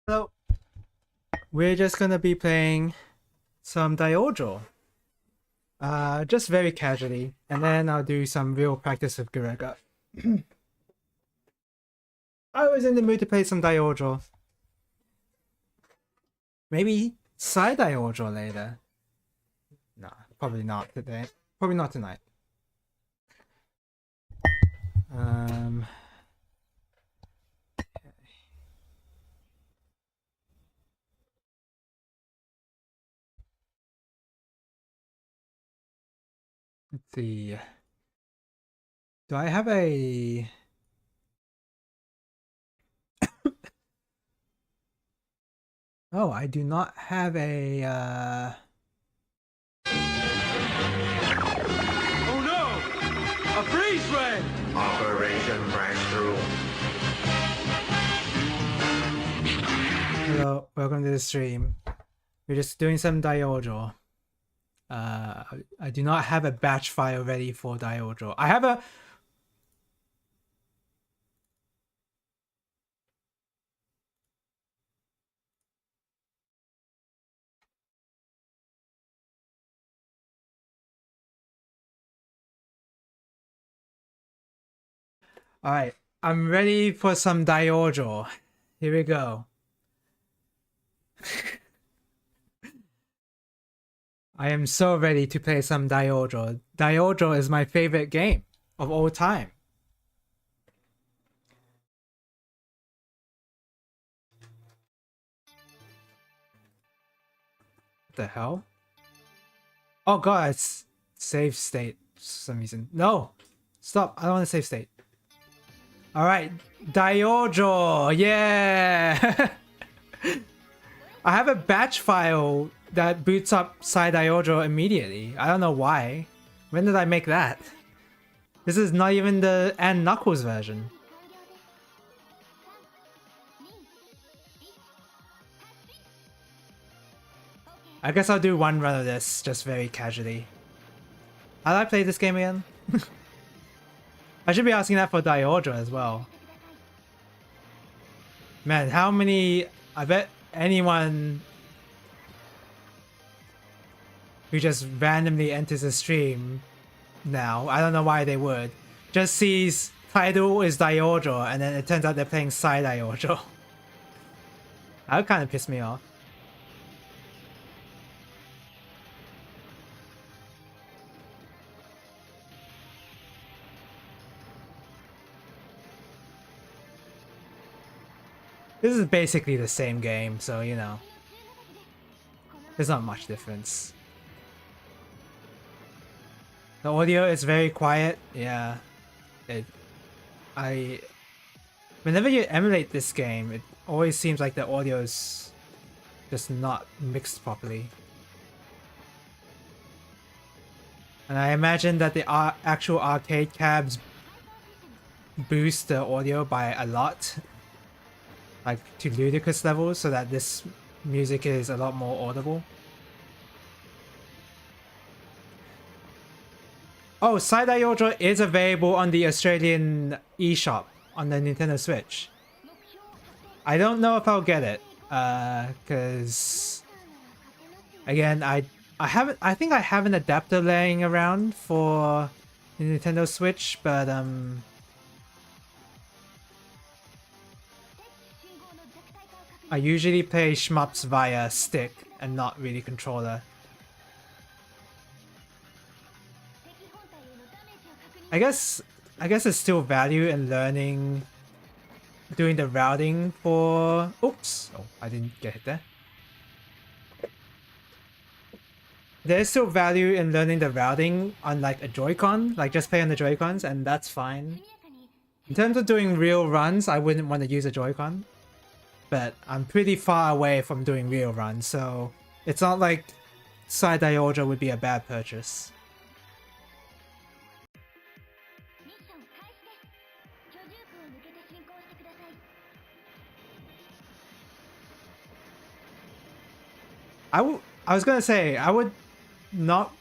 So we're just gonna be playing some DaiOuJou. Just very casually, and then I'll do some real practice with Garegga. I was in the mood to play some DaiOuJou. Maybe side DaiOuJou later. Nah, probably not today. Probably not tonight. Let's see. Do I have a... Oh, I do not have a... Oh no! A freeze ray! Operation Breakthrough. Hello, welcome to the stream. We're just doing some DaiOuJou. I do not have a batch file ready for DaiOuJou. I have a... Alright, I'm ready for some DaiOuJou. Here we go. I am so ready to play some DaiOuJou. DaiOuJou is my favorite game of all time. What the hell? Oh god, it's save state for some reason. No! Stop, I don't want to save state. Alright, DaiOuJou! Yeah! I have a batch file that boots up side DaiOuJou immediately. I don't know why. When did I make that? This is not even the and Knuckles version. I guess I'll do one run of this, just very casually. How do I play this game again? I should be asking that for DaiOuJou as well. Man, how many... I bet anyone who just randomly enters a stream now, I don't know why they would, just sees title is DaiOuJou and then it turns out they're playing side DaiOuJou. That would kind of piss me off. This is basically the same game, so you know, there's not much difference. The audio is very quiet. Yeah, whenever you emulate this game, it always seems like the audio is just not mixed properly. And I imagine that the actual arcade cabs boost the audio by a lot, like to ludicrous levels, so that this music is a lot more audible. Oh, side DaiOuJou is available on the Australian eShop on the Nintendo Switch. I don't know if I'll get it, cause again, I think I have an adapter laying around for the Nintendo Switch, but I usually play shmups via stick and not really controller. I guess there's still value in learning, doing the routing for... Oops! Oh, I didn't get hit there. There's still value in learning the routing on like a Joy-Con, like just play on the Joy-Cons, and that's fine. In terms of doing real runs, I wouldn't want to use a Joy-Con. But I'm pretty far away from doing real runs, so it's not like side DaiOuJou would be a bad purchase. I was gonna say, I would not...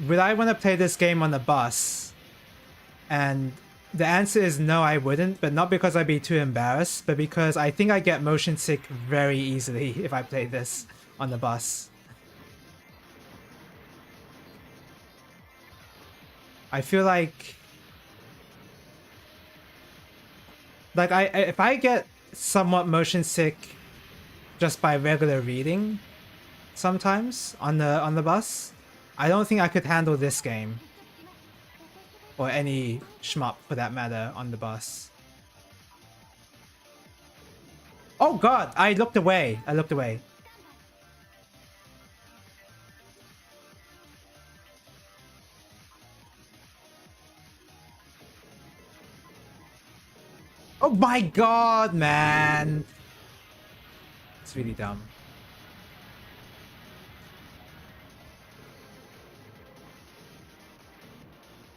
Would I want to play this game on the bus and The answer is no, I wouldn't, but not because I'd be too embarrassed, but because I think I get motion sick very easily if I play this on the bus. I feel like if I get somewhat motion sick just by regular reading sometimes on the bus, I don't think I could handle this game. Or any shmup for that matter on the bus. Oh god, I looked away. I looked away. Oh my god, man. It's really dumb.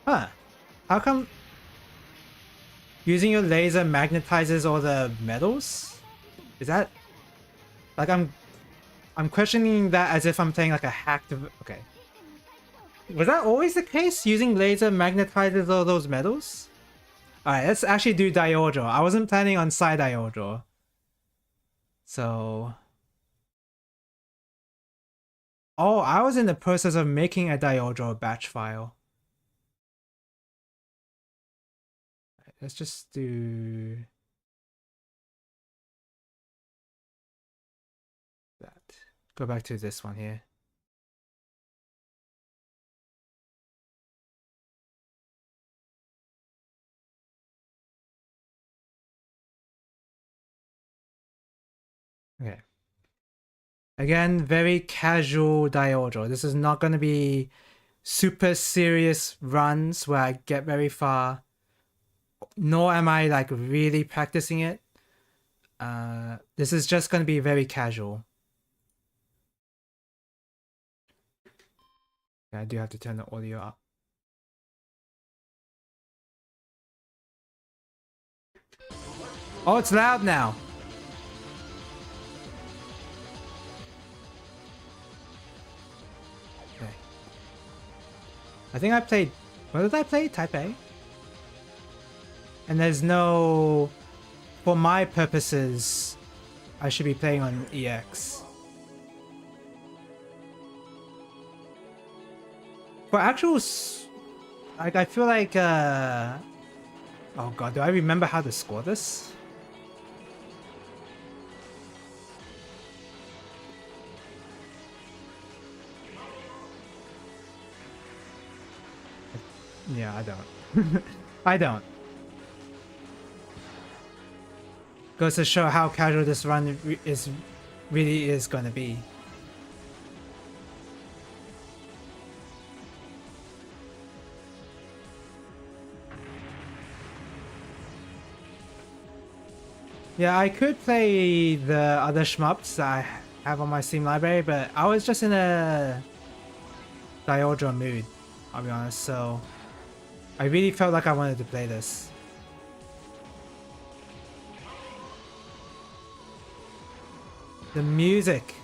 Huh. How come using your laser magnetizes all the metals? Is that like I'm questioning that as if I'm playing like a hacked. Okay. Was that always the case? Using laser magnetizes all those metals? Alright, let's actually do DaiOuJou. I wasn't planning on side DaiOuJou. So oh, I was in the process of making a DaiOuJou batch file. Let's just do that. Go back to this one here. Okay. Again, very casual DaiOuJou. This is not going to be super serious runs where I get very far. Nor am I like really practicing it. This is just going to be very casual. Yeah, I do have to turn the audio up. Oh, it's loud now. Okay. I think I played... What did I play? Type A? And there's no... For my purposes, I should be playing on EX. For actual... Like, I feel like... Oh god, do I remember how to score this? Yeah, I don't. I don't. Goes to show how casual this run really is going to be. Yeah, I could play the other shmups that I have on my Steam library, but I was just in a DaiOuJou mood, I'll be honest, so I really felt like I wanted to play this. The music.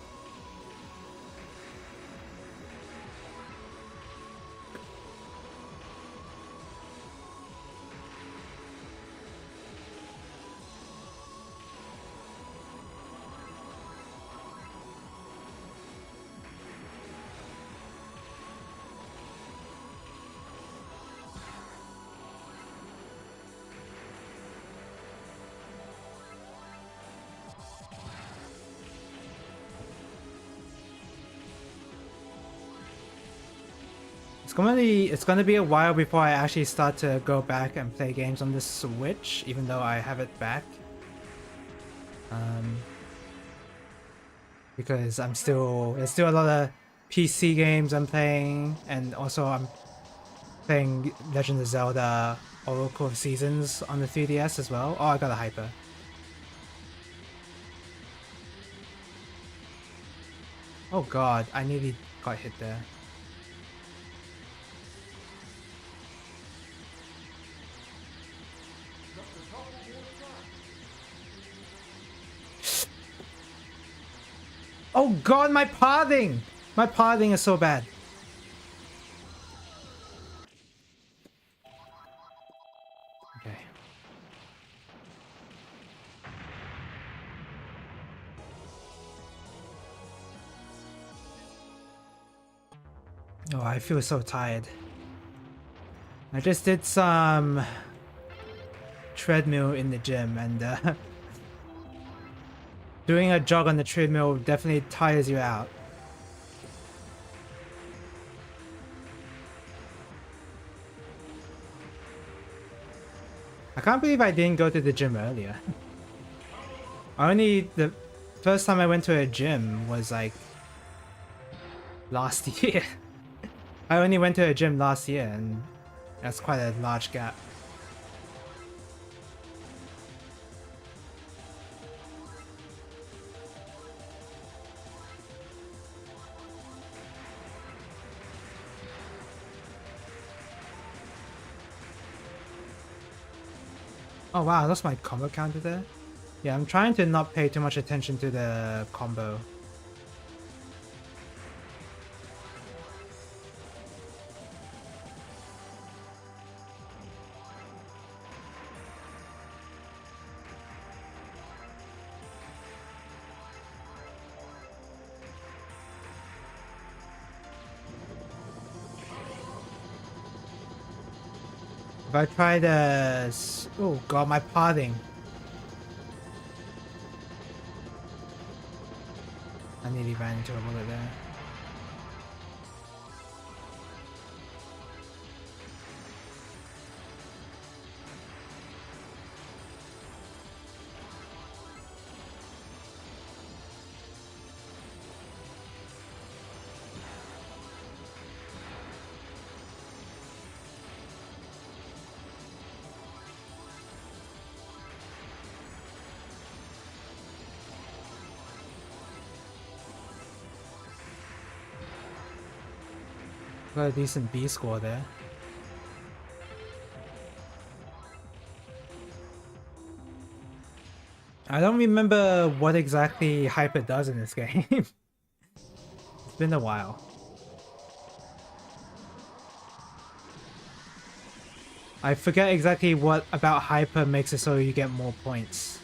It's gonna be a while before I actually start to go back and play games on the Switch, even though I have it back. Because there's still a lot of PC games I'm playing, and also I'm playing Legend of Zelda Oracle of Seasons on the 3DS as well. Oh, I got a hyper. Oh god, I nearly got hit there. Oh god, my pathing! My pathing is so bad. Okay. Oh, I feel so tired. I just did some treadmill in the gym, and doing a jog on the treadmill definitely tires you out. I can't believe I didn't go to the gym earlier. The first time I went to a gym was like last year. I only went to a gym last year, and that's quite a large gap. Oh wow, that's my combo counter there. Yeah, I'm trying to not pay too much attention to the combo. If I try the... Oh god, my pathing. I nearly ran into a bullet there. Got a decent B score there. I don't remember what exactly Hyper does in this game. It's been a while. I forget exactly what about Hyper makes it so you get more points.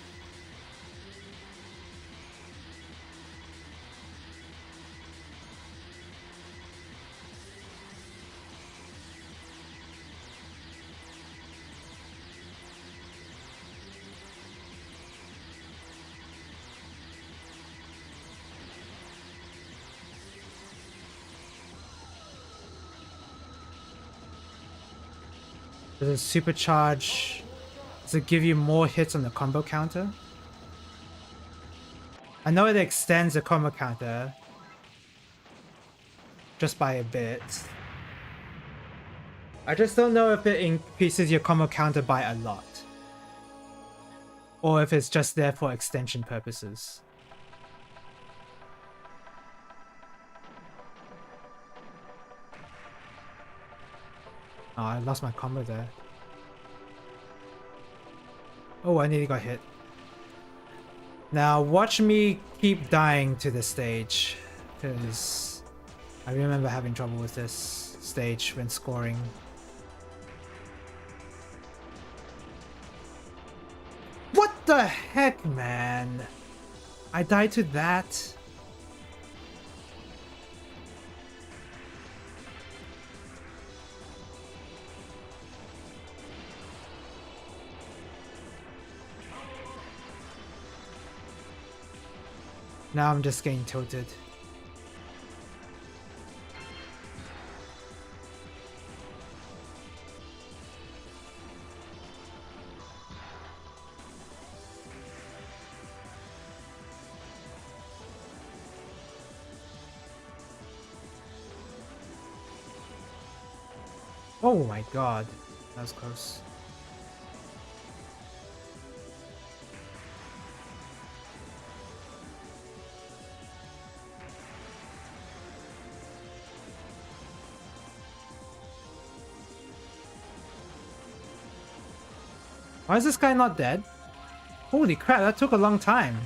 Does it supercharge? Does it give you more hits on the combo counter? I know it extends the combo counter just by a bit. I just don't know if it increases your combo counter by a lot. Or if it's just there for extension purposes. Oh, I lost my combo there. Oh, I nearly got hit. Now watch me keep dying to this stage, because I remember having trouble with this stage when scoring. What the heck, man? I died to that? Now I'm just getting tilted. Oh my god, that was close. Why is this guy not dead? Holy crap, that took a long time.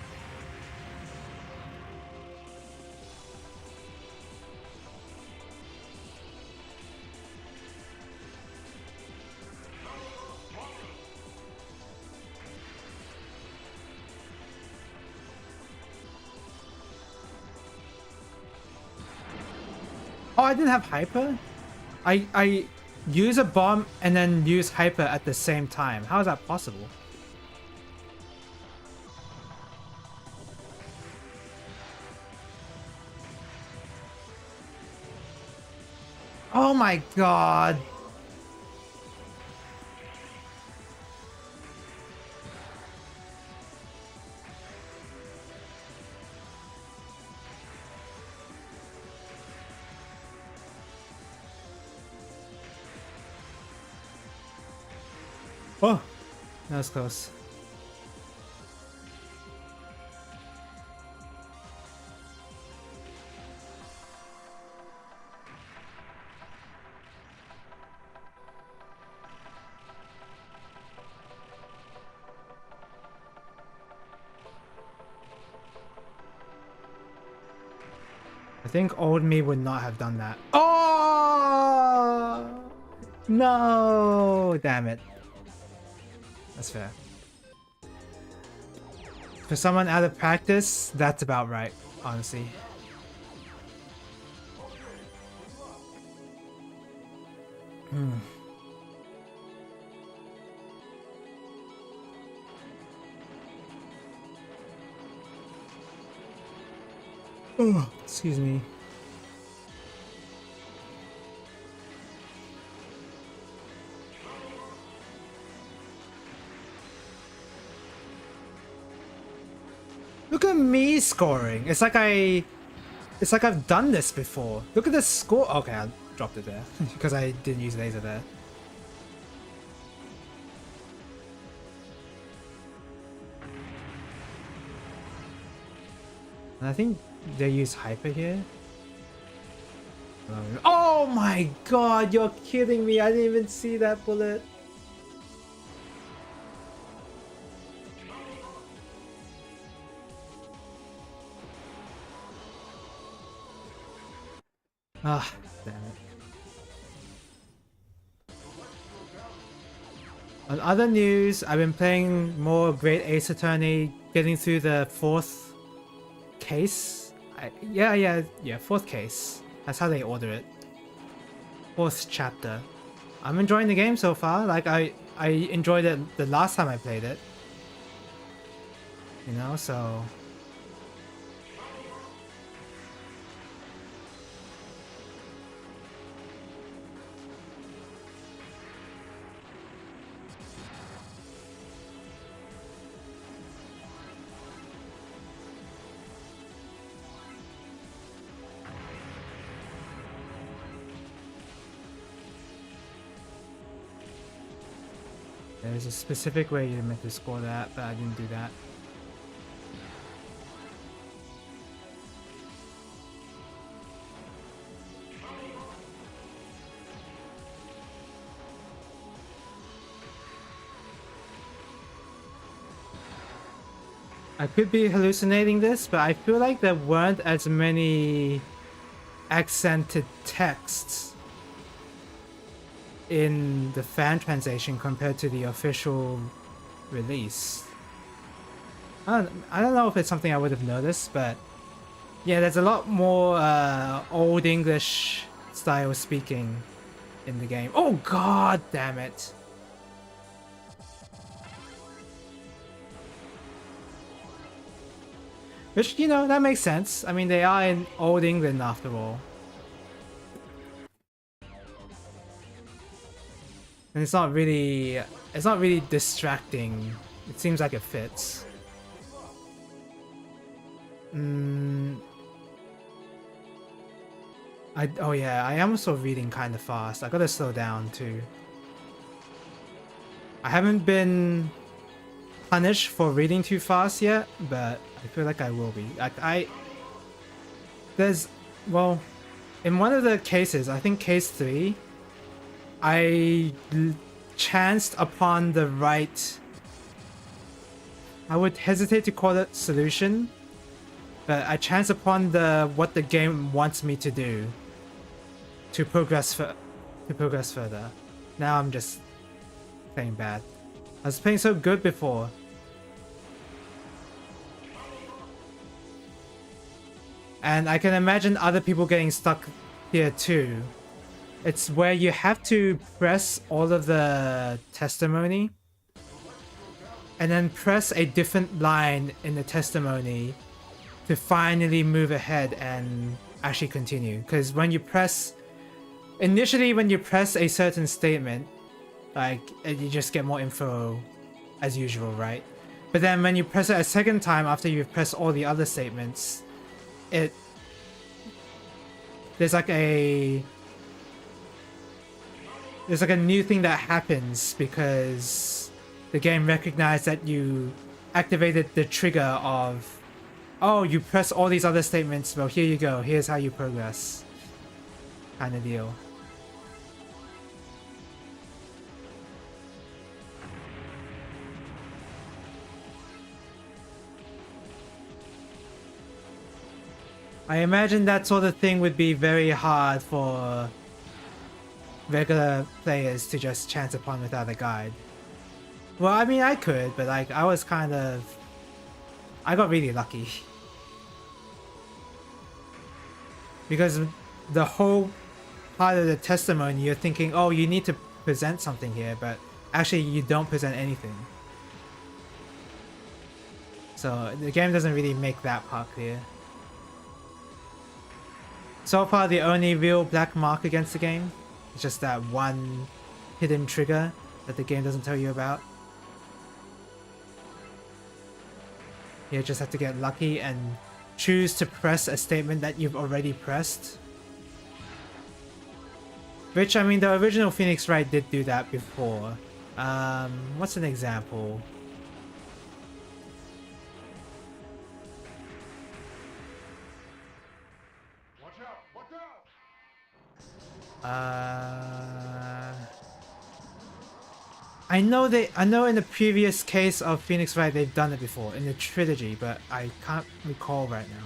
Oh, I didn't have hyper? I use a bomb and then use hyper at the same time. How is that possible? Oh my god. Oh, that was close. I think old me would not have done that. Oh! No! Damn it. That's fair. For someone out of practice, that's about right, honestly. Oh, excuse me. Look at me scoring. It's like I've done this before. Look at this score. Okay, I dropped it there because I didn't use laser there. And I think they use hyper here. Oh my god, you're kidding me. I didn't even see that bullet. Ah, damn it. On other news, I've been playing more Great Ace Attorney, getting through the 4th case. Yeah, 4th case. That's how they order it. 4th chapter. I'm enjoying the game so far. Like, I enjoyed it the last time I played it. You know, so... There's a specific way you're meant to score that, but I didn't do that. I could be hallucinating this, but I feel like there weren't as many accented texts in the fan translation compared to the official release. I don't know if it's something I would have noticed, but yeah, there's a lot more Old English style speaking in the game. Oh god damn it. Which, you know, that makes sense. I mean, they are in Old England after all. And it's not really distracting. It seems like it fits. Oh yeah, I am also reading kind of fast. I gotta slow down too. I haven't been punished for reading too fast yet, but I feel like I will be. Well, in one of the cases, I think case 3, I chanced upon the right... I would hesitate to call it solution, but I chanced upon what the game wants me to do to progress further. Now I'm just playing bad. I was playing so good before. And I can imagine other people getting stuck tier 2. It's where you have to press all of the testimony and then press a different line in the testimony to finally move ahead and actually continue. Because when you press... Initially, when you press a certain statement, like, you just get more info as usual, right? But then when you press it a second time after you've pressed all the other statements, there's like a new thing that happens because the game recognized that you activated the trigger of, oh, you press all these other statements, well, here you go, here's how you progress, kind of deal. I imagine that sort of thing would be very hard for regular players to just chance upon without a guide. Well, I mean, I could, but like, I got really lucky. Because the whole part of the testimony, you're thinking, oh, you need to present something here, but actually you don't present anything. So the game doesn't really make that part clear. So far, the only real black mark against the game is just that one hidden trigger that the game doesn't tell you about. You just have to get lucky and choose to press a statement that you've already pressed. Which, I mean, the original Phoenix Wright did do that before. What's an example? I know in the previous case of Phoenix Wright they've done it before in the trilogy, but I can't recall right now.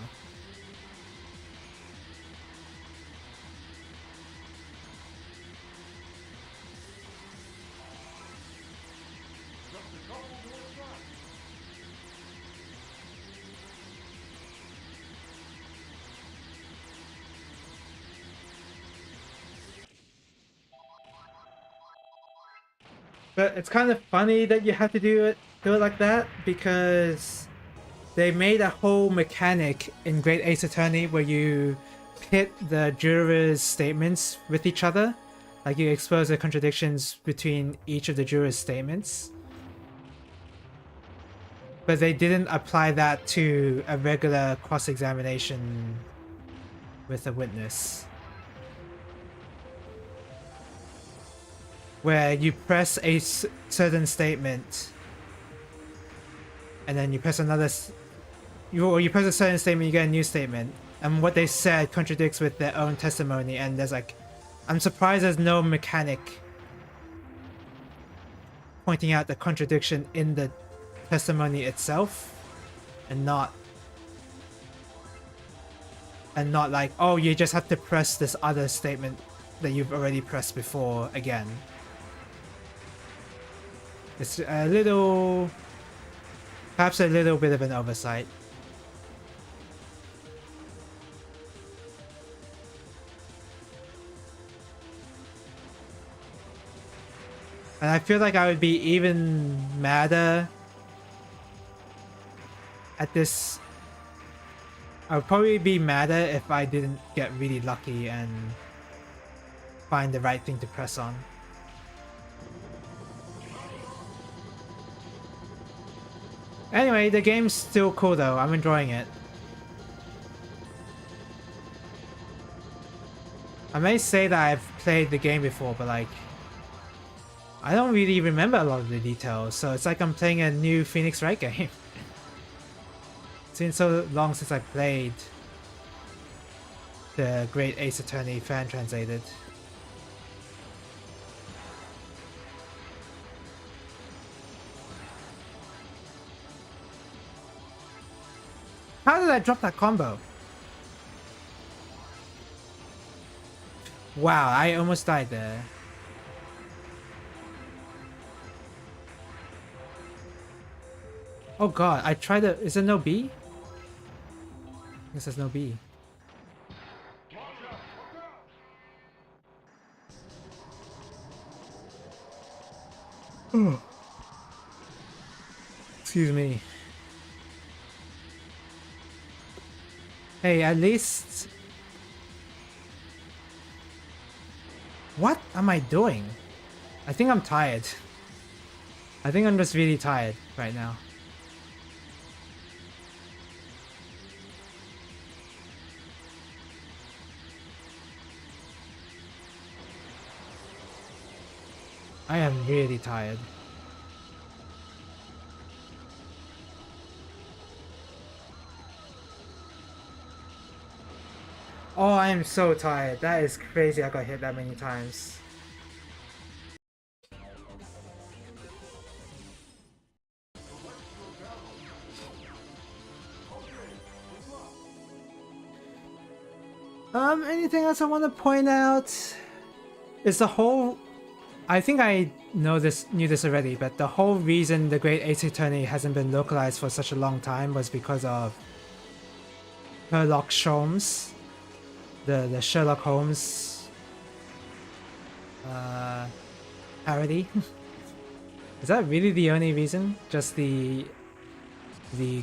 But it's kind of funny that you have to do it like that, because they made a whole mechanic in Great Ace Attorney where you pit the jurors' statements with each other. Like, you expose the contradictions between each of the jurors' statements. But they didn't apply that to a regular cross-examination with a witness, where you press a certain statement and then you press another, you press a certain statement, you get a new statement, and what they said contradicts with their own testimony, and there's like, I'm surprised there's no mechanic pointing out the contradiction in the testimony itself, and not like, oh, you just have to press this other statement that you've already pressed before again. It's a little, perhaps a little bit of an oversight. And I feel like I would be even madder at this. I would probably be madder if I didn't get really lucky and find the right thing to press on. Anyway, the game's still cool though. I'm enjoying it. I may say that I've played the game before, but like, I don't really remember a lot of the details, so it's like I'm playing a new Phoenix Wright game. It's been so long since I played the Great Ace Attorney fan translated. How did I drop that combo? Wow, I almost died there. Oh god, I tried to... Is there no B? I guess there's no B. Excuse me. Hey, at least... What am I doing? I think I'm tired. I think I'm just really tired right now. I am really tired. Oh, I am so tired. That is crazy I got hit that many times. Anything else I want to point out? Is the whole... I think I knew this already, but the whole reason the Great Ace Attorney hasn't been localized for such a long time was because of Sherlock Holmes, the Sherlock Holmes parody. Is that really the only reason? Just the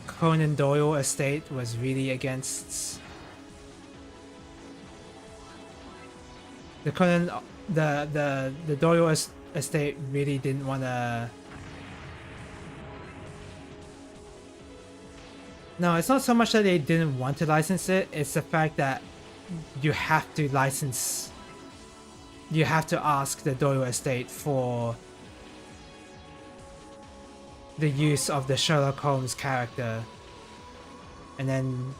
Conan Doyle estate was really against the Doyle estate really didn't want to. No, it's not so much that they didn't want to license it, it's the fact that you have to license, you have to ask the Doyle estate for the use of the Sherlock Holmes character, and then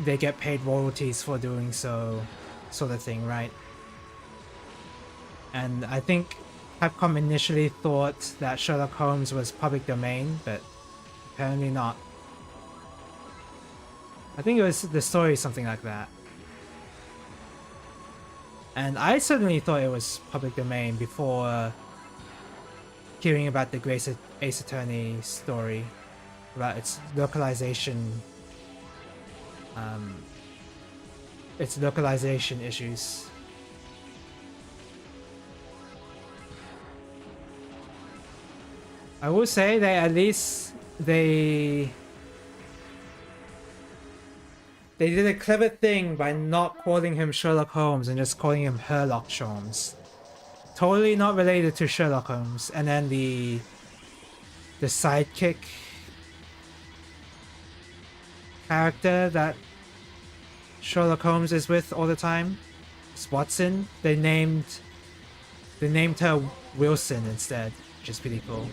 they get paid royalties for doing so, sort of thing, right? And I think Capcom initially thought that Sherlock Holmes was public domain, but apparently not. I think it was the story, something like that. And I certainly thought it was public domain before hearing about the Great Ace Attorney story, about its localization, issues. I will say that at least they did a clever thing by not calling him Sherlock Holmes and just calling him Herlock Holmes. Totally not related to Sherlock Holmes. And then the sidekick character that Sherlock Holmes is with all the time, it's Watson. They named her Wilson instead, which is pretty cool.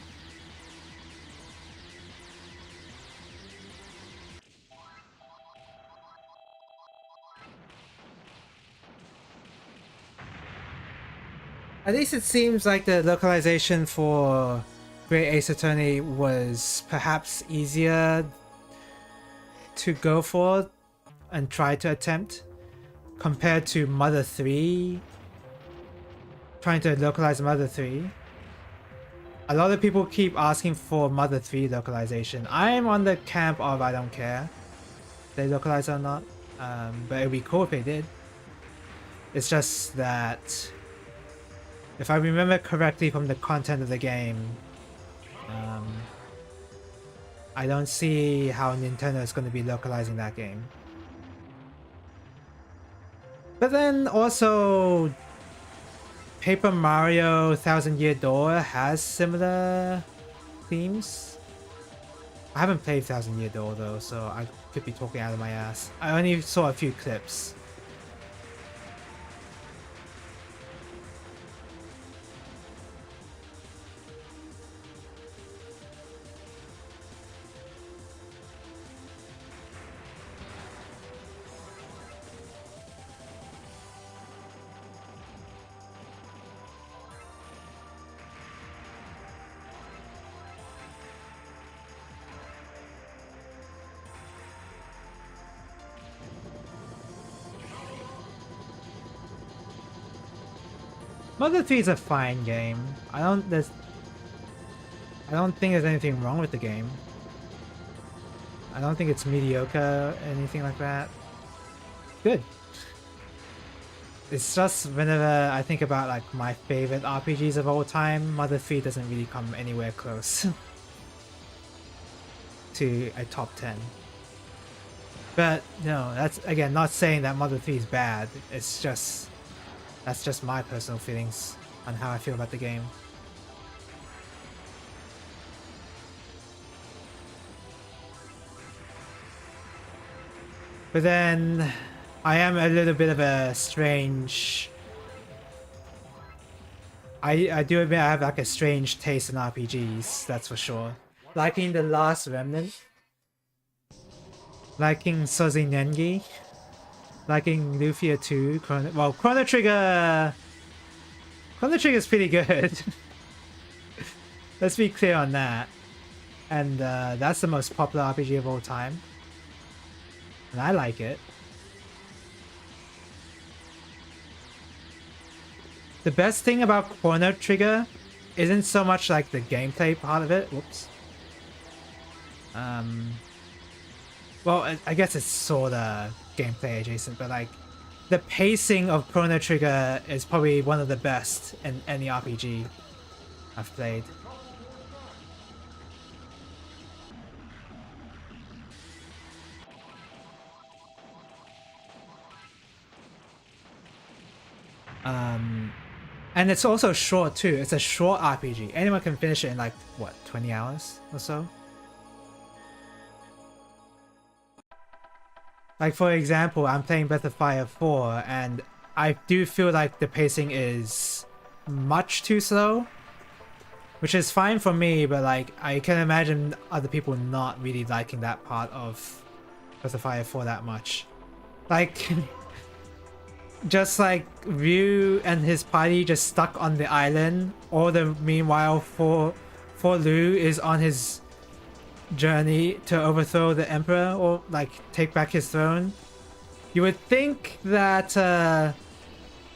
At least it seems like the localization for Great Ace Attorney was perhaps easier to go for and try to attempt compared to Mother 3. Trying to localize Mother 3. A lot of people keep asking for Mother 3 localization. I'm on the camp of I don't care if they localize or not, but it'd be cool if they did. It's just that if I remember correctly from the content of the game, I don't see how Nintendo is going to be localizing that game. But then also, Paper Mario Thousand Year Door has similar themes. I haven't played Thousand Year Door though, so I could be talking out of my ass. I only saw a few clips. Mother 3 is a fine game. I don't think there's anything wrong with the game. I don't think it's mediocre or anything like that. Good. It's just whenever I think about like my favorite RPGs of all time, Mother 3 doesn't really come anywhere close to a top 10. But no, that's again not saying that Mother 3 is bad. It's just that's just my personal feelings on how I feel about the game. But then I am a little bit of a strange... I do admit I have like a strange taste in RPGs, that's for sure. Liking The Last Remnant. Liking Sozi Nengi. Liking Lufia 2. Chrono Trigger... Chrono Trigger is pretty good. Let's be clear on that. And that's the most popular RPG of all time. And I like it. The best thing about Chrono Trigger isn't so much like the gameplay part of it. Whoops. Well, I guess it's sorta gameplay adjacent, but like the pacing of Chrono Trigger is probably one of the best in any RPG I've played. And it's also short too. It's a short RPG. Anyone can finish it in like, what, 20 hours or so? Like for example, I'm playing Breath of Fire 4 and I do feel like the pacing is much too slow. Which is fine for me, but like I can imagine other people not really liking that part of Breath of Fire 4 that much. Like... just like Ryu and his party just stuck on the island, or the meanwhile for Liu is on his journey to overthrow the emperor or like take back his throne. You would think that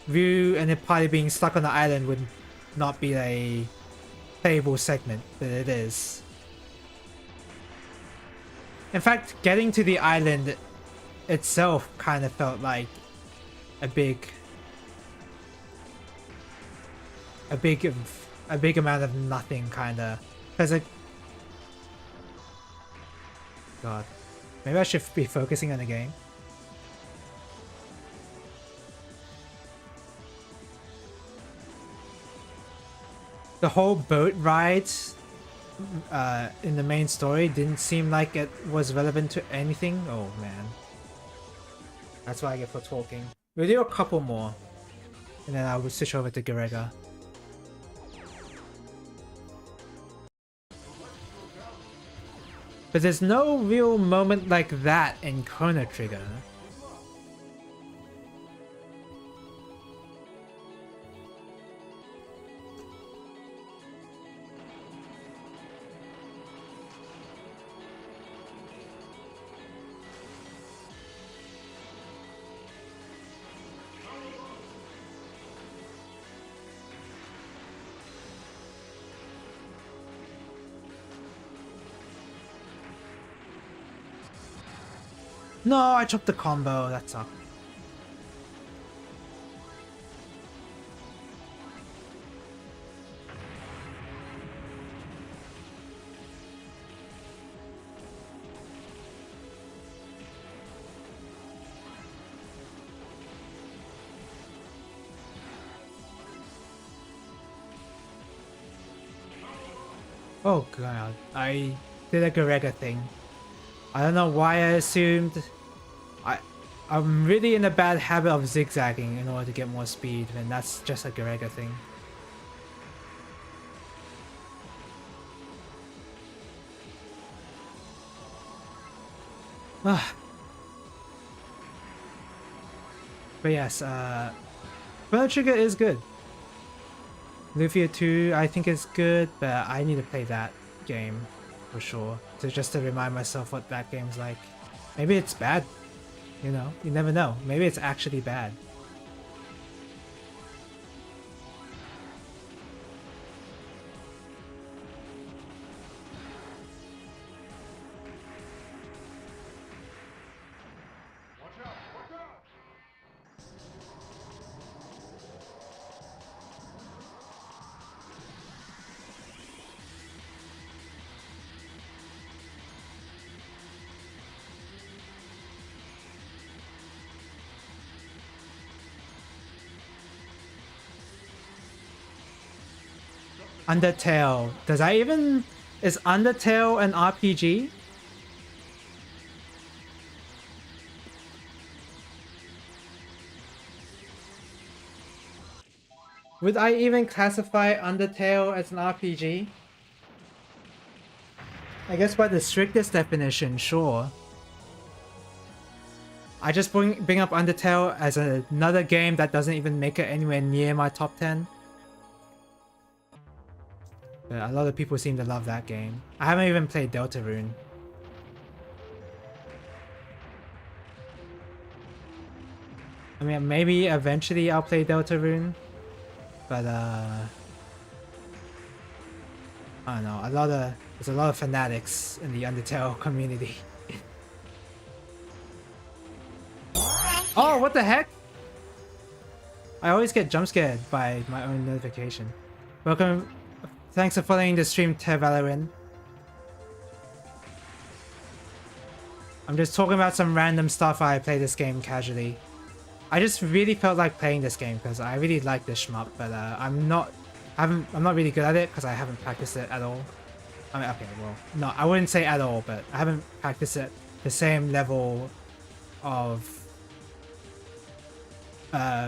Ryu and his party being stuck on the island would not be a playable segment, but it is. In fact, getting to the island itself kind of felt like a big amount of nothing, kinda. Cause like, God, maybe I should be focusing on the game. The whole boat ride in the main story didn't seem like it was relevant to anything. Oh man, that's what I get for talking. We'll do a couple more, and then I will switch over to Garegga. But there's no real moment like that in Chrono Trigger. No, I chopped the combo. That sucked. Oh god, I did a Garegga thing. I don't know why I assumed. I'm really in a bad habit of zigzagging in order to get more speed, and that's just a Garegga thing. But yes, Chrono Trigger is good. Lufia 2 I think is good, but I need to play that game for sure just to remind myself what that game's like. Maybe it's bad, you know, you never know. Maybe it's actually bad. Undertale. Does that even... Is Undertale an RPG? Would I even classify Undertale as an RPG? I guess by the strictest definition, sure. I just bring up Undertale as another game that doesn't even make it anywhere near my top 10. But a lot of people seem to love that game. I haven't even played Deltarune. I mean, maybe eventually I'll play Deltarune. But I don't know, there's a lot of fanatics in the Undertale community. Oh, what the heck? I always get jump scared by my own notification. Welcome, thanks for following the stream, Valorin. I'm just talking about some random stuff. I play this game casually. I just really felt like playing this game because I really like this shmup, but I'm not really good at it because I haven't practiced it at all. I mean, okay, well, no, I wouldn't say at all, but I haven't practiced it the same level of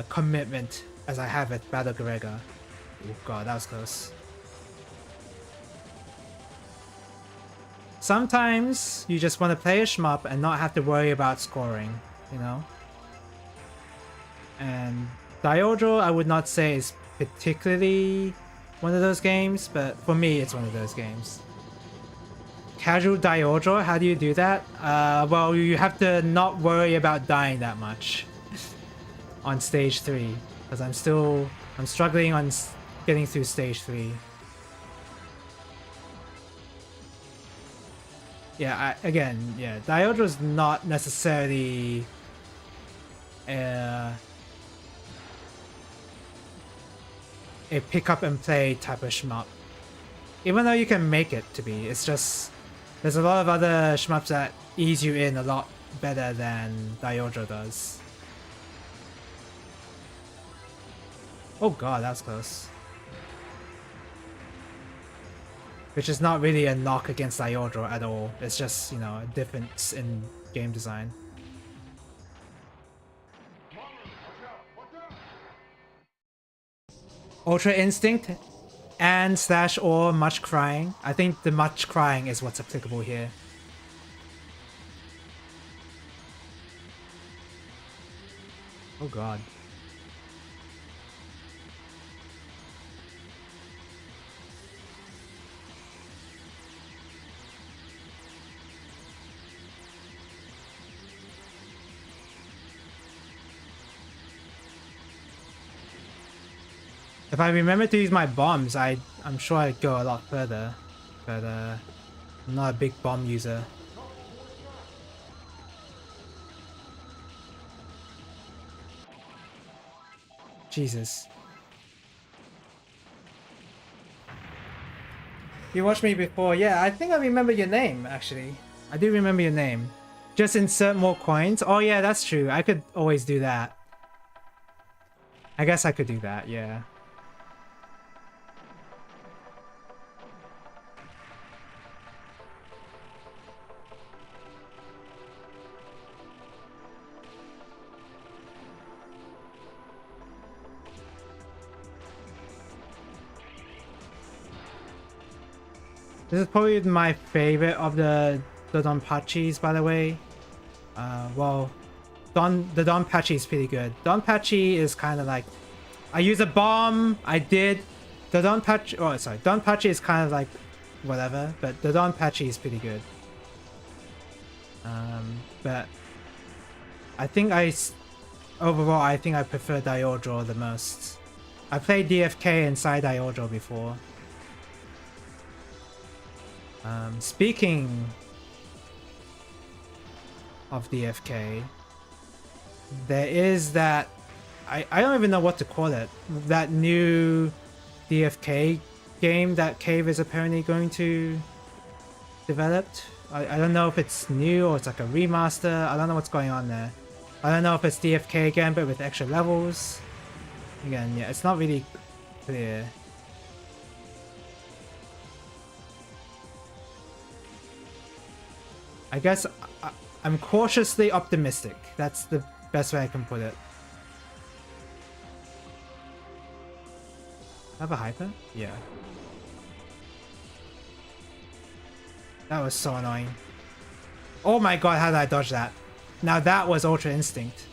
commitment as I have with Battle Garegga. Oh god, that was close. Sometimes you just want to play a shmup and not have to worry about scoring, you know? And DaiOuJou, I would not say is particularly one of those games, but for me, it's one of those games. Casual DaiOuJou, how do you do that? Well, you have to not worry about dying that much on stage 3, because I'm struggling on getting through stage 3. Yeah, DaiOuJou is not necessarily a pick up and play type of shmup. Even though you can make it to be, it's just there's a lot of other shmups that ease you in a lot better than DaiOuJou does. Oh god, that was close. Which is not really a knock against DaiOuJou at all. It's just, you know, a difference in game design. Ultra Instinct and / or much crying. I think the much crying is what's applicable here. Oh god. If I remember to use my bombs, I'm sure I'd go a lot further. But I'm not a big bomb user. Jesus. You watched me before? Yeah, I think I remember your name, actually. I do remember your name. Just insert more coins? Oh yeah, that's true. I could always do that. I guess I could do that, yeah. This is probably my favorite of the Donpachis, by the way. Well, the Donpachi is pretty good. Donpachi is kind of like, I use a bomb. I did the Donpachi. Oh, sorry, Donpachi is kind of like whatever, but the Donpachi is pretty good. But I think overall I think I prefer DaiOuJou the most. I played DFK inside DaiOuJou before. Speaking of DFK, there is that, I don't even know what to call it, that new DFK game that Cave is apparently going to develop. I don't know if it's new or it's like a remaster. I don't know what's going on there. I don't know if it's DFK again but with extra levels. Again, yeah, it's not really clear. I guess I'm cautiously optimistic. That's the best way I can put it. Have a hyper? Yeah. That was so annoying. Oh my god, how did I dodge that? Now that was Ultra Instinct.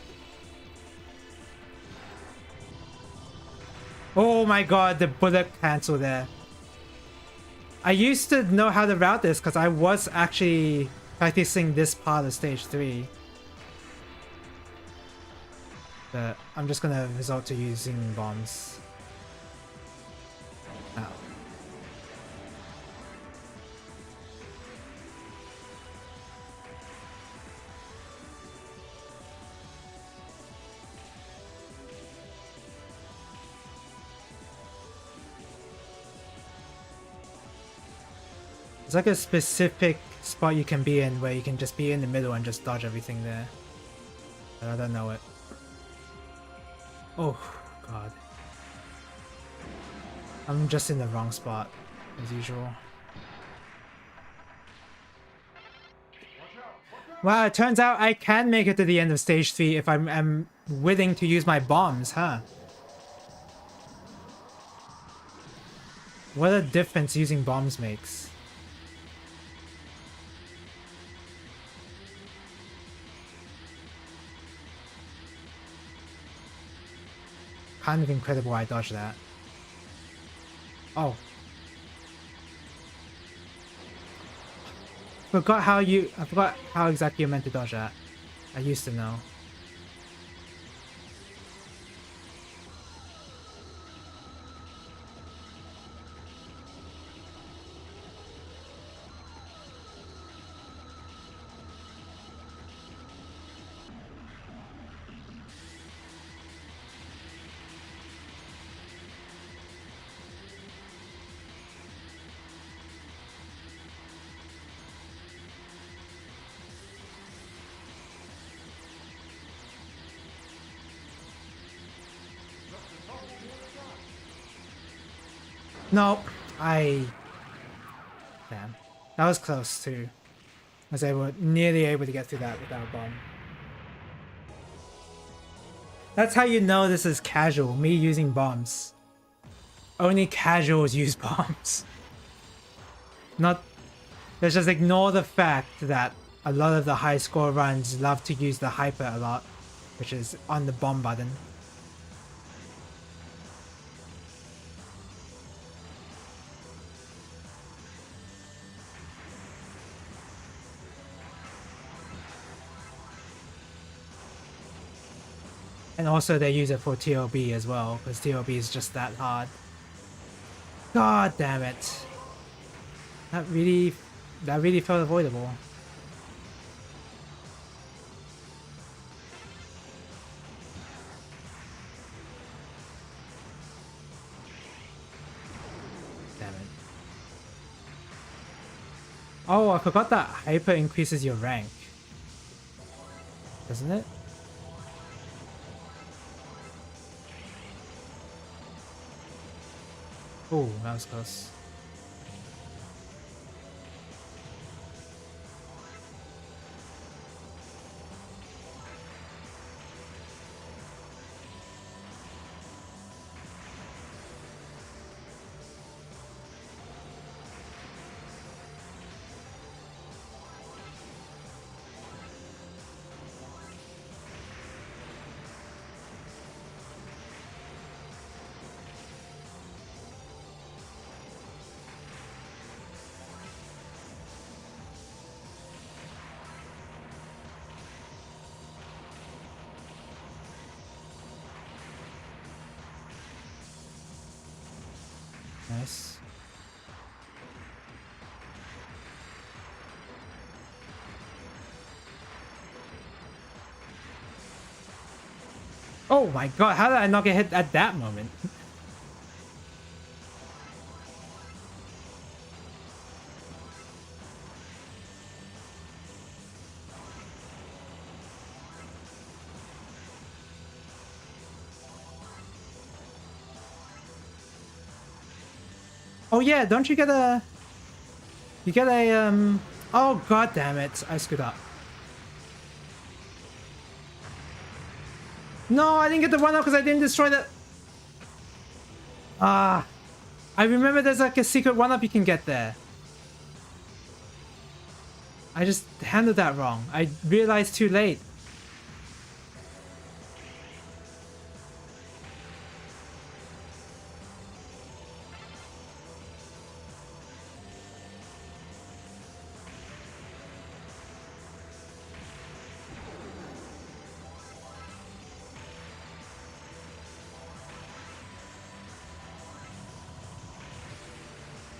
Oh my god, the bullet cancel there. I used to know how to route this because I was actually practicing this part of stage 3. But I'm just gonna resort to using bombs. Ow. It's like a specific spot you can be in where you can just be in the middle and just dodge everything there. But I don't know it. Oh, god. I'm just in the wrong spot, as usual. Wow, it turns out I can make it to the end of stage 3 if I'm willing to use my bombs, huh? What a difference using bombs makes. Kind of incredible I dodged that. Oh. I forgot how exactly you're meant to dodge that. I used to know. No, damn. That was close too. I was nearly able to get through that without a bomb. That's how you know this is casual, me using bombs. Only casuals use bombs. Let's just ignore the fact that a lot of the high score runs love to use the hyper a lot, which is on the bomb button. And also they use it for TOB as well, because TOB is just that hard. God damn it. That really felt avoidable. Damn it. Oh, I forgot that hyper increases your rank. Doesn't it? Oh, that was close. Nice. Oh my god, how did I not get hit at that moment? Oh yeah, don't you get a... You get a Oh god damn it, I screwed up. No, I didn't get the 1-up because I didn't destroy the... Ah. I remember there's like a secret 1-up you can get there. I just handled that wrong. I realized too late.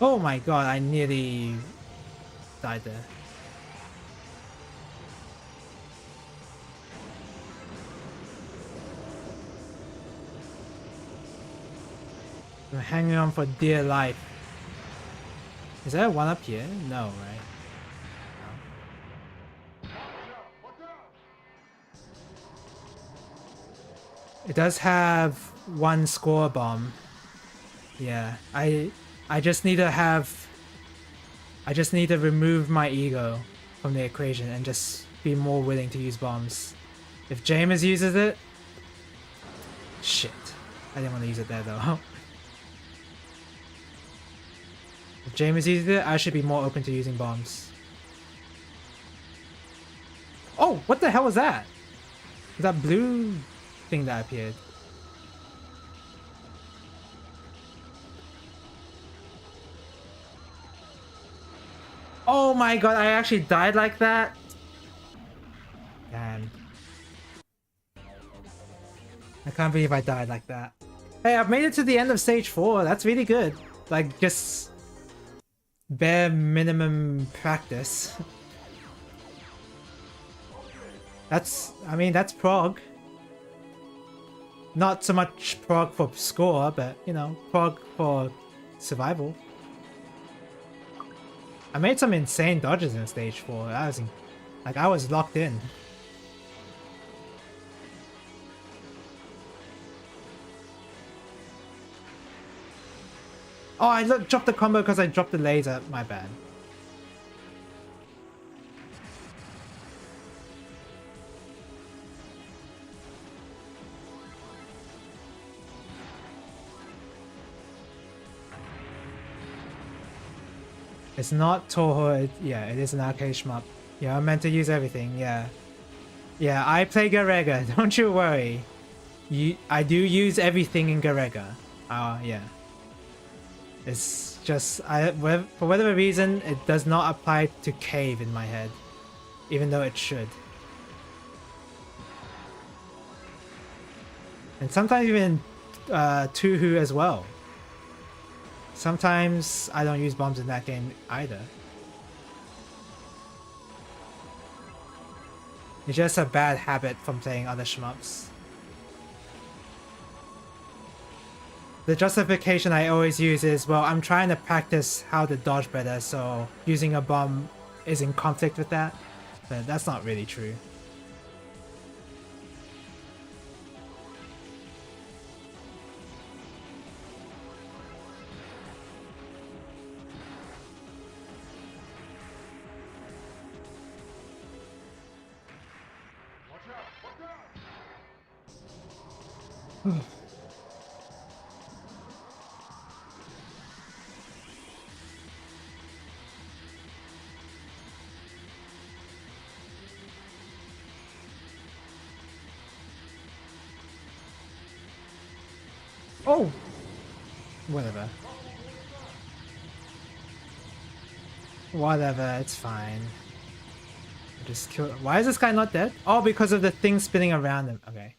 Oh my god, I nearly died there. I'm hanging on for dear life. Is there a 1-up here? No, right? No. It does have 1 score bomb. Yeah, I just need to have... I just need to remove my ego from the equation and just be more willing to use bombs. If James uses it... Shit. I didn't want to use it there though. If James uses it, I should be more open to using bombs. Oh, what the hell was that? Was that blue thing that appeared? Oh my god, I actually died like that? Damn. I can't believe I died like that. Hey, I've made it to the end of stage 4. That's really good. Like, just... bare minimum practice. That's... I mean, that's prog. Not so much prog for score, but, you know, prog for survival. I made some insane dodges in stage 4. I was like, I was locked in. Oh, I dropped the combo because I dropped the laser. My bad. It's not Toho, yeah, it is an arcade shmup. Yeah, I'm meant to use everything, yeah. Yeah, I play Garegga, don't you worry. I do use everything in Garegga. Yeah. It's just, for whatever reason, it does not apply to Cave in my head. Even though it should. And sometimes even Tuhu as well. Sometimes I don't use bombs in that game either. It's just a bad habit from playing other shmups. The justification I always use is, well, I'm trying to practice how to dodge better, so using a bomb is in conflict with that. But that's not really true. Oh! Whatever. Whatever, it's fine. I just kill. Why is this guy not dead? Oh, because of the thing spinning around him. Okay.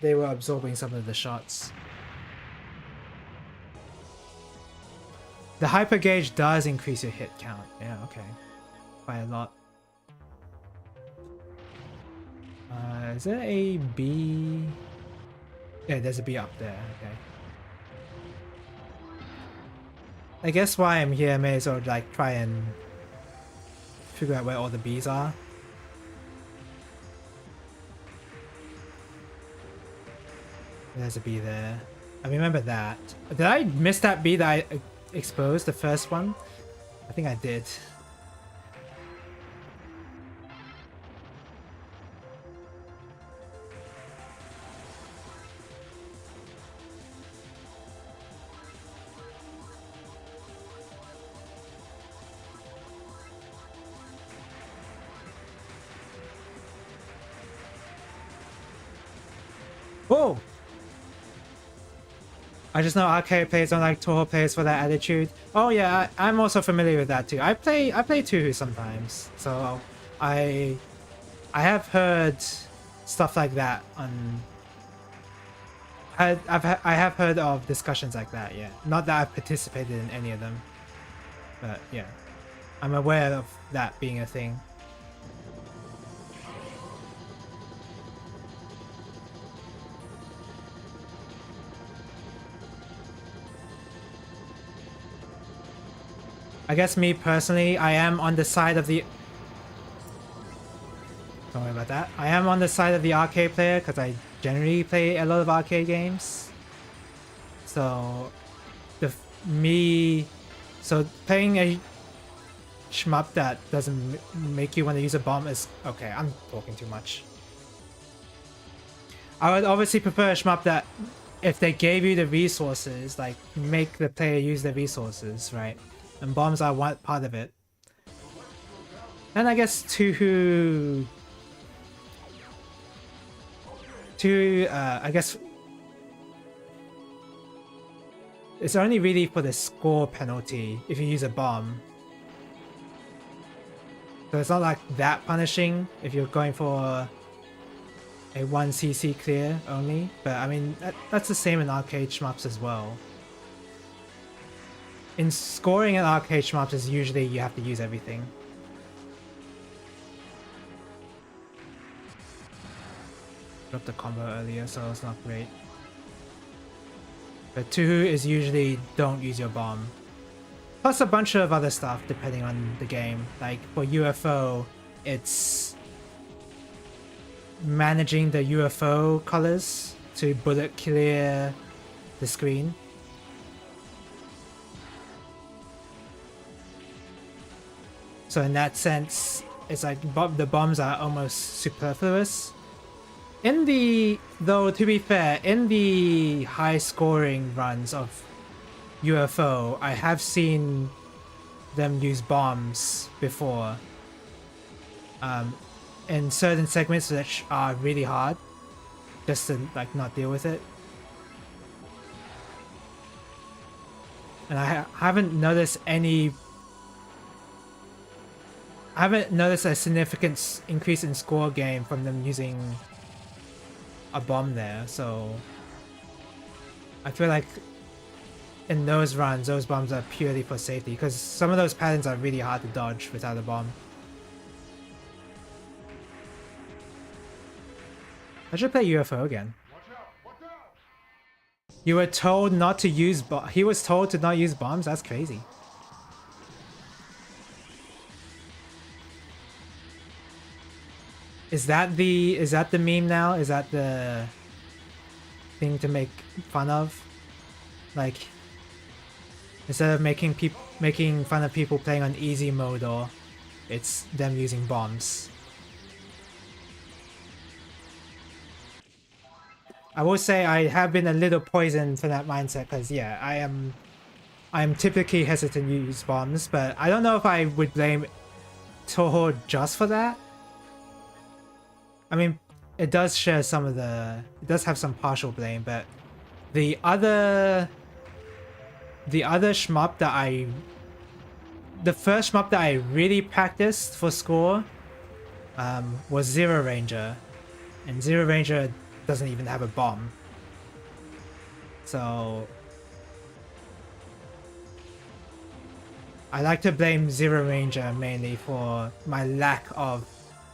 They were absorbing some of the shots. The hyper gauge does increase your hit count. Yeah, okay. By a lot. Is there a B? Yeah, there's a B up there. Okay. I guess why I'm here, I may as well like try and figure out where all the Bs are. There's a B there. I remember that. Did I miss that B that exposed the first one? I think I did. Whoa! I just know arcade players don't like Toho players for that attitude. Oh yeah, I'm also familiar with that too. I play Touhou sometimes, so I have heard stuff like that on. I have heard of discussions like that. Yeah, not that I've participated in any of them, but yeah, I'm aware of that being a thing. I guess me personally, I am on the side of the... Don't worry about that. I am on the side of the arcade player because I generally play a lot of arcade games. So, so playing a shmup that doesn't make you want to use a bomb is... Okay, I'm talking too much. I would obviously prefer a shmup that if they gave you the resources, like make the player use the resources, right? And bombs are one part of it. And I guess I guess it's only really for the score penalty if you use a bomb. So it's not like that punishing if you're going for a 1cc clear only. But I mean, that's the same in arcade shmups as well. In scoring in arcade shmups is usually you have to use everything. Dropped the combo earlier, so it's not great. But Touhou is usually don't use your bomb. Plus a bunch of other stuff depending on the game. Like for UFO, it's managing the UFO colors to bullet clear the screen. So in that sense, it's like the bombs are almost superfluous. Though to be fair, in the high scoring runs of UFO, I have seen them use bombs before. In certain segments which are really hard, just to like not deal with it. And I haven't noticed a significant increase in score gain from them using a bomb there, so I feel like in those runs, those bombs are purely for safety, because some of those patterns are really hard to dodge without a bomb. I should play UFO again. You were told not to use he was told to not use bombs? That's crazy. Is that the meme now? Is that the thing to make fun of? Like, instead of making fun of people playing on easy mode, or it's them using bombs. I will say I have been a little poisoned for that mindset, because yeah, I'm typically hesitant to use bombs, but I don't know if I would blame Toho just for that. I mean, it does share some of it does have some partial blame, but the other shmup that the first shmup that I really practiced for score was Zero Ranger, and Zero Ranger doesn't even have a bomb. So I like to blame Zero Ranger mainly for my lack of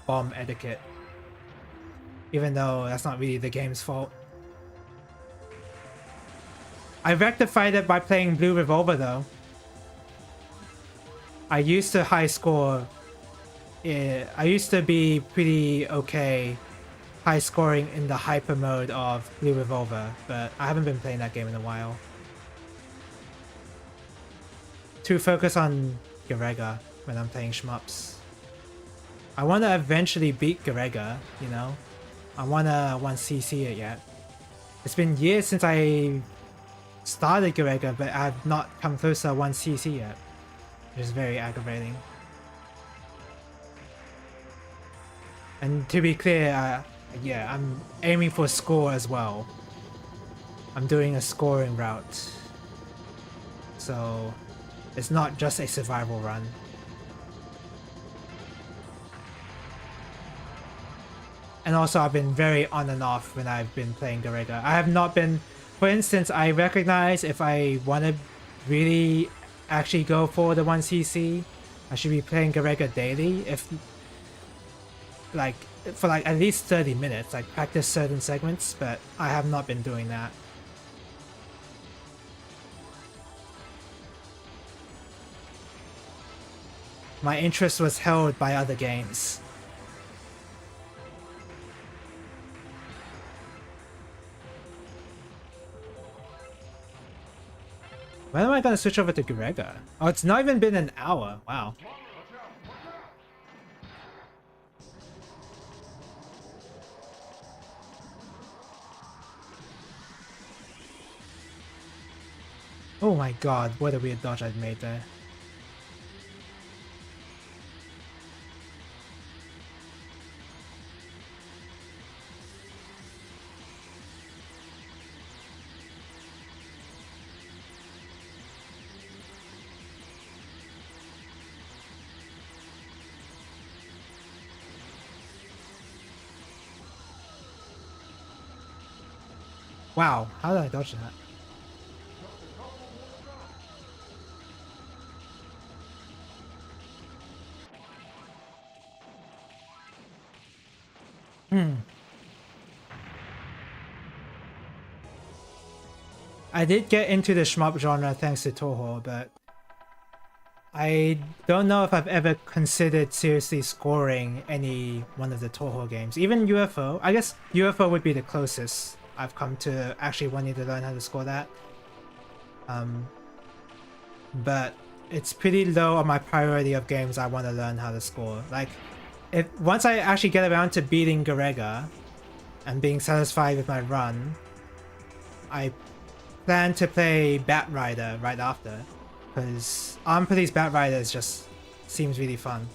bomb etiquette, even though that's not really the game's fault. I rectified it by playing Blue Revolver though. I used to high score. I used to be pretty okay high scoring in the hyper mode of Blue Revolver, but I haven't been playing that game in a while. too focused on Garegga when I'm playing shmups. I want to eventually beat Garegga, you know? I want to 1cc it yet. It's been years since I started Garegga, but I've not come close to 1cc yet. Which is very aggravating. And to be clear, yeah, I'm aiming for score as well. I'm doing a scoring route. So it's not just a survival run. And also I've been very on and off when I've been playing Garegga. I have not been, for instance, I recognize if I want to really actually go for the 1cc, I should be playing Garegga daily, if like for like at least 30 minutes, like practice certain segments, but I have not been doing that. My interest was held by other games. When am I gonna switch over to Garegga? Oh, it's not even been an hour. Wow. Oh my god, what a weird dodge I'd made there. Wow, how did I dodge that? I did get into the shmup genre thanks to Toho, but I don't know if I've ever considered seriously scoring any one of the Toho games. Even UFO. I guess UFO would be the closest I've come to actually wanting to learn how to score that. But it's pretty low on my priority of games I want to learn how to score. Like, if once I actually get around to beating Garegga and being satisfied with my run, I plan to play Bat Rider right after, because Armed Police Bat Rider just seems really fun.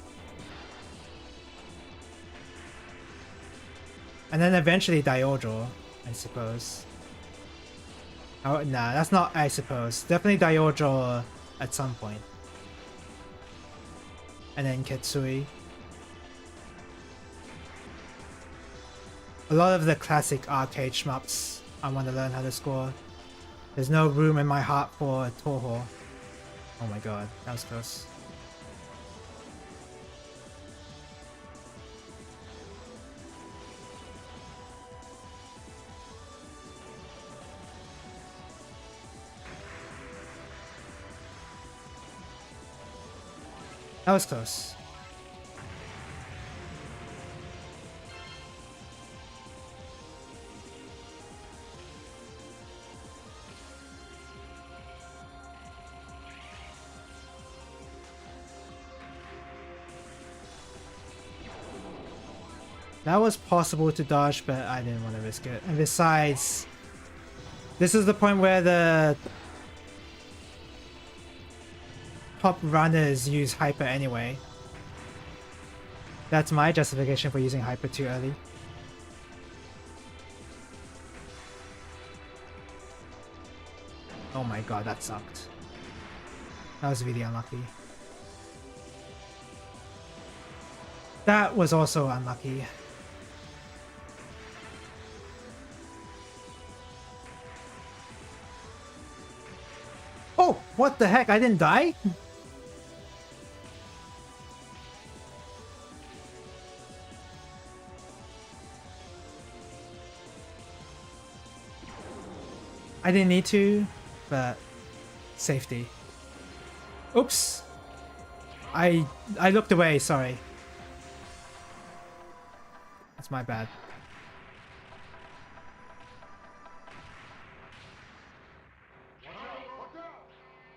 And then eventually DaiOuJou, I suppose. Oh, nah, that's not I suppose. Definitely DaiOuJou at some point. And then Ketsui. A lot of the classic arcade shmups I want to learn how to score. There's no room in my heart for Toho. Oh my god, that was close. That was close. That was possible to dodge, but I didn't want to risk it. And besides, this is the point where the top runners use hyper anyway. That's my justification for using hyper too early. Oh my god, that sucked. That was really unlucky. That was also unlucky. Oh, what the heck? I didn't die? I didn't need to, but safety. Oops. I looked away, sorry. That's my bad.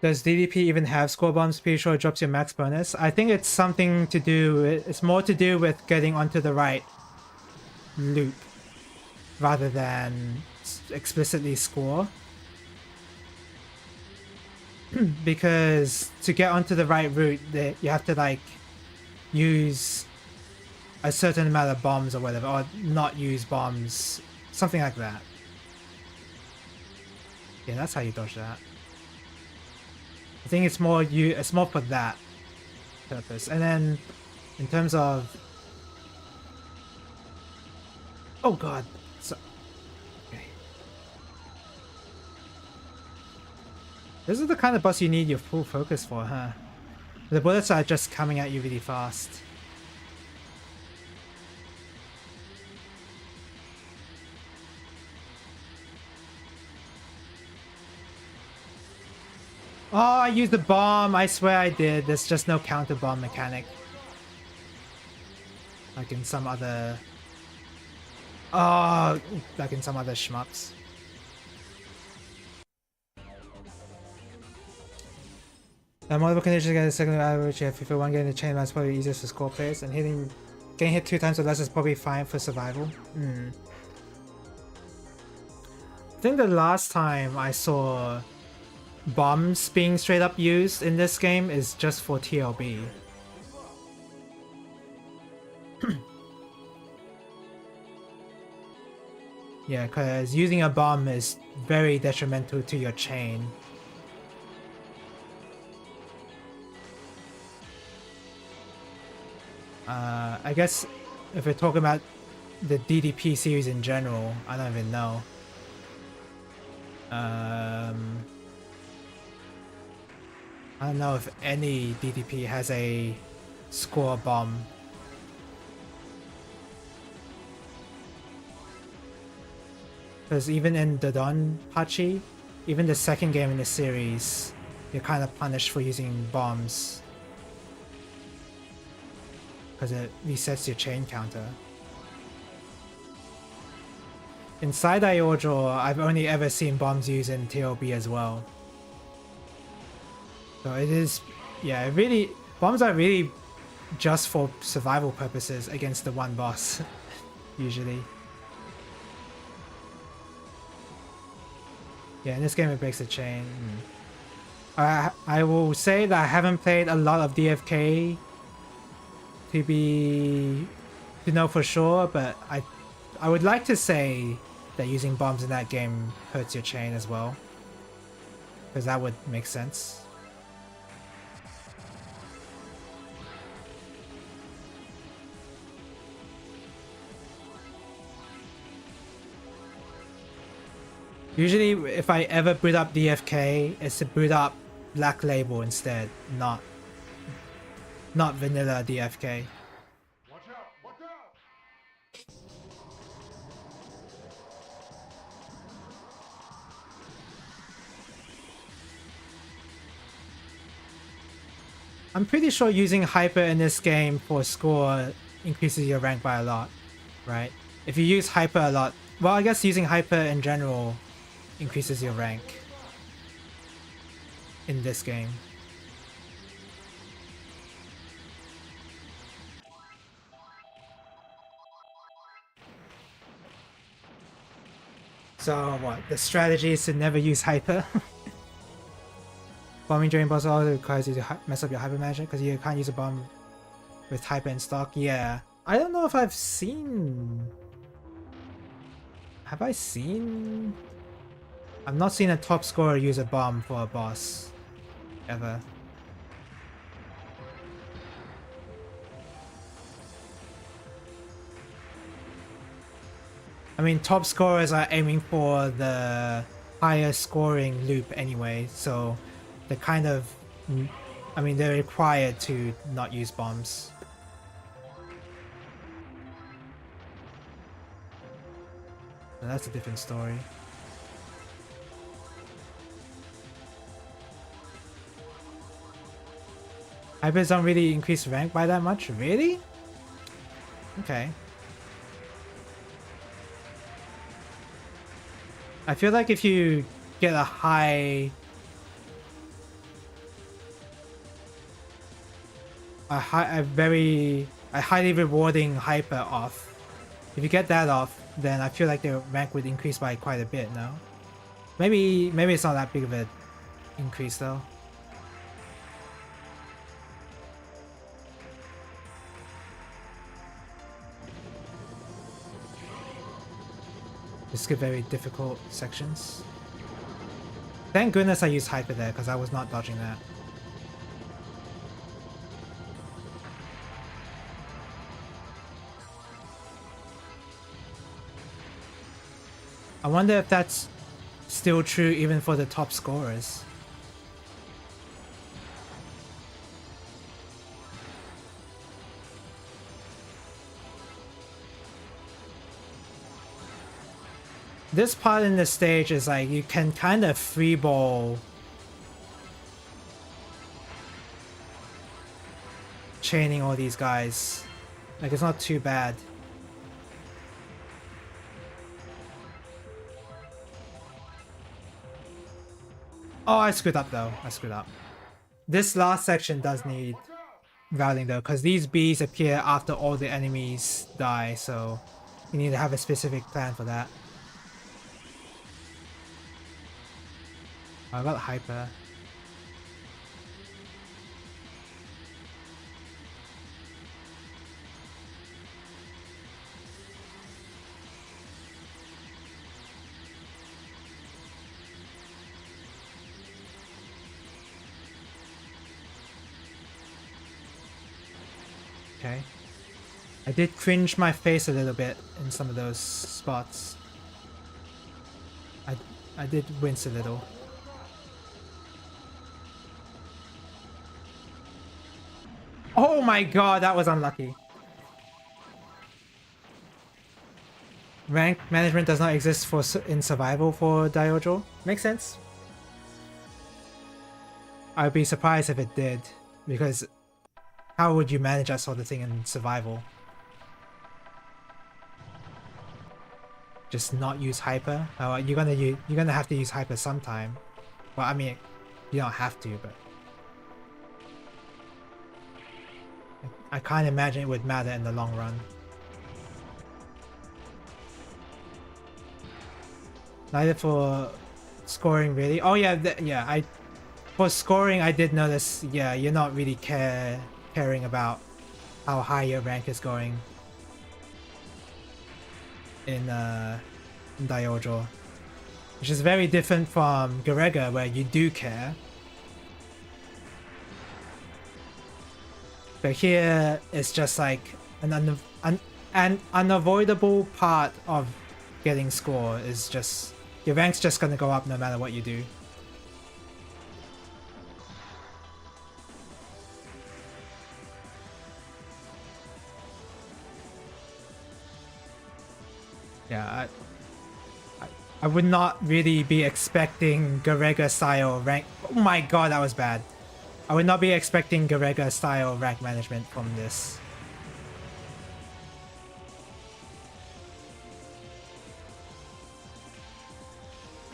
Does DDP even have score bombs? Pretty sure it drops your max bonus. I think it's something to do, it's more to do with getting onto the right loop rather than explicitly score. Because to get onto the right route, you have to like use a certain amount of bombs or whatever, or not use bombs, something like that. Yeah, that's how you dodge that. I think it's more for that purpose. And then in terms of, oh god, so okay. This is the kind of boss you need your full focus for, huh? The bullets are just coming at you really fast. Oh, I used the bomb. I swear I did. There's just no counter bomb mechanic. Like in some other... Oh, like in some other shmups. Multiple conditions get a second average. If you one getting the chain that's probably easiest for score players, and getting hit 2 times or less is probably fine for survival. I think the last time I saw bombs being straight up used in this game is just for TLB. Yeah, because using a bomb is very detrimental to your chain. I guess if we're talking about the DDP series in general, I don't even know. I don't know if any DDP has a score bomb. Because even in the Donpachi, even the second game in the series, you're kind of punished for using bombs. Because it resets your chain counter. Inside DaiOuJou, I've only ever seen bombs used in TLB as well. So it is, yeah, bombs are really just for survival purposes against the one boss, usually. Yeah, in this game it breaks the chain. I will say that I haven't played a lot of DFK to know for sure, but I would like to say that using bombs in that game hurts your chain as well, because that would make sense. Usually if I ever boot up DFK, it's to boot up Black Label instead, not vanilla DFK. Watch out! Watch out! I'm pretty sure using Hyper in this game for score increases your rank by a lot, right? If you use Hyper a lot, well, I guess using Hyper in general increases your rank in this game. So what? The strategy is to never use Hyper. Bombing during boss also requires you to mess up your Hyper management because you can't use a bomb with Hyper in stock. Yeah. I don't know if I've seen... Have I seen... I've not seen a top scorer use a bomb for a boss. Ever. I mean, top scorers are aiming for the higher scoring loop anyway, so they're kind of... I mean, they're required to not use bombs. So that's a different story. Hypers don't really increase rank by that much? Really? Okay. I feel like if you get a high a highly rewarding hyper off. If you get that off, then I feel like their rank would increase by quite a bit. No, maybe it's not that big of an increase though. This could be very difficult sections. Thank goodness I used hyper there because I was not dodging that. I wonder if that's still true even for the top scorers. This part in the stage is like you can kind of freeball chaining all these guys. Like it's not too bad. Oh, I screwed up though. I screwed up. This last section does need routing though, because these bees appear after all the enemies die, so you need to have a specific plan for that. I got hyper. Okay. I did cringe my face a little bit in some of those spots. I did wince a little. Oh my god, that was unlucky. Rank management does not exist in survival for DaiOuJou. Makes sense. I'd be surprised if it did, because how would you manage that sort of thing in survival? Just not use hyper? Oh, you're gonna have to use hyper sometime. Well, I mean, you don't have to, but I can't imagine it would matter in the long run. Neither for scoring really. Oh yeah, yeah. For scoring, I did notice. Yeah, you're not really caring about how high your rank is going in DaiOuJou, which is very different from Garegga, where you do care. But here, it's just like an unavoidable part of getting score is just your rank's just gonna go up no matter what you do. Yeah, I would not really be expecting Garegga style rank. Oh my god, that was bad. I would not be expecting Garegga style rank management from this.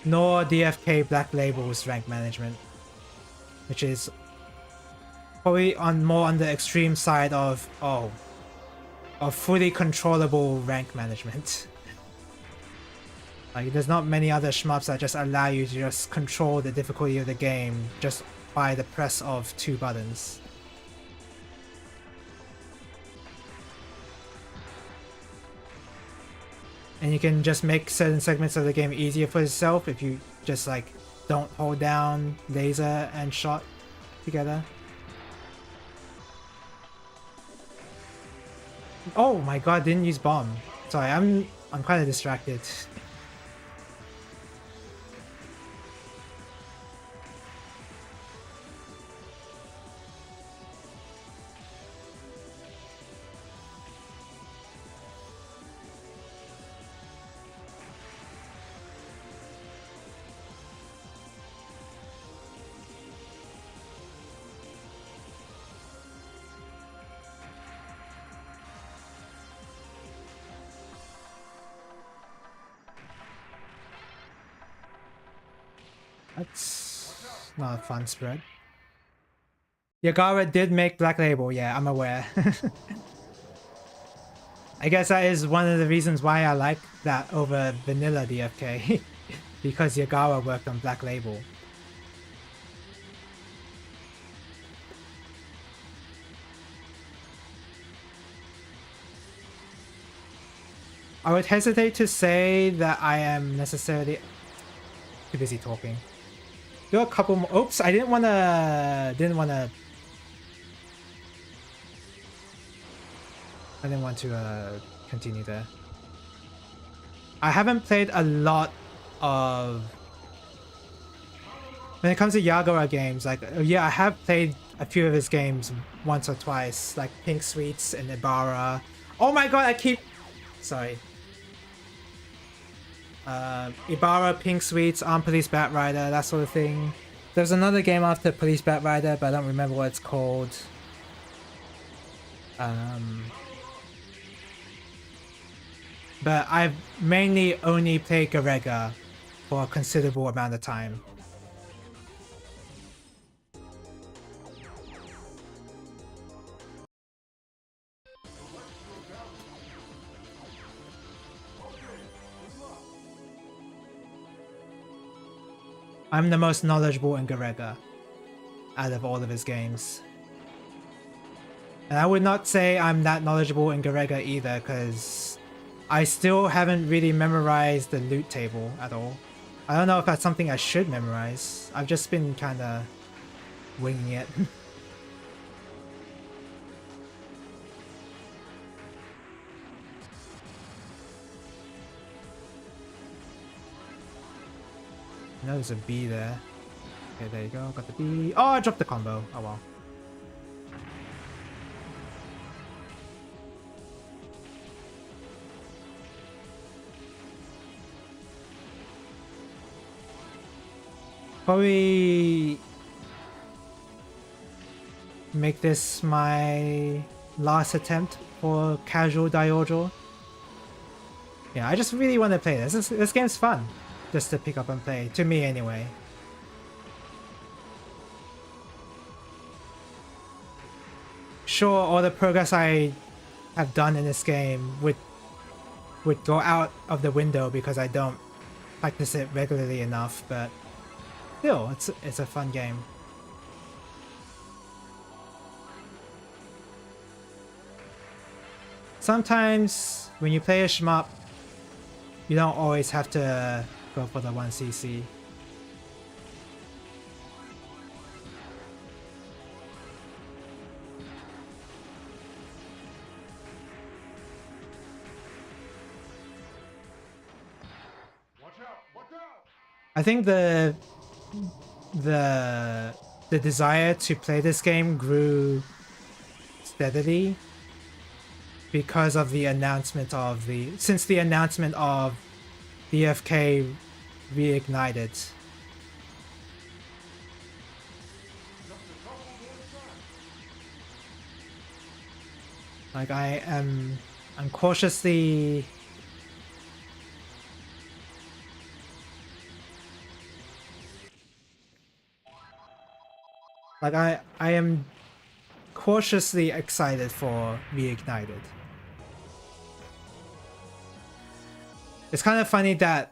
Nor DFK Black Label's rank management, which is probably more on the extreme side of fully controllable rank management. Like, there's not many other shmups that just allow you to just control the difficulty of the game just by the press of 2 buttons. And you can just make certain segments of the game easier for yourself if you just like don't hold down laser and shot together. Oh my god, didn't use bomb. Sorry, I'm kind of distracted. That's not a fun spread. Yagara did make Black Label, yeah, I'm aware. I guess that is one of the reasons why I like that over vanilla DFK. Because Yagara worked on Black Label. I would hesitate to say that I am necessarily too busy talking. Do a couple more. Oops, I didn't want to continue there. I haven't played a lot of... When it comes to Yagara games, like, yeah, I have played a few of his games once or twice, like Pink Sweets and Ibarra. Oh my god, I keep... Sorry. Ibarra, Pink Sweets, Armed Police Batrider, that sort of thing. There's another game after Police Batrider, but I don't remember what it's called. But I've mainly only played Garegga for a considerable amount of time. I'm the most knowledgeable in Garegga out of all of his games. And I would not say I'm that knowledgeable in Garegga either, because I still haven't really memorized the loot table at all. I don't know if that's something I should memorize. I've just been kind of winging it. No, there's a B there. Okay, there you go. Got the B. Oh, I dropped the combo. Oh well. Probably make this my last attempt for casual DaiOuJou. Yeah, I just really want to play this. This game's fun, just to pick up and play, to me anyway. Sure, all the progress I have done in this game would go out of the window because I don't practice it regularly enough, but still, it's a fun game. Sometimes when you play a shmup, you don't always have to go for the 1cc. Watch out! Watch out! I think the desire to play this game grew steadily because of the announcement of since the announcement of DFK Reignited. Like I'm cautiously I am cautiously excited for Reignited. It's kind of funny that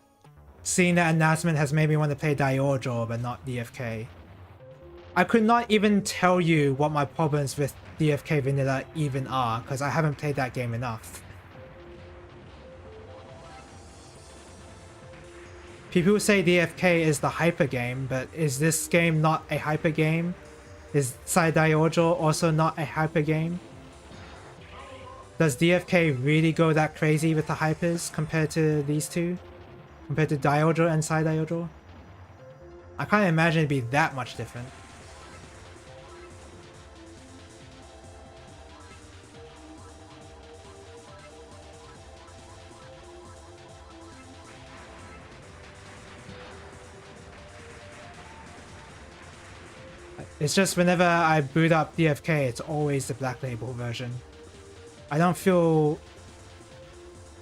seeing that announcement has made me want to play DaiOuJou but not DFK. I could not even tell you what my problems with DFK Vanilla even are, because I haven't played that game enough. People say DFK is the hyper game, but is this game not a hyper game? Is DaiOuJou also not a hyper game? Does DFK really go that crazy with the hypers compared to these two? Compared to DaiOuJou and DaiOuJou? I can't imagine it'd be that much different. It's just whenever I boot up DFK, it's always the Black Label version. I don't feel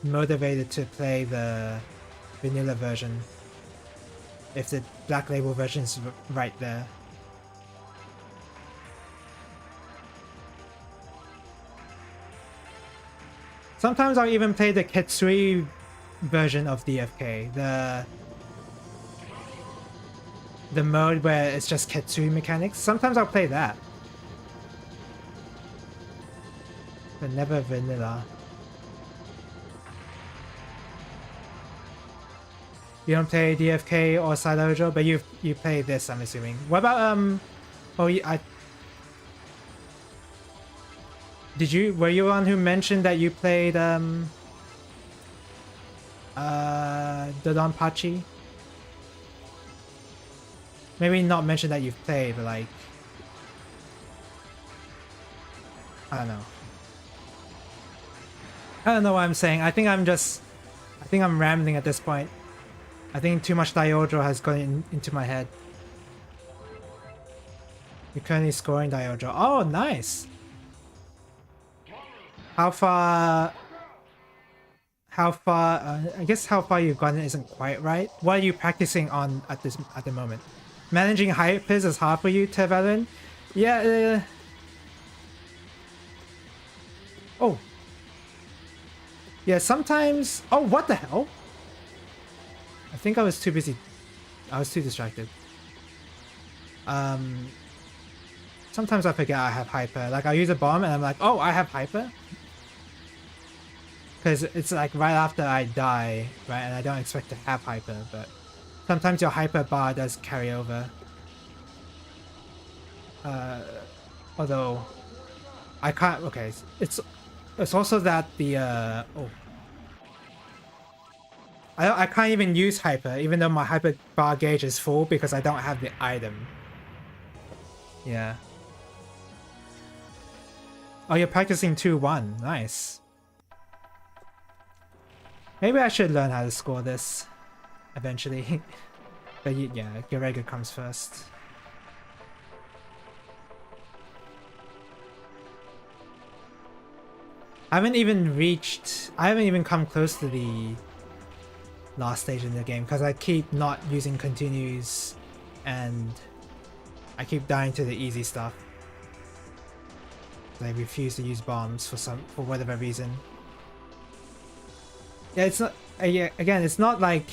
motivated to play the vanilla version if the Black Label version is right there. Sometimes I'll even play the Ketsui version of DFK, the mode where it's just Ketsui mechanics. Sometimes I'll play that, but never vanilla. You don't play DFK or DaiOuJou, but you play this, I'm assuming. What about oh, were you one who mentioned that you played Dodonpachi? Maybe not mention that you've played, but like, I don't know. I don't know what I'm saying. I think I'm rambling at this point. I think too much DaiOuJou has gone into my head. You're currently scoring DaiOuJou. Oh, nice. How far? I guess how far you've gotten isn't quite right. What are you practicing on at the moment? Managing hypers is hard for you, Tevalin? Yeah. Oh. Yeah. Sometimes. Oh, what the hell? I think I was too busy. I was too distracted. Sometimes I forget I have hyper. Like, I'll use a bomb and I'm like, oh, I have hyper? Because it's like right after I die, right? And I don't expect to have hyper, but sometimes your hyper bar does carry over. Although I can't. Okay, it's also that the oh. I can't even use hyper, even though my hyper bar gauge is full because I don't have the item. Yeah. Oh, you're practicing 2-1. Nice. Maybe I should learn how to score this eventually. But yeah, Garegga comes first. I haven't even come close to the last stage in the game because I keep not using continues and I keep dying to the easy stuff. I refuse to use bombs for whatever reason. Yeah, it's not. Yeah, again, it's not like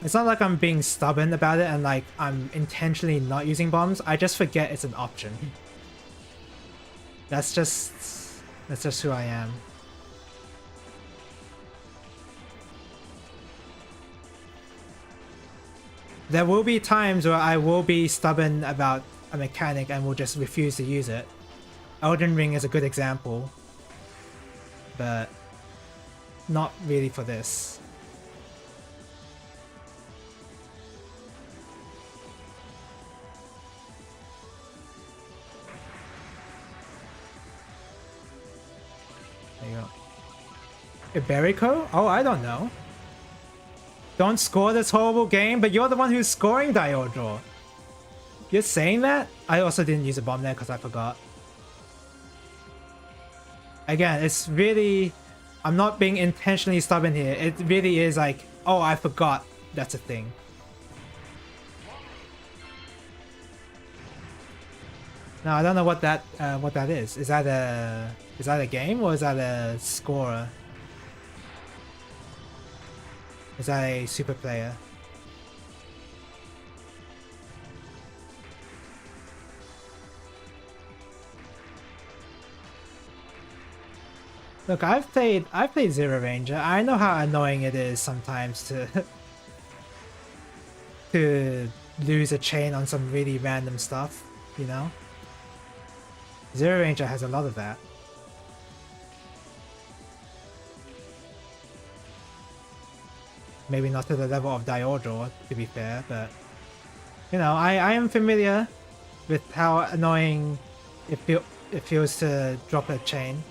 I'm being stubborn about it and like I'm intentionally not using bombs. I just forget it's an option. That's just who I am. There will be times where I will be stubborn about a mechanic and will just refuse to use it. Elden Ring is a good example, but not really for this. There you go. Iberico? Oh, I don't know. Don't score this horrible game, but you're the one who's scoring DaiOuJou. You're saying that? I also didn't use a bomb there because I forgot. Again, it's really... I'm not being intentionally stubborn here. It really is like, oh, I forgot that's a thing. Now I don't know what that is. Is that a game or is that a scorer? Is that a super player? Look, I've played Zero Ranger. I know how annoying it is sometimes to to lose a chain on some really random stuff, you know? Zero Ranger has a lot of that. Maybe not to the level of DaiOuJou, to be fair, but you know, I am familiar with how annoying it feels to drop a chain.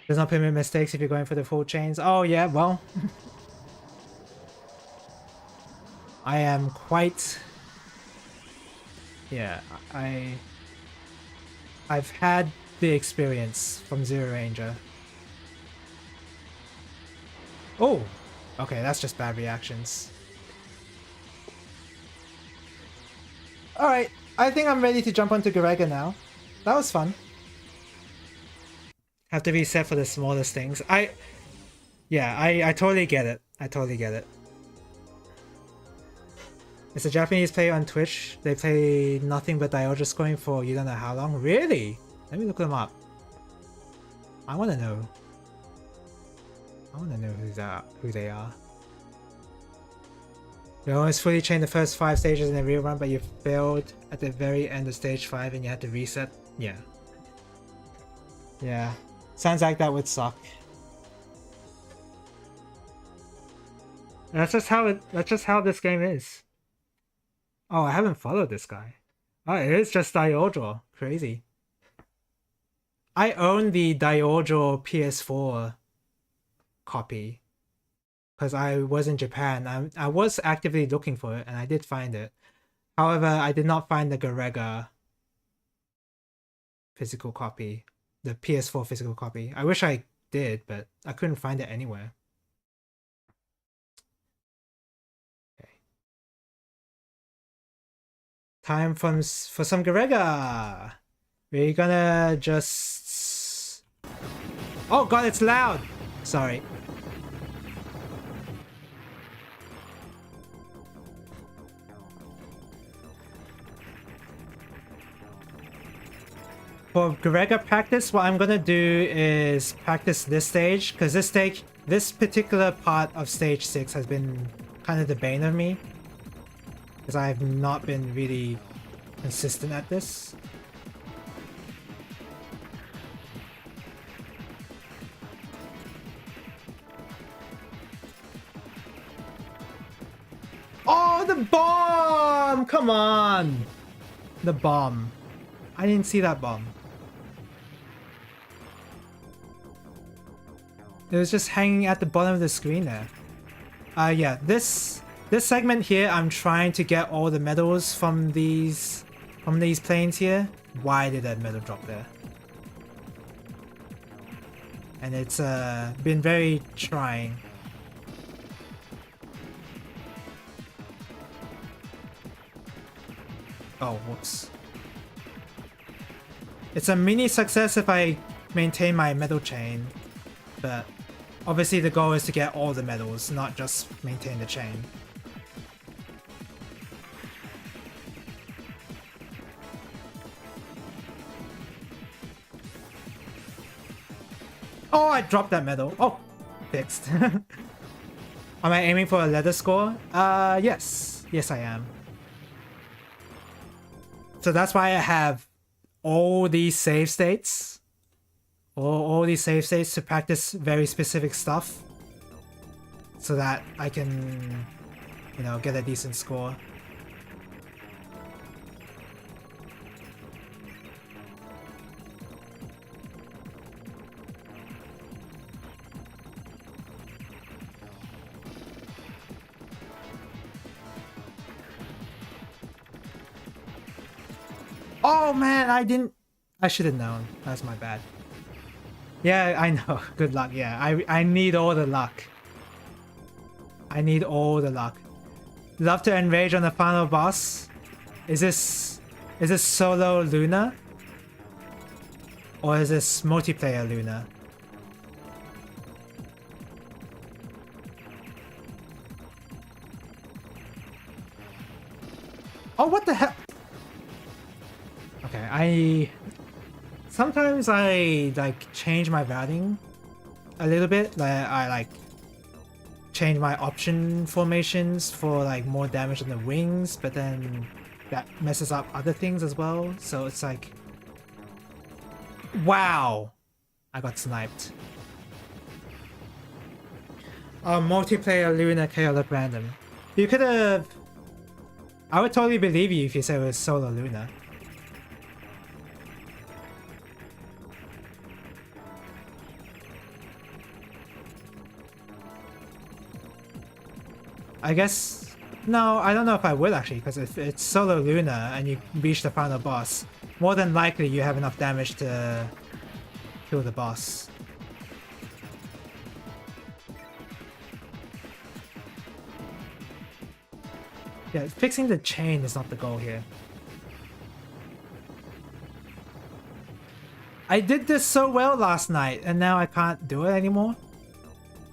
There's no permit mistakes if you're going for the full chains. Oh yeah, well. I am quite... Yeah, I've had the experience from Zero Ranger. Oh! Okay, that's just bad reactions. Alright, I think I'm ready to jump onto Garegga now. That was fun. Have to reset for the smallest things. Yeah, I totally get it. I totally get it. It's a Japanese player on Twitch. They play nothing but DaiOuJou scoring for you don't know how long. Really? Let me look them up. I want to know. I want to know who they are. You almost fully trained the first 5 stages in a real run, but you failed at the very end of stage 5 and you had to reset. Yeah. Yeah. Sounds like that would suck. That's just how this game is. Oh, I haven't followed this guy. Oh, it is just DaiOuJou. Crazy. I own the DaiOuJou PS4 copy because I was in Japan. I was actively looking for it and I did find it. However, I did not find the Garegga physical copy, the PS4 physical copy. I wish I did, but I couldn't find it anywhere. Okay. Time for some Garegga. We're gonna just... Oh god, it's loud! Sorry. For Garegga practice, what I'm gonna do is practice this stage, because this particular part of stage 6 has been kind of the bane of me, because I have not been really consistent at this. Oh, the bomb! Come on! The bomb. I didn't see that bomb. It was just hanging at the bottom of the screen there. Yeah, this segment here, I'm trying to get all the medals from these planes here. Why did that medal drop there? And it's been very trying. Oh, whoops. It's a mini success if I maintain my medal chain, but obviously the goal is to get all the medals, not just maintain the chain. Oh, I dropped that medal. Oh, fixed. Am I aiming for a leather score? Yes. Yes, I am. So that's why I have all these save states. All these save states to practice very specific stuff. So that I can, you know, get a decent score. Oh man, I should have known. That's my bad. Yeah, I know. Good luck. Yeah, I need all the luck. I need all the luck. Love to enrage on the final boss. Is this solo Luna? Or is this multiplayer Luna? Oh, what the hell? Okay, sometimes I like change my routing a little bit. Like I like change my option formations for like more damage on the wings, but then that messes up other things as well. So it's like, wow, I got sniped. Multiplayer Luna KO look random. You could have. I would totally believe you if you said it was solo Luna. I guess... No, I don't know if I would actually, because if it's solo Luna and you reach the final boss, more than likely you have enough damage to kill the boss. Yeah, fixing the chain is not the goal here. I did this so well last night, and now I can't do it anymore.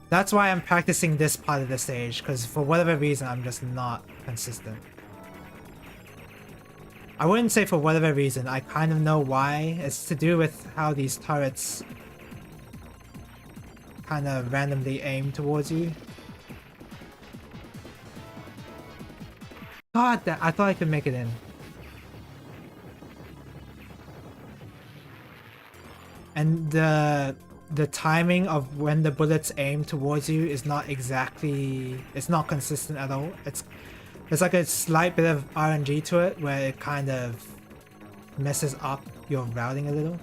That's why I'm practicing this part of the stage, because for whatever reason, I'm just not consistent. I wouldn't say for whatever reason, I kind of know why. It's to do with how these turrets kind of randomly aim towards you. God, I thought I could make it in. And the timing of when the bullets aim towards you is not exactly, it's not consistent at all. It's like a slight bit of RNG to it where it kind of messes up your routing a little.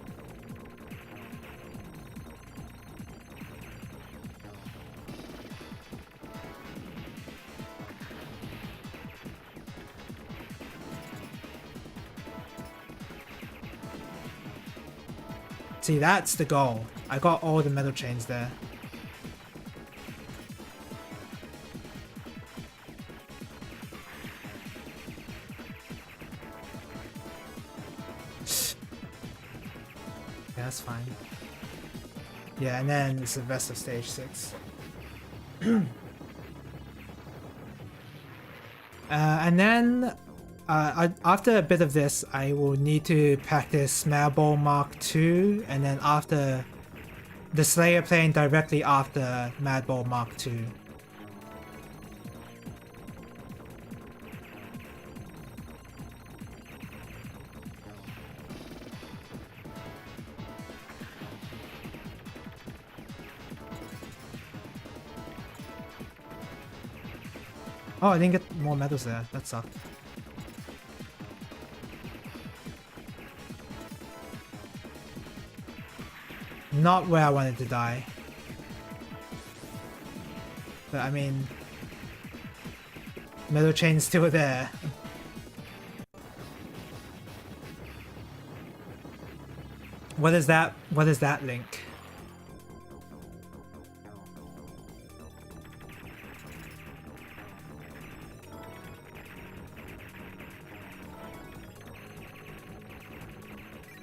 See, that's the goal. I got all the metal chains there. Yeah, that's fine. Yeah, and then it's the rest of stage 6. And then after a bit of this, I will need to practice Madball Mark II, and then after the Slayer playing directly after Madball Mark II. Oh, I didn't get more medals there. That sucked. Not where I wanted to die. But I mean, metal chain's still there. What is that? What is that link?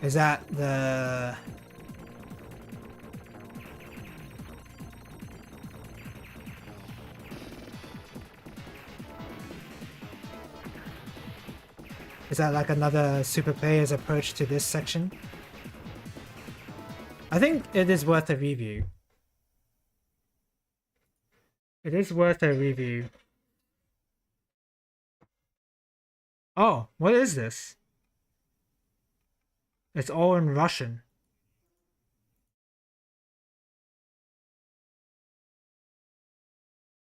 Is that the... Is that like another super player's approach to this section? I think it is worth a review. It is worth a review. Oh, what is this? It's all in Russian.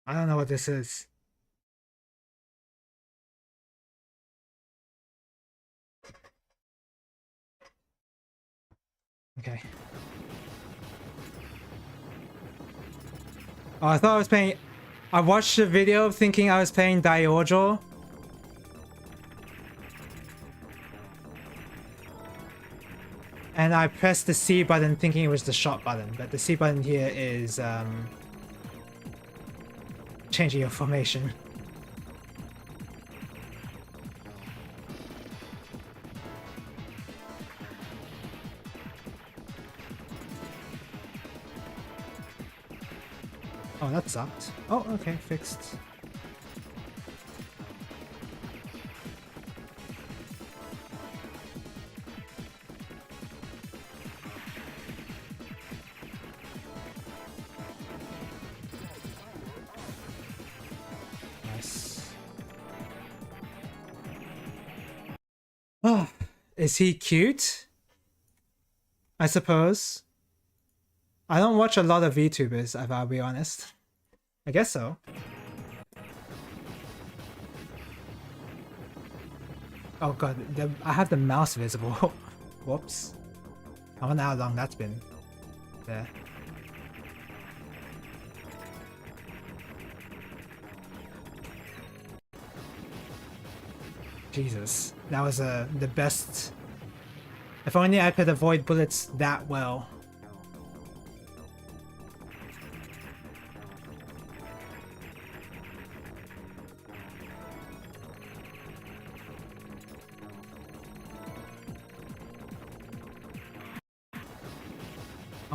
I don't know what this is. Okay. Oh, I thought I was playing... I watched the video thinking I was playing DaiOuJou. And I pressed the C button thinking it was the shot button, but the C button here is changing your formation. Oh, that sucked. Oh, okay, fixed. Nice. Oh, is he cute? I suppose. I don't watch a lot of VTubers, if I'll be honest. I guess so. Oh god, I have the mouse visible. Whoops. I wonder how long that's been there. Jesus, that was the best. If only I could avoid bullets that well.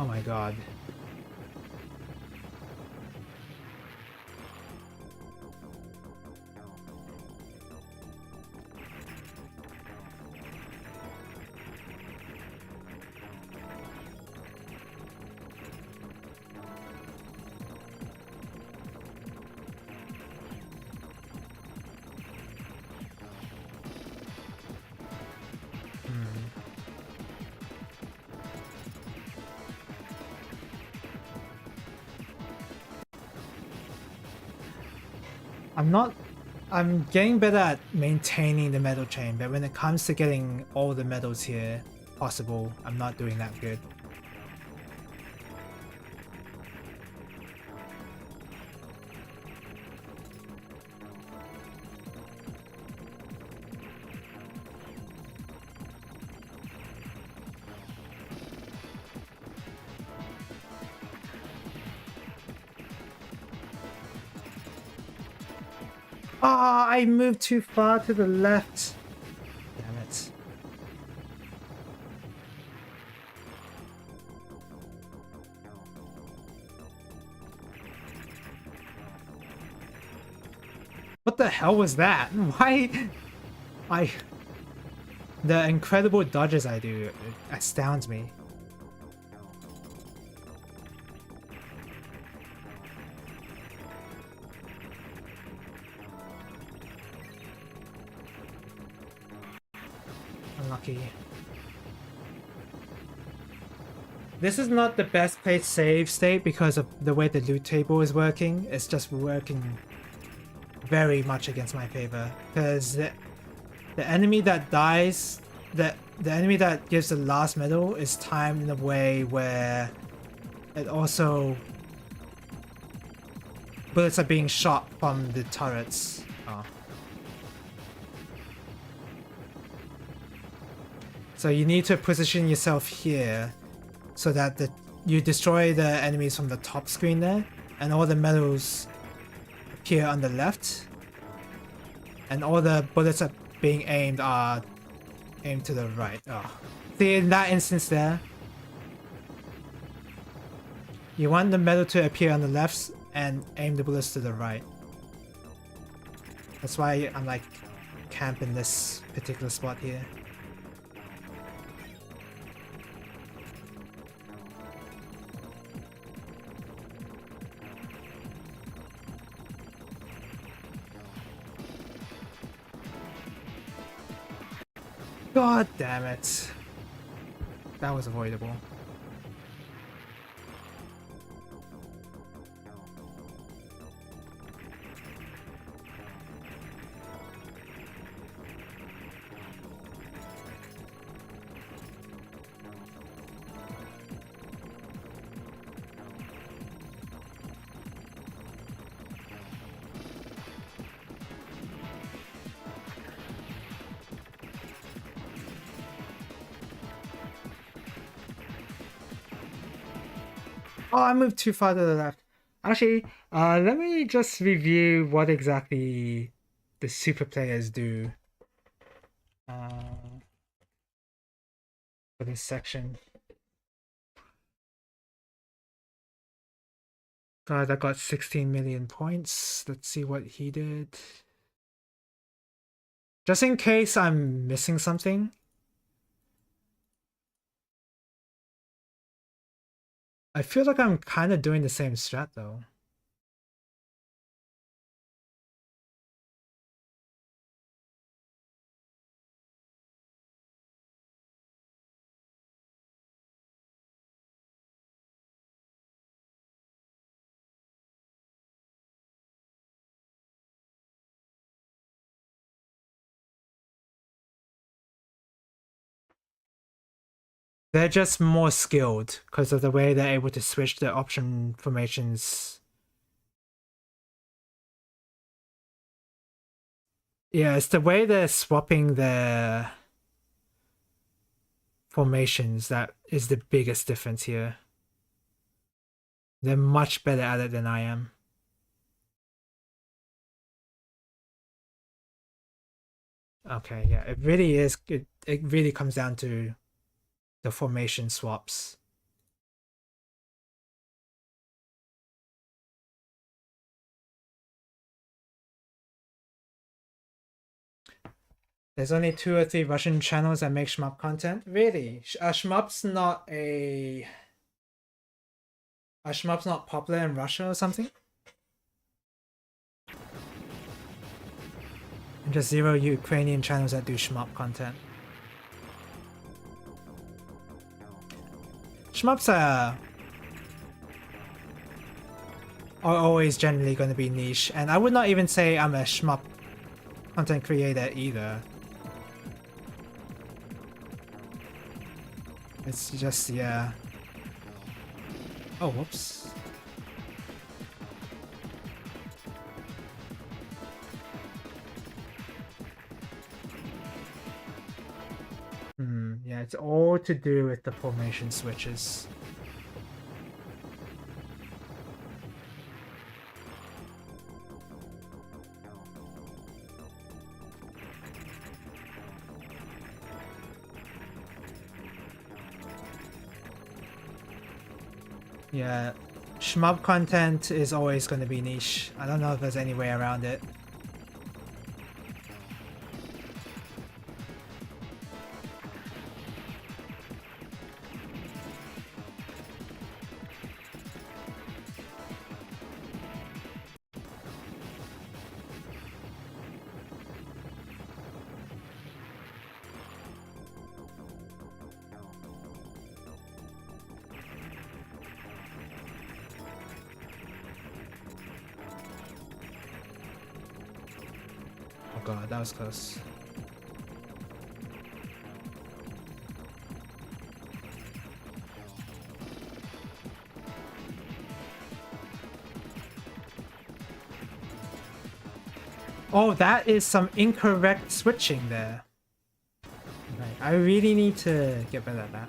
Oh my god. I'm getting better at maintaining the metal chain, but when it comes to getting all the medals here possible, I'm not doing that good. Ah, I moved too far to the left. Damn it. What the hell was that? Why? The incredible dodges I do, it astounds me. Unlucky. This is not the best place save state because of the way the loot table is working. It's just working very much against my favor. Because the enemy that dies, the enemy that gives the last medal is timed in a way where it also... bullets are being shot from the turrets. Oh. So you need to position yourself here so that you destroy the enemies from the top screen there, and all the medals appear on the left, and all the bullets that are being aimed are aimed to the right. Oh. See, in that instance there, you want the medal to appear on the left and aim the bullets to the right. That's why I'm like camping this particular spot here. God damn it. That was avoidable. Oh, I moved too far to the left. Actually, let me just review what exactly the super players do for this section. God, I got 16 million points. Let's see what he did. Just in case I'm missing something. I feel like I'm kind of doing the same strat though. They're just more skilled because of the way they're able to switch the option formations. Yeah, it's the way they're swapping their formations that is the biggest difference here. They're much better at it than I am. Okay, yeah, it really is. It really comes down to the formation swaps. There's only 2 or 3 Russian channels that make shmup content. Really? Shmup's not a... shmup's not popular in Russia or something? And just 0 Ukrainian channels that do shmup content. Shmups are always generally going to be niche, and I would not even say I'm a shmup content creator either. It's just, yeah. Oh, whoops. Yeah, it's all to do with the formation switches. Yeah, shmup content is always going to be niche. I don't know if there's any way around it. Oh god, that was close. Oh, that is some incorrect switching there. Right, I really need to get better at that.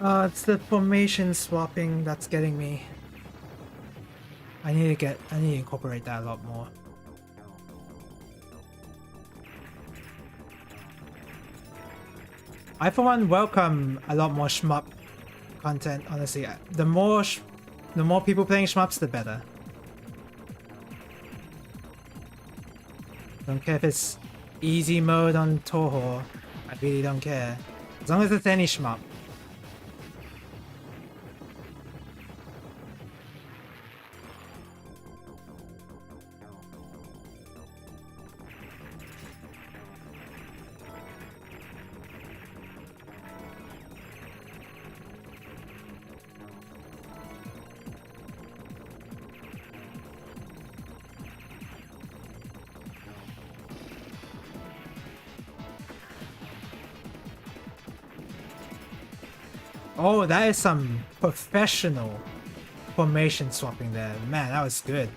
It's the formation swapping that's getting me. I need to incorporate that a lot more. I for one welcome a lot more shmup content, honestly. The more people playing shmups, the better. Don't care if it's easy mode on Toho. I really don't care. As long as it's any shmup. Oh, that is some professional formation swapping there. Man, that was good.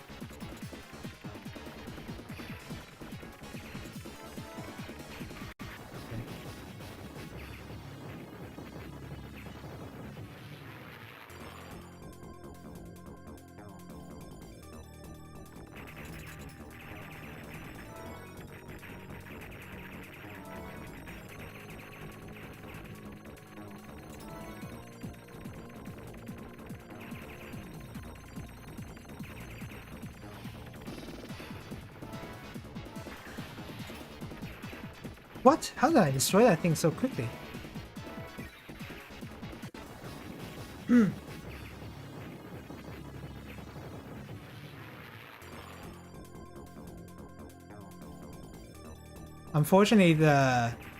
What? How did I destroy that thing so quickly? Unfortunately,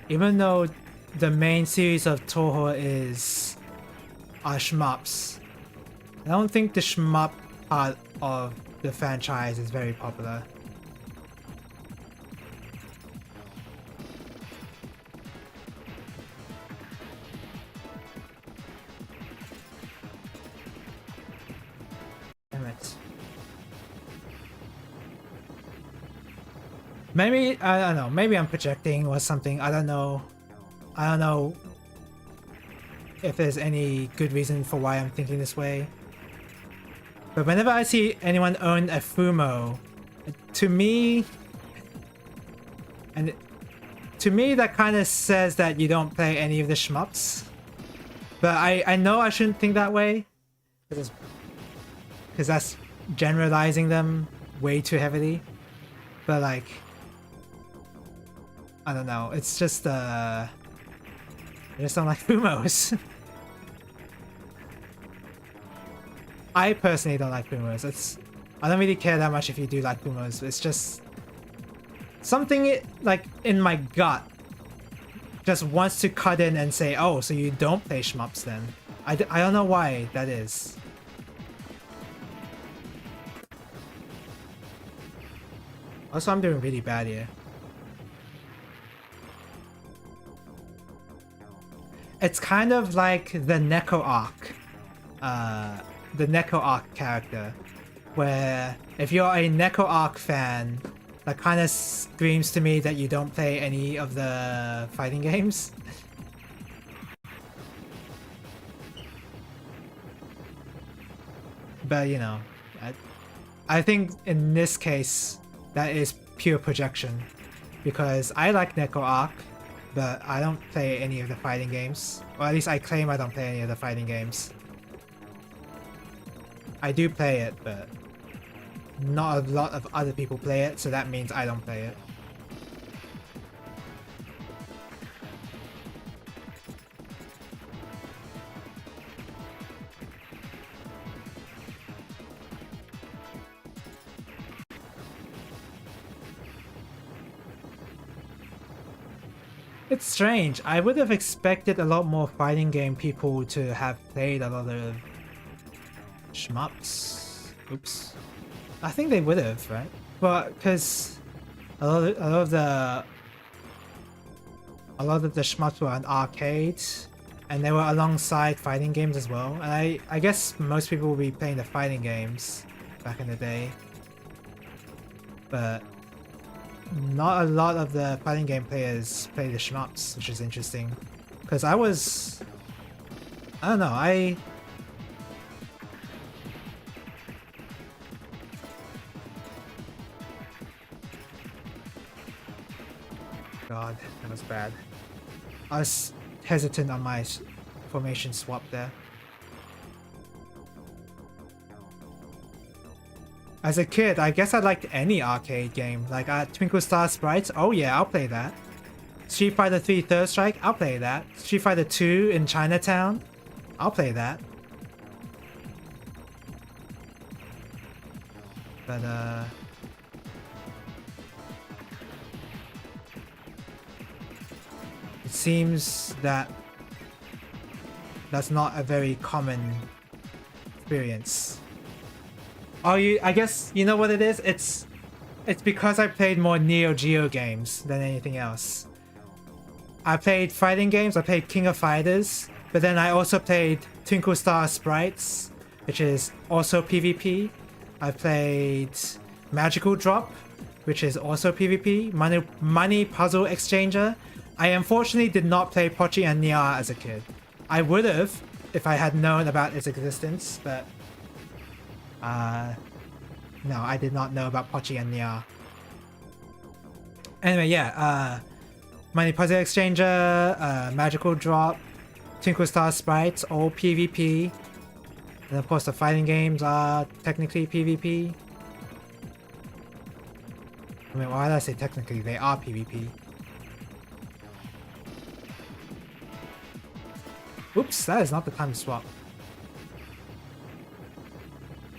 even though the main series of Toho is shmups, I don't think the shmup part of the franchise is very popular. Damn it. Maybe, I don't know, maybe I'm projecting or something, I don't know. I don't know if there's any good reason for why I'm thinking this way. But whenever I see anyone own a Fumo, to me, that kind of says that you don't play any of the shmups. But I know I shouldn't think that way, because that's generalizing them way too heavily. But like, I don't know, it's just I just don't like Fumos. I personally don't like Fumos. I don't really care that much if you do like Fumos. It's just something like in my gut just wants to cut in and say, oh, so you don't play shmups then. I don't know why that is. Also, I'm doing really bad here. It's kind of like the Neko arc. The Neko arc character. Where if you're a Neko arc fan, that kind of screams to me that you don't play any of the fighting games. But you know, I think in this case, that is pure projection. Because I like Neko Arc, but I don't play any of the fighting games. Or at least I claim I don't play any of the fighting games. I do play it, but not a lot of other people play it, so that means I don't play it. It's strange. I would have expected a lot more fighting game people to have played a lot of shmups. Oops. I think they would have, right? Well, because a lot of the shmups were on arcade, and they were alongside fighting games as well. And I guess most people will be playing the fighting games back in the day, but not a lot of the fighting game players play the shmups, which is interesting. Because I don't know, God, that was bad. I was hesitant on my formation swap there. As a kid, I guess I liked any arcade game. Like Twinkle Star Sprites, oh yeah, I'll play that. Street Fighter 3 Third Strike, I'll play that. Street Fighter 2 in Chinatown, I'll play that. But it seems that that's not a very common experience. Oh, I guess you know what it is? It's because I played more DaiOuJou games than anything else. I played fighting games, I played King of Fighters, but then I also played Twinkle Star Sprites, which is also PvP. I played Magical Drop, which is also PvP. Money Puzzle Exchanger. I unfortunately did not play Pochi and Nia as a kid. I would have if I had known about its existence, but no, I did not know about Pochi and Nia. Anyway, yeah, Money Puzzle Exchanger, Magical Drop, Twinkle Star Sprites, all PvP. And of course the fighting games are technically PvP. I mean, why did I say technically? They are PvP. Oops, that is not the time to swap.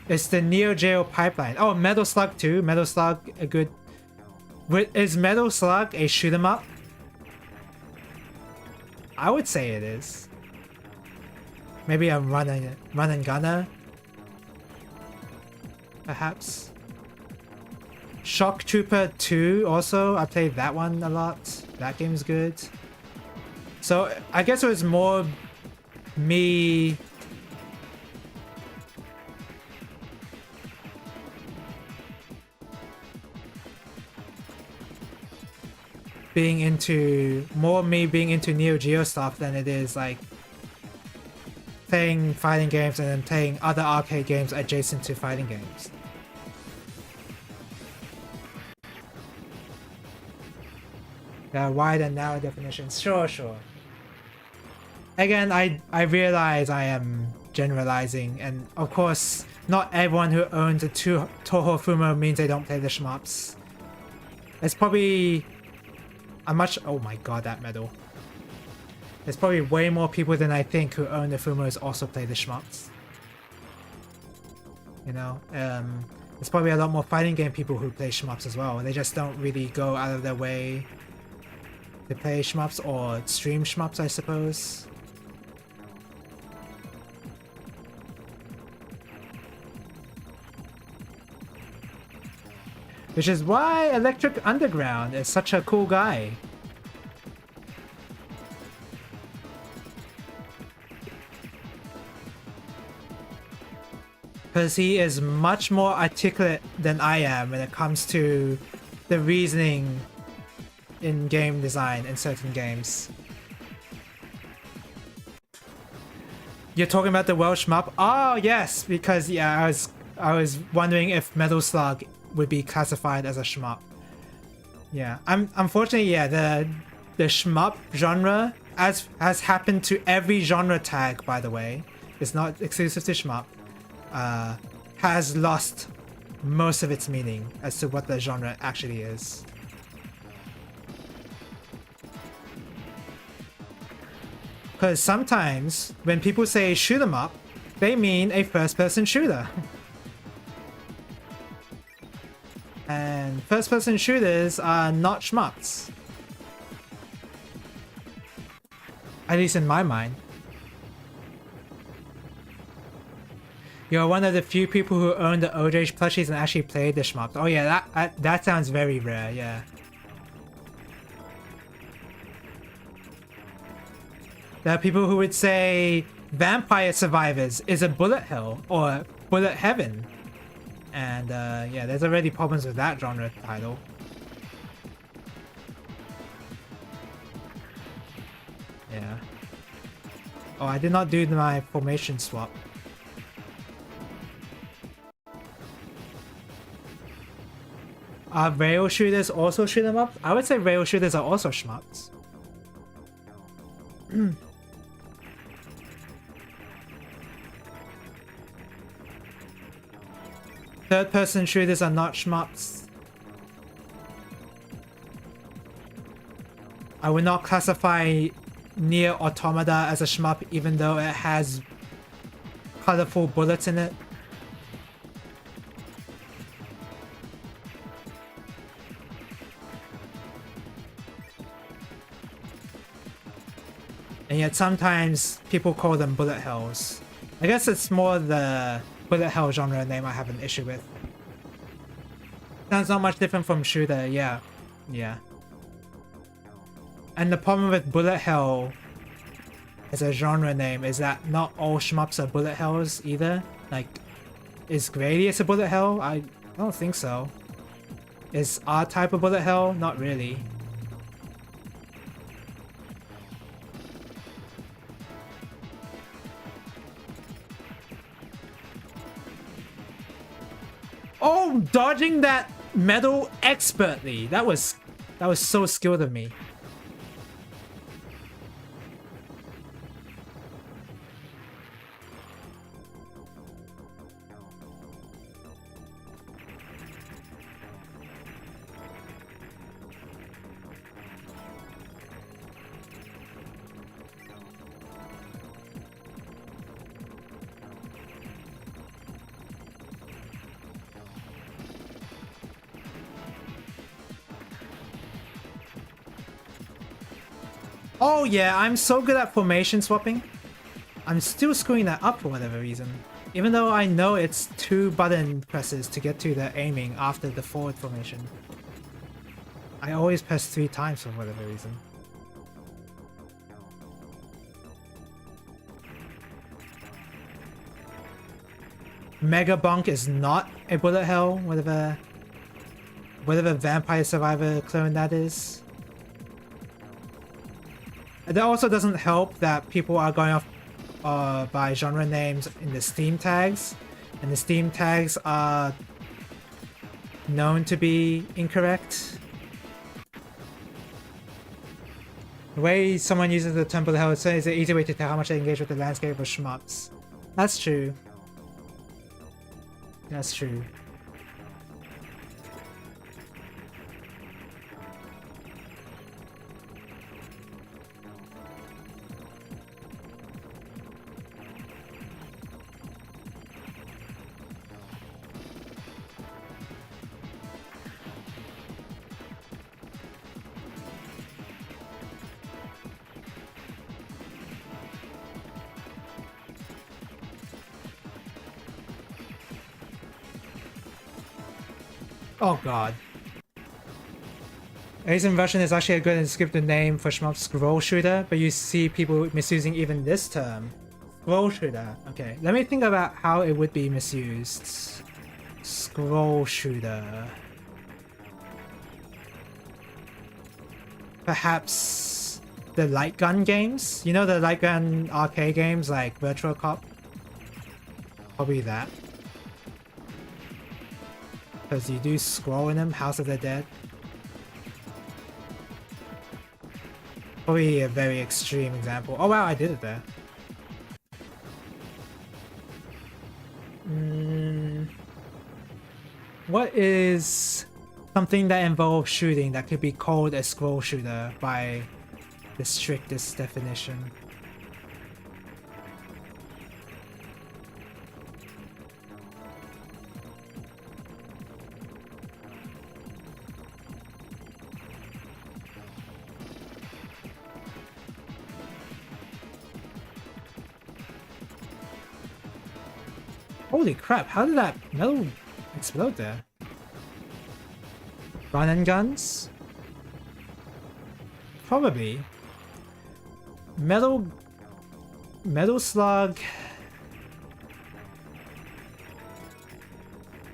It's the Neo Geo pipeline. Oh, Metal Slug 2. Metal Slug, a good... Is Metal Slug a shoot 'em up? I would say it is. Maybe a run and gunner? Perhaps. Shock Trooper 2 also. I played that one a lot. That game's good. So I guess it was more me... being into Neo Geo stuff than it is like playing fighting games and then playing other arcade games adjacent to fighting games. Yeah, wide and narrow definitions. Sure. Again, I realize I am generalizing, and of course, not everyone who owns a Toho Fumo means they don't play the shmups. It's probably oh my god, that medal. There's probably way more people than I think who own the Fumos also play the shmups. You know, there's probably a lot more fighting game people who play shmups as well. They just don't really go out of their way to play shmups or stream shmups, I suppose. Which is why Electric Underground is such a cool guy. Because he is much more articulate than I am when it comes to the reasoning in game design in certain games. You're talking about the Welsh shmup? Oh yes, because yeah, I was wondering if Metal Slug would be classified as a shmup. Yeah, unfortunately, yeah, the shmup genre, as has happened to every genre tag, by the way, it's not exclusive to shmup, has lost most of its meaning as to what the genre actually is. Because sometimes when people say shoot 'em up, they mean a first-person shooter. And first-person shooters are not shmups. At least in my mind. You're one of the few people who own the OJ plushies and actually played the shmups. Oh yeah, that sounds very rare, yeah. There are people who would say Vampire Survivors is a bullet hell or bullet heaven. And yeah, there's already problems with that genre title. Yeah. Oh, I did not do my formation swap. Are rail shooters also shoot 'em up? I would say rail shooters are also shmups. Third-person shooters are not shmups. I would not classify Nier Automata as a shmup even though it has colorful bullets in it. And yet sometimes people call them bullet hells. I guess it's more the bullet hell genre name I have an issue with. Sounds not much different from shooter, yeah. Yeah. And the problem with bullet hell as a genre name is that not all shmups are bullet hells either. Like, is Gradius a bullet hell? I don't think so. Is R-Type a bullet hell? Not really. Oh, dodging that medal expertly. That was so skilled of me. Oh yeah, I'm so good at formation swapping. I'm still screwing that up for whatever reason. Even though I know it's 2 button presses to get to the aiming after the forward formation. I always press 3 times for whatever reason. Mega Bonk is not a bullet hell, whatever Vampire Survivor clone that is. It also doesn't help that people are going off by genre names in the Steam tags, and the Steam tags are known to be incorrect. The way someone uses the Temple of Hell is an easy way to tell how much they engage with the landscape of shmups. That's true. That's true. Oh god. Asian Russian is actually a good and scripted name for shmup scroll shooter, but you see people misusing even this term. Scroll shooter. Okay, let me think about how it would be misused. Scroll shooter. Perhaps the light gun games? You know the light gun arcade games like Virtual Cop? Probably that. Because you do scroll in them, House of the Dead. Probably a very extreme example. Oh wow, I did it there. What is something that involves shooting that could be called a scroll shooter by the strictest definition? Holy crap, how did that metal explode there? Run and guns? Probably. Metal slug.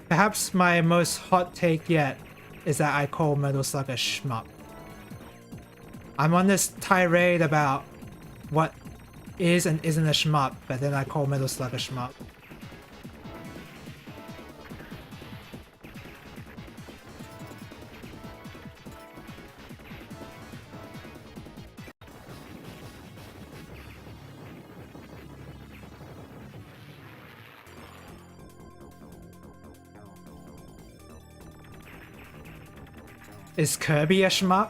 Perhaps my most hot take yet is that I call Metal Slug a shmup. I'm on this tirade about what is and isn't a shmup, but then I call Metal Slug a shmup. Is Kirby a shmup?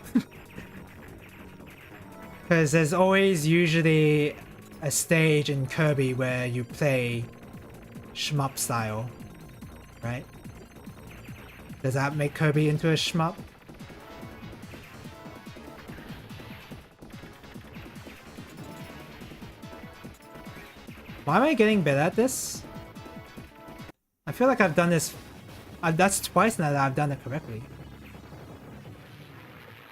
Because there's always usually a stage in Kirby where you play shmup style, right? Does that make Kirby into a shmup? Why am I getting better at this? I feel like I've done this... that's twice now that I've done it correctly.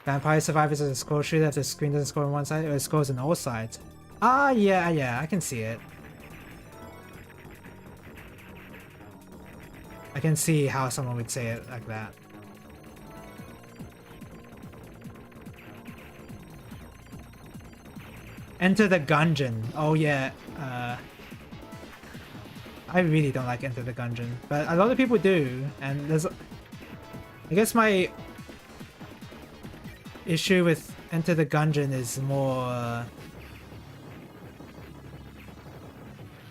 Vampire Survivors is a scroll shooter if the screen doesn't scroll on one side or it scrolls on all sides. Ah, yeah, I can see it. I can see how someone would say it like that. Enter the Gungeon. Oh yeah, I really don't like Enter the Gungeon, but a lot of people do, and there's... I guess my issue with Enter the Gungeon is more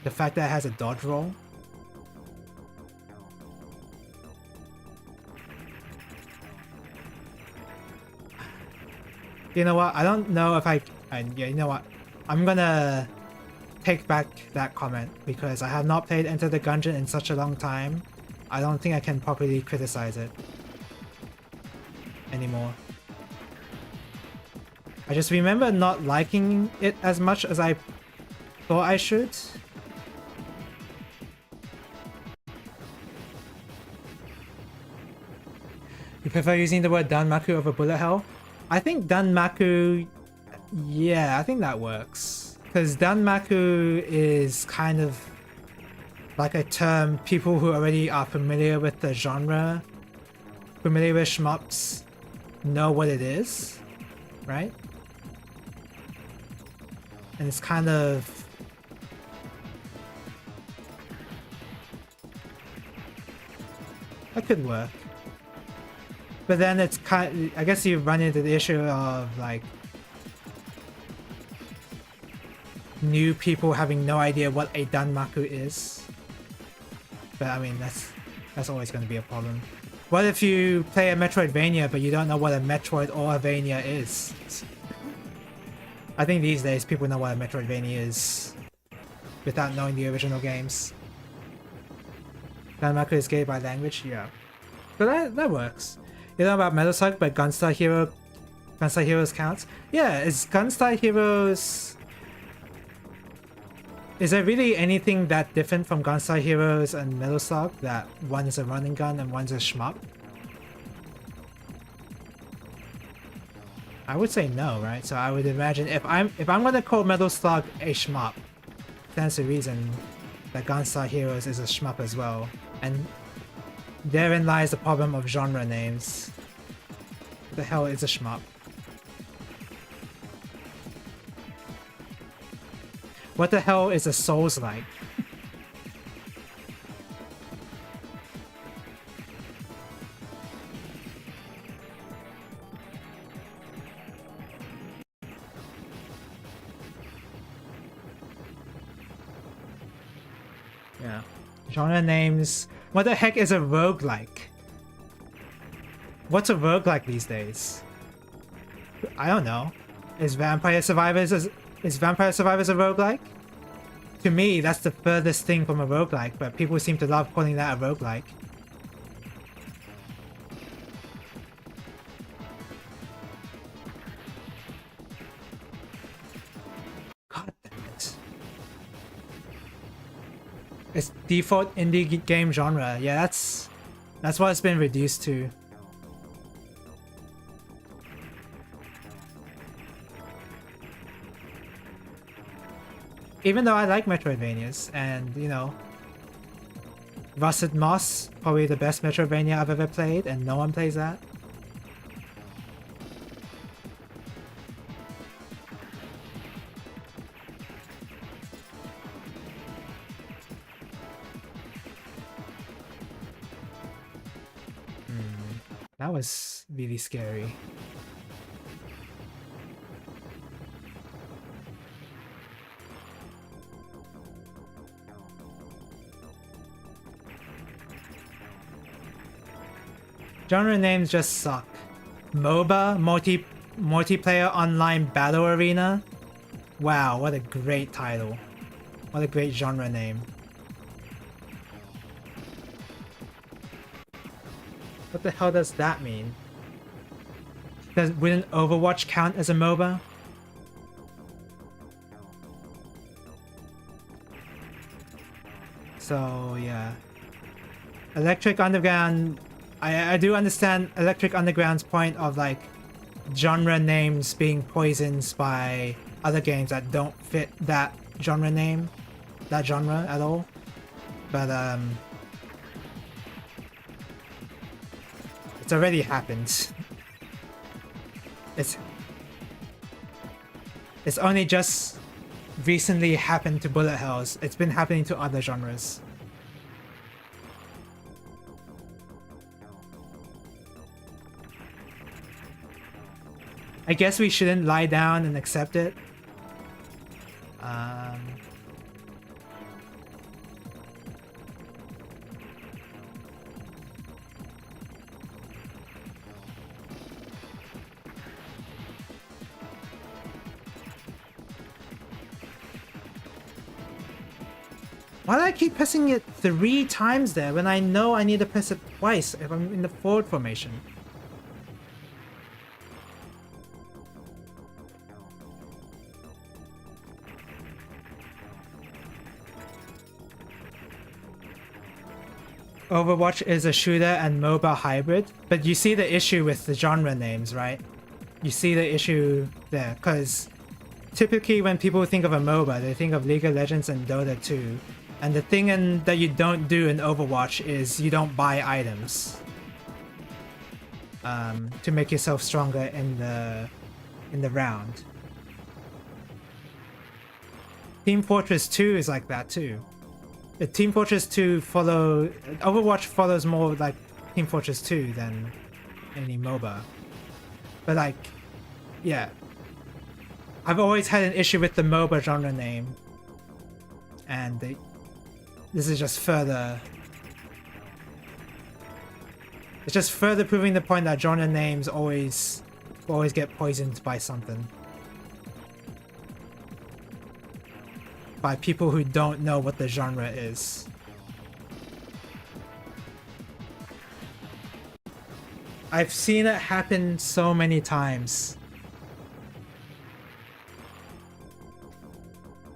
the fact that it has a dodge roll. You know what? I don't know if yeah, you know what? I'm gonna take back that comment because I have not played Enter the Gungeon in such a long time. I don't think I can properly criticize it anymore. I just remember not liking it as much as I thought I should. You prefer using the word Danmaku over bullet hell? I think Danmaku... yeah, I think that works. Because Danmaku is kind of like a term people who already are familiar with the genre, familiar with shmups, know what it is, right? and it's kind of... That could work. But then it's kind of, I guess you run into the issue of like new people having no idea what a danmaku is. But I mean, that's always going to be a problem. What if you play a Metroidvania but you don't know what a Metroid or a Vania is? I think these days people know what a Metroidvania is without knowing the original games. Danmaku is gay by language, yeah. But that works. You know about Metal Slug, but Gunstar Heroes counts? Yeah, is Gunstar Heroes... Is there really anything that different from Gunstar Heroes and Metal Slug that one is a running gun and one's a shmup? I would say no, right? So I would imagine if I'm gonna call Metal Slug a shmup, that's the reason that Gunstar Heroes is a shmup as well. And therein lies the problem of genre names. What the hell is a shmup? What the hell is a Souls-like? Yeah. Genre names. What the heck is a roguelike? What's a roguelike these days? I don't know. Is Vampire Survivors a roguelike? To me, that's the furthest thing from a roguelike, but people seem to love calling that a roguelike. God damn it. It's default indie game genre. Yeah, that's what it's been reduced to. Even though I like Metroidvanias, and you know, Rusted Moss, probably the best Metroidvania I've ever played, and no one plays that. That was really scary. Genre names just suck. MOBA, multiplayer online battle arena. Wow, what a great title. What a great genre name. What the hell does that mean? Wouldn't Overwatch count as a MOBA? So yeah. Electric Underground, I do understand Electric Underground's point of like genre names being poisoned by other games that don't fit that genre name, that genre at all. But it's already happened. It's only just recently happened to bullet hells. It's been happening to other genres. I guess we shouldn't lie down and accept it. Why do I keep pressing it 3 times there when I know I need to press it twice if I'm in the forward formation? Overwatch is a shooter and MOBA hybrid, but you see the issue with the genre names, right? You see the issue there, because typically when people think of a MOBA, they think of League of Legends and Dota 2. And the thing that you don't do in Overwatch is you don't buy items to make yourself stronger in the round. Team Fortress 2 is like that too. Team Fortress 2 Overwatch follows more like Team Fortress 2 than any MOBA. But like, yeah. I've always had an issue with the MOBA genre name. And this is just further... It's just further proving the point that genre names always get poisoned by something. By people who don't know what the genre is. I've seen it happen so many times.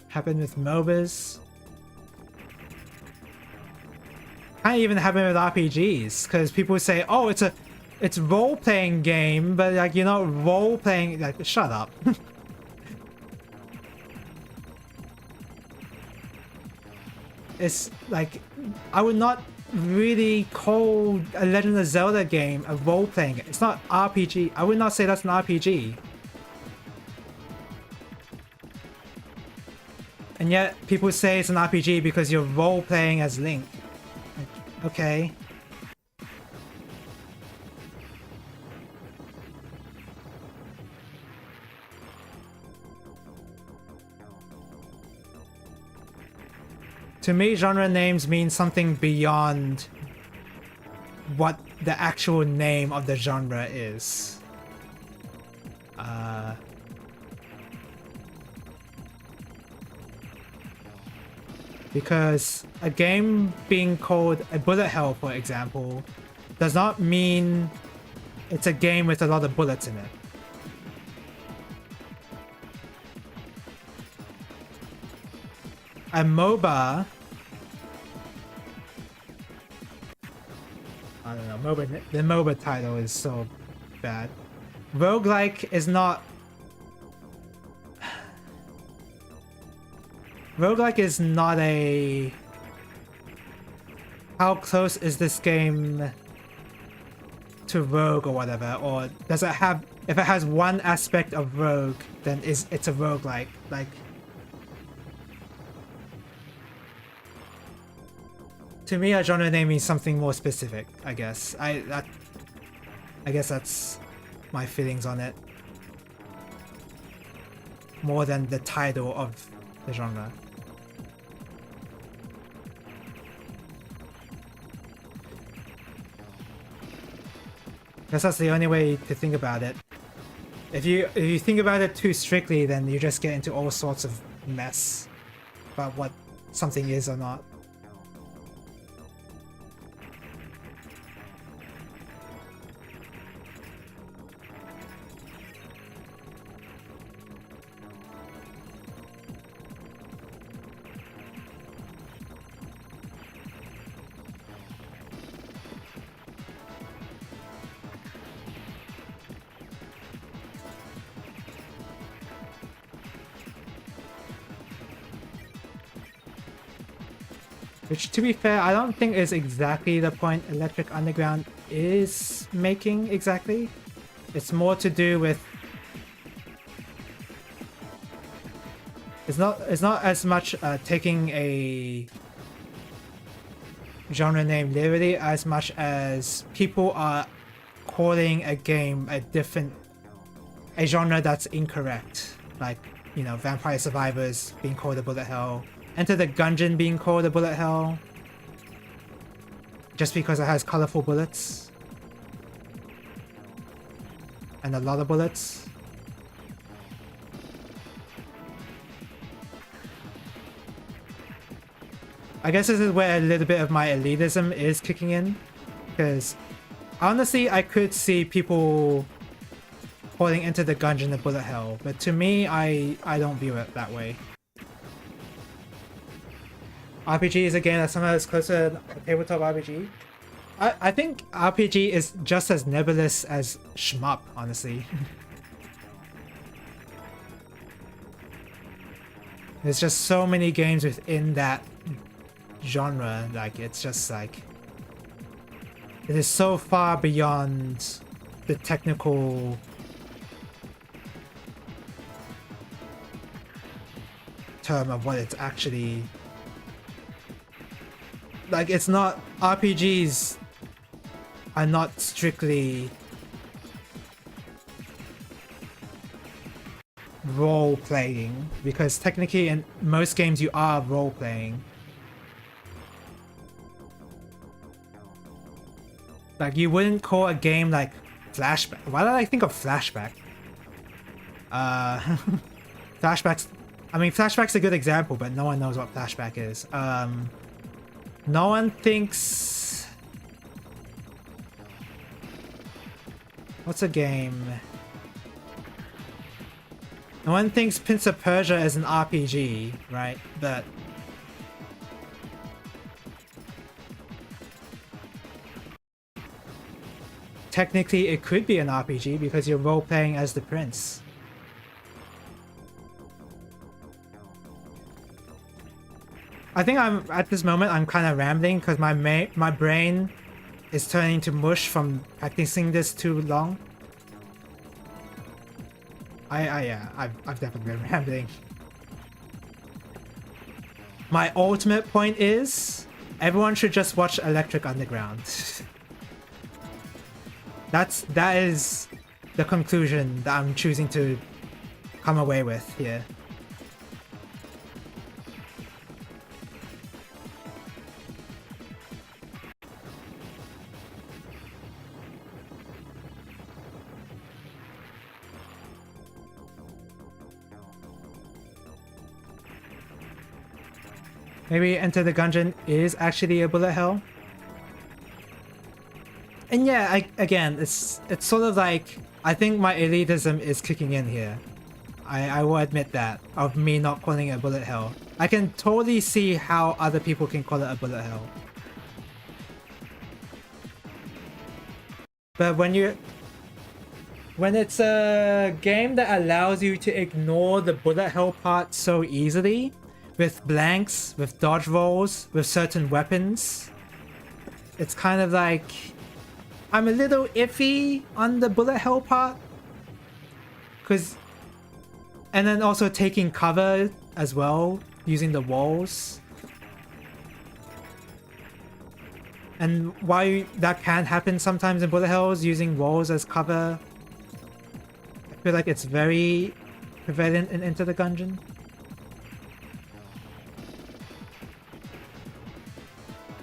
Happened with MOBAs. Can't even happen with RPGs, because people say, "Oh, it's a role-playing game," but like you're not role-playing. Like, shut up. It's like, I would not really call a Legend of Zelda game a role-playing game. It's not RPG. I would not say that's an RPG. And yet, people say it's an RPG because you're role-playing as Link. Like, okay. To me, genre names mean something beyond what the actual name of the genre is. Because a game being called a bullet hell, for example, does not mean it's a game with a lot of bullets in it. A MOBA... I don't know, the MOBA title is so bad. Roguelike is not... Roguelike is not a... How close is this game to Rogue or whatever? Or does it have... If it has one aspect of Rogue, then it's a roguelike. Like... To me, a genre name means something more specific, I guess. I guess that's my feelings on it. More than the title of the genre. Guess that's the only way to think about it. If you think about it too strictly, then you just get into all sorts of mess about what something is or not. Which, to be fair, I don't think is exactly the point Electric Underground is making exactly. It's more to do with... It's not as much taking a genre name literally as much as people are calling a game a genre that's incorrect. Like, you know, Vampire Survivors being called a bullet hell. Enter the Gungeon being called a bullet hell just because it has colorful bullets and a lot of bullets. I guess this is where a little bit of my elitism is kicking in, because honestly I could see people calling Enter the Gungeon a bullet hell, but to me I don't view it that way. RPG is a game that's somehow closer to a tabletop RPG. I think RPG is just as nebulous as shmup, honestly. There's just so many games within that genre, like it's just like... It is so far beyond the technical... term of what it's actually like. It's not, RPGs are not strictly role playing, because technically in most games you are role playing. Like, you wouldn't call a game like Flashback. Why did I think of Flashback? Flashback's, I mean, Flashback's a good example, but no one knows what Flashback is. No one thinks... What's a game? No one thinks Prince of Persia is an RPG, right? But... technically, it could be an RPG because you're role-playing as the prince. I think at this moment I'm kind of rambling because my brain is turning to mush from practicing this too long. Yeah, I've definitely been rambling. My ultimate point is everyone should just watch Electric Underground. That is the conclusion that I'm choosing to come away with here. Maybe Enter the Gungeon is actually a bullet hell. And yeah, again, it's sort of like, I think my elitism is kicking in here. I will admit that, of me not calling it a bullet hell. I can totally see how other people can call it a bullet hell. But when it's a game that allows you to ignore the bullet hell part so easily, with blanks, with dodge rolls, with certain weapons, it's kind of like, I'm a little iffy on the bullet hell part. And then also taking cover as well, using the walls. And why that can happen sometimes in bullet hells, using walls as cover. I feel like it's very prevalent in Enter the Gungeon.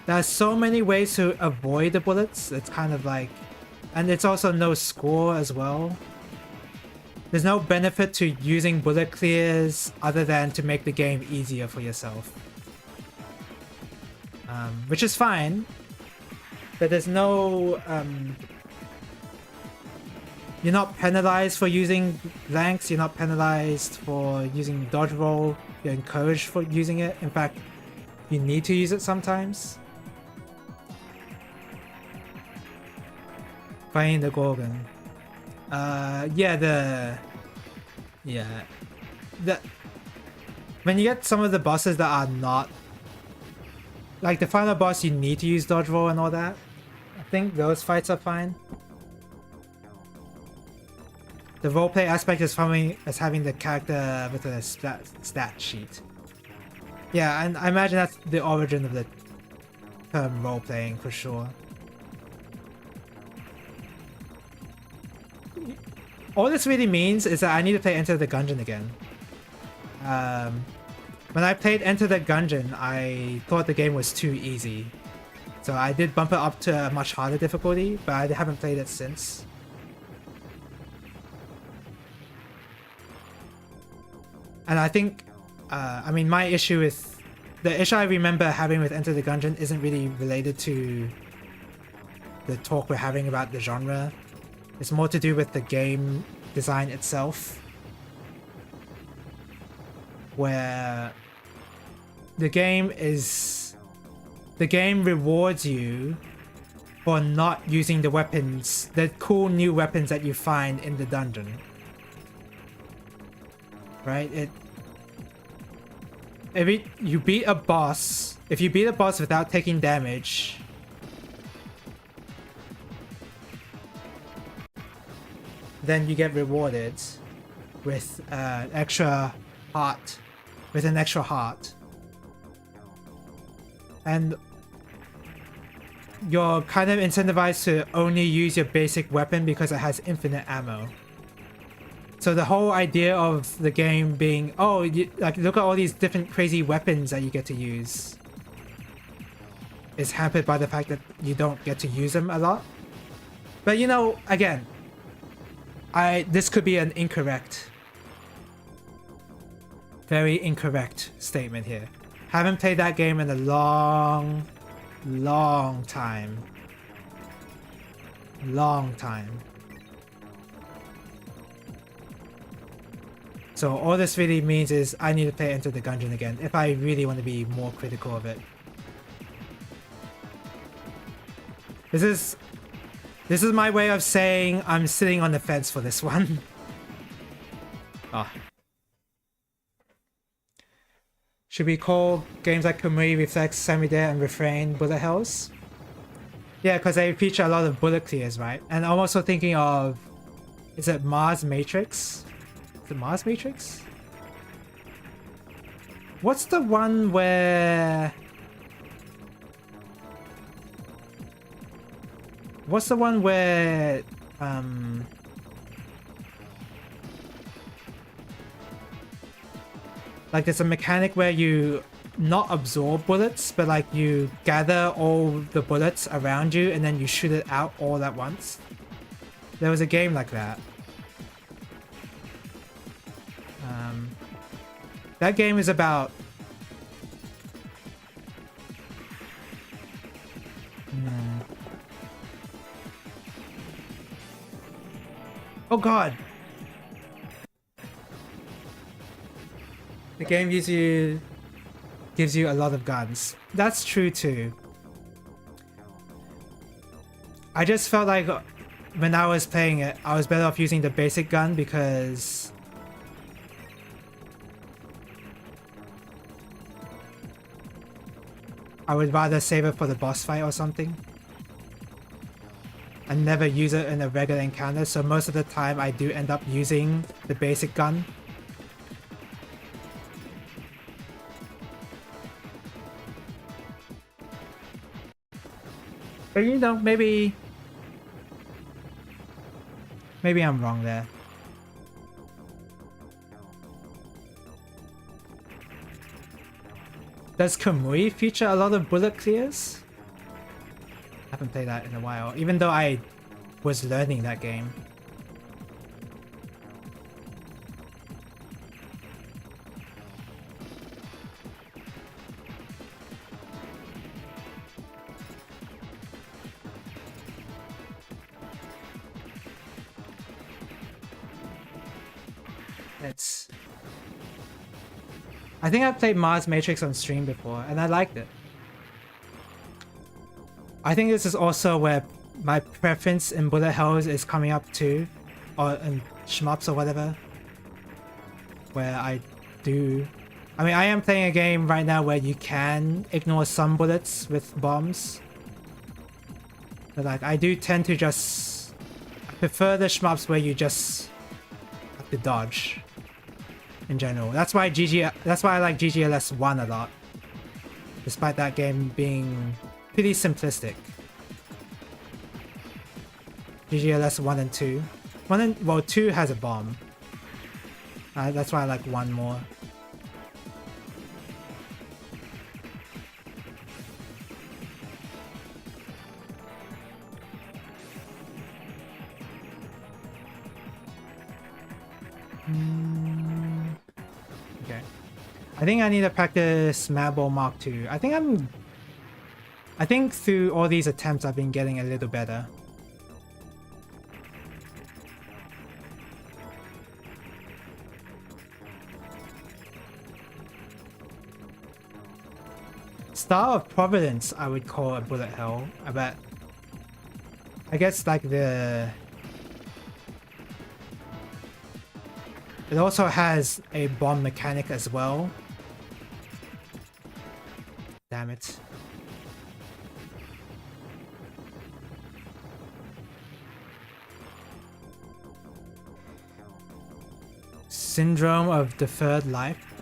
There's so many ways to avoid the bullets, it's kind of like... And it's also no score as well. There's no benefit to using bullet clears other than to make the game easier for yourself. Which is fine. But there's no... You're not penalized for using blanks, you're not penalized for using dodge roll, you're encouraged for using it. In fact, you need to use it sometimes. Fighting the Gorgon. When you get some of the bosses that are not... Like the final boss, you need to use dodge roll and all that. I think those fights are fine. The roleplay aspect is funny as having the character with a stat sheet. Yeah, and I imagine that's the origin of the term roleplaying for sure. All this really means is that I need to play Enter the Gungeon again. When I played Enter the Gungeon, I thought the game was too easy. So I did bump it up to a much harder difficulty, but I haven't played it since. And I think, I mean, my issue with... The issue I remember having with Enter the Gungeon isn't really related to the talk we're having about the genre. It's more to do with the game design itself. Where the game rewards you for not using the weapons, the cool new weapons that you find in the dungeon. Right? If you beat a boss without taking damage, then you get rewarded with extra heart with an extra heart. And you're kind of incentivized to only use your basic weapon because it has infinite ammo. So the whole idea of the game being, oh, like look at all these different crazy weapons that you get to use, is hampered by the fact that you don't get to use them a lot. But you know, again, this could be an incorrect, very incorrect statement here. Haven't played that game in a long time. Long time. So all this really means is I need to play Enter the Gungeon again if I really want to be more critical of it. This is my way of saying I'm sitting on the fence for this one. Ah. Should we call games like Kamui, Reflex, Semi-Dare, and Refrain bullet hells? Yeah, because they feature a lot of bullet clears, right? And I'm also thinking of... Is it Mars Matrix? Is it Mars Matrix? What's the one where... What's the one where... Like there's a mechanic where you not absorb bullets, but like you gather all the bullets around you and then you shoot it out all at once. There was a game like that. That game is about... Oh god! The game gives you a lot of guns. That's true too. I just felt like when I was playing it, I was better off using the basic gun because I would rather save it for the boss fight or something. I never use it in a regular encounter, so most of the time I do end up using the basic gun. But you know, maybe I'm wrong there. Does Kamui feature a lot of bullet clears? I haven't played that in a while, even though I was learning that game. I think I've played Mars Matrix on stream before, and I liked it. I think this is also where my preference in bullet hells is coming up too, or in shmups or whatever. Where I am playing a game right now where you can ignore some bullets with bombs. But like, I do tend to I prefer the shmups where you just have to dodge. In general, that's why I like GGLS 1 a lot, despite that game being pretty simplistic. GGLS 1 and 2. 2 has a bomb. That's why I like 1 more. Okay. I think I need to practice Madball Mark II. I think through all these attempts I've been getting a little better. Star of Providence I would call a bullet hell. I guess like it also has a bomb mechanic as well. Damn it. Syndrome of Deferred Life.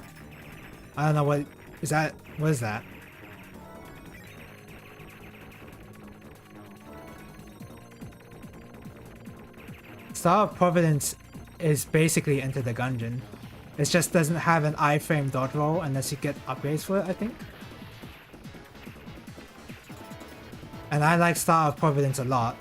I don't know what is that. What is that? Star of Providence is basically Enter the Gungeon. It just doesn't have an iframe dodge roll unless you get upgrades for it, I think. And I like Star of Providence a lot.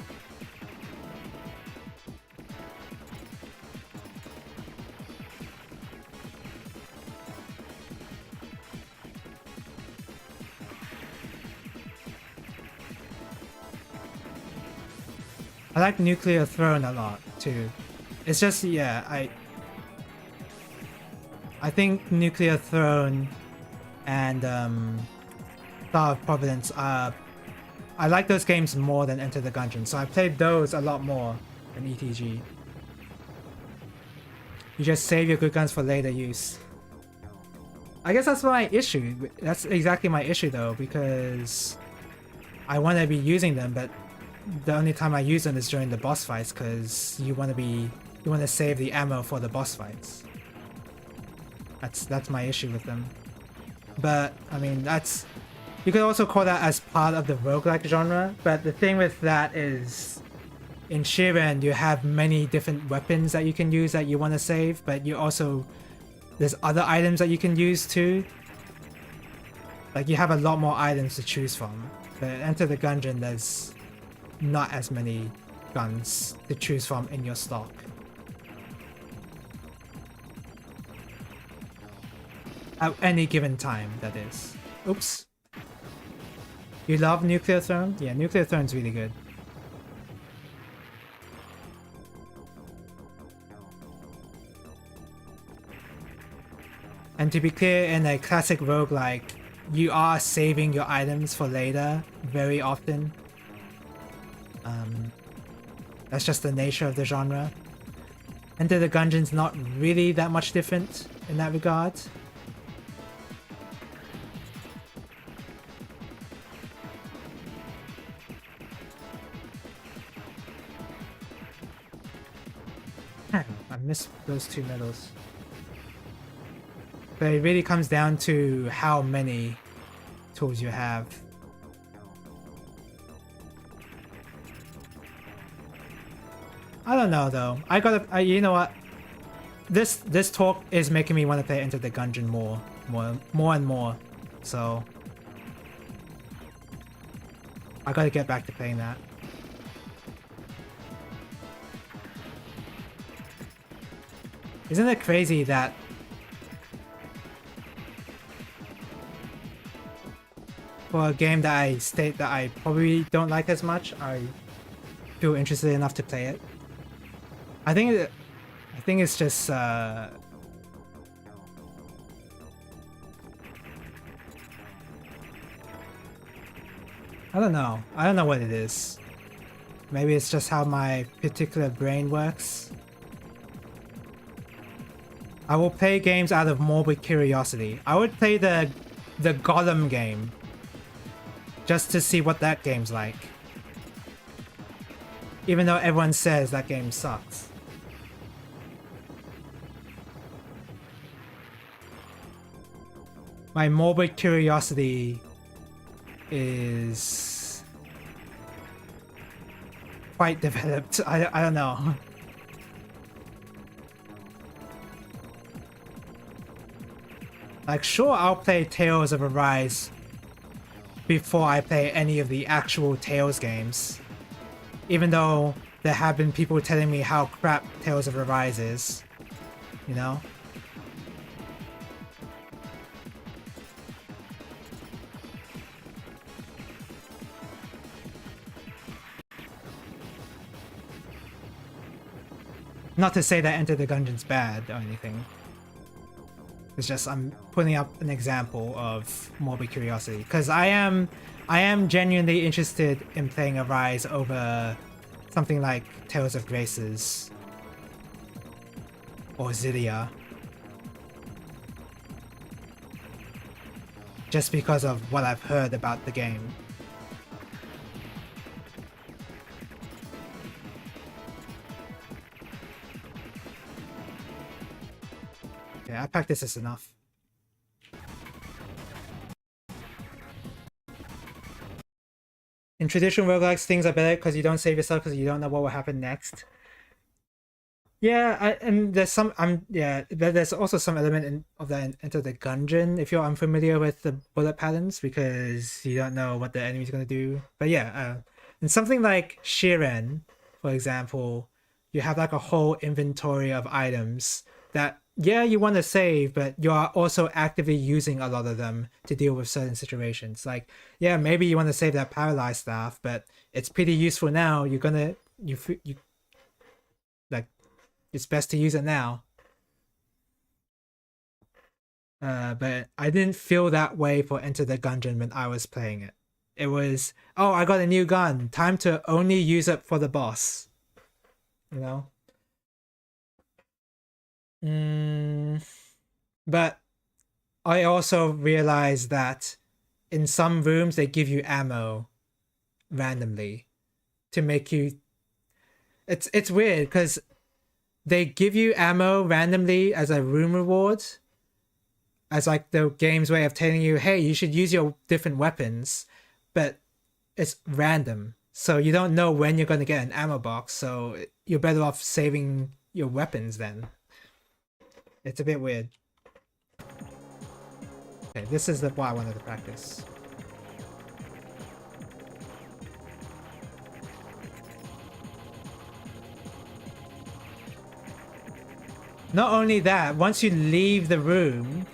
I like Nuclear Throne a lot too. It's just, yeah, I think Nuclear Throne and Star of Providence are, I like those games more than Enter the Gungeon, so I played those a lot more than ETG. You just save your good guns for later use. I guess that's my issue. That's exactly my issue though, because I want to be using them, but the only time I use them is during the boss fights, because you want to save the ammo for the boss fights. That's my issue with them. But I mean, you could also call that as part of the roguelike genre, but the thing with that is in Shiren you have many different weapons that you can use that you want to save, but you also, there's other items that you can use too. Like you have a lot more items to choose from. But Enter the Gungeon, there's not as many guns to choose from in your stock. At any given time, that is. Oops. You love Nuclear Throne? Yeah, Nuclear Throne's really good. And to be clear, in a classic roguelike, you are saving your items for later very often. That's just the nature of the genre. Enter the Gungeon's not really that much different in that regard. I missed those 2 medals. But it really comes down to how many tools you have. I don't know though. You know what? This talk is making me want to play Enter the Gungeon more and more. So I gotta get back to playing that. Isn't it crazy that for a game that I state that I probably don't like as much, I feel interested enough to play it? I think it's just I don't know. I don't know what it is. Maybe it's just how my particular brain works. I will play games out of morbid curiosity. I would play the Gollum game just to see what that game's like. Even though everyone says that game sucks. My morbid curiosity is quite developed. I don't know. Like, sure, I'll play Tales of Arise before I play any of the actual Tales games. Even though there have been people telling me how crap Tales of Arise is. You know? Not to say that Enter the Gungeon's bad or anything. It's just I'm putting up an example of morbid curiosity, because I am genuinely interested in playing Arise over something like Tales of Graces or Zydia, just because of what I've heard about the game. Okay, I practice this enough. in traditional roguelikes, things are better because you don't save yourself because you don't know what will happen next. Yeah, and there's some but there's also some element of that in Enter the Gungeon if you're unfamiliar with the bullet patterns because you don't know what the enemy's gonna do. But yeah, in something like Shiren, for example, you have like a whole inventory of items that you want to save, but you are also actively using a lot of them to deal with certain situations. Like maybe you want to save that paralyzed staff, but it's pretty useful now. You're gonna you like. It's best to use it now. But I didn't feel that way for Enter the Gungeon when I was playing it. It was, oh, I got a new gun. Time to only use it for the boss. You know? But I also realized that in some rooms they give you ammo randomly to make you... It's weird because they give you ammo randomly as a room reward, as like the game's way of telling you, hey, you should use your different weapons, but it's random, so you don't know when you're going to get an ammo box, so you're better off saving your weapons then. It's a bit weird. Okay, this is what I wanted to practice. Not only that, once you leave the room,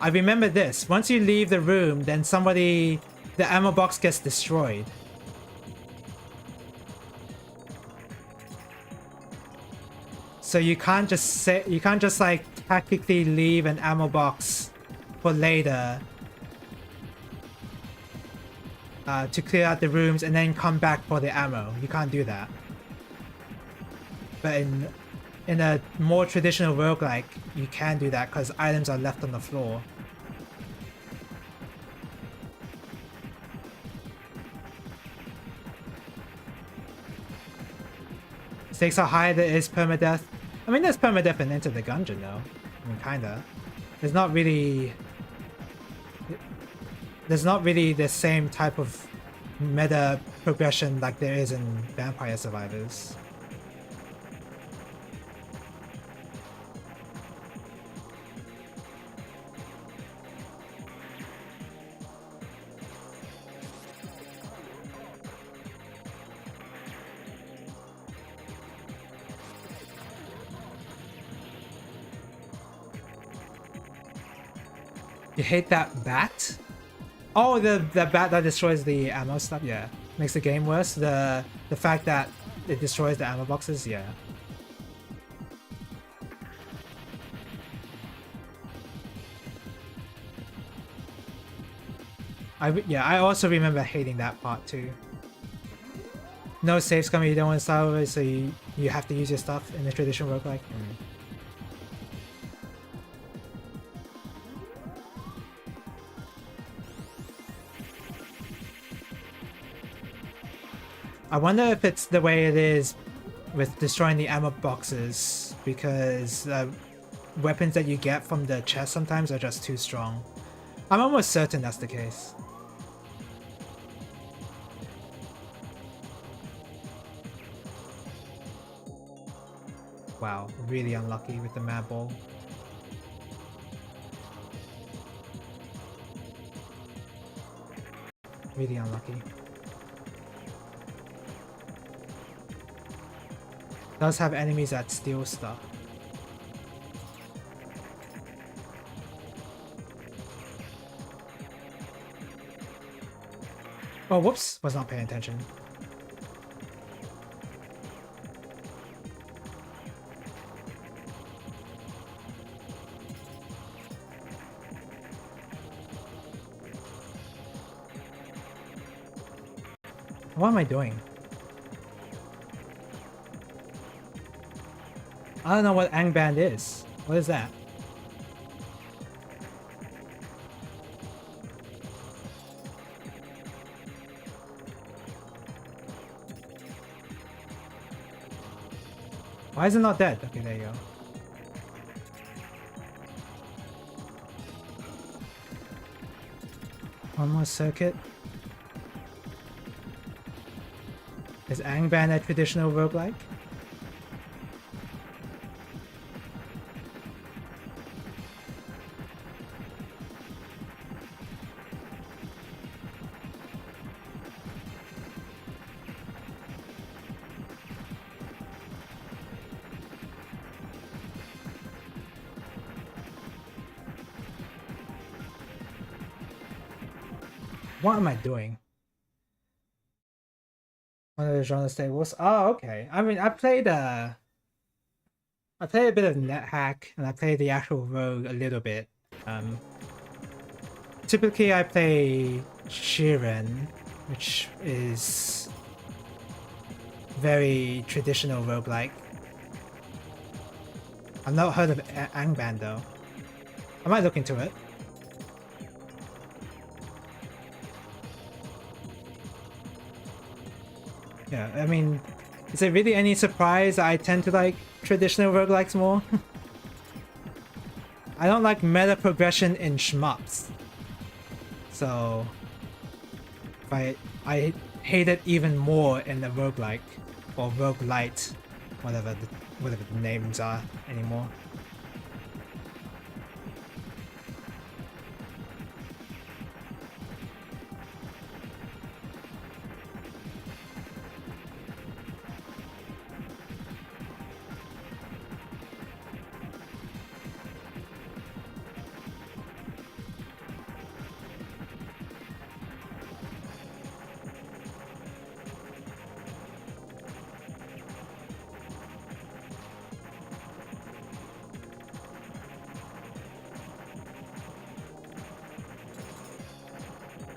I remember this, once you leave the room, then the ammo box gets destroyed. So you can't just like tactically leave an ammo box for later to clear out the rooms and then come back for the ammo. You can't do that. But in a more traditional roguelike, you can do that because items are left on the floor. Stakes are high, there is permadeath. I mean, there's permadeath in Enter the Gungeon though. I mean, kinda. There's not really the same type of meta progression like there is in Vampire Survivors. You hate that bat? Oh, the bat that destroys the ammo stuff? Yeah. Makes the game worse? The fact that it destroys the ammo boxes? Yeah. I also remember hating that part too. No save scum, you don't want to start with it, so you have to use your stuff in the traditional roguelike. I wonder if it's the way it is with destroying the ammo boxes, because weapons that you get from the chest sometimes are just too strong. I'm almost certain that's the case. Wow, really unlucky with the mad ball. Really unlucky. Does have enemies that steal stuff. Oh, whoops! Was not paying attention. What am I doing? I don't know what Angband is. What is that? Why is it not dead? Okay, there you go. One more circuit. Is Angband a traditional roguelike? What am I doing? One of the genre staples. Oh, okay. I mean, I played a bit of NetHack, and I played the actual Rogue a little bit. Typically I play Shiren, which is very traditional roguelike. I've not heard of Angband though. I might look into it. Yeah, I mean, is it really any surprise I tend to like traditional roguelikes more? I don't like meta progression in shmups. So I hate it even more in the roguelike or roguelite, whatever the names are anymore.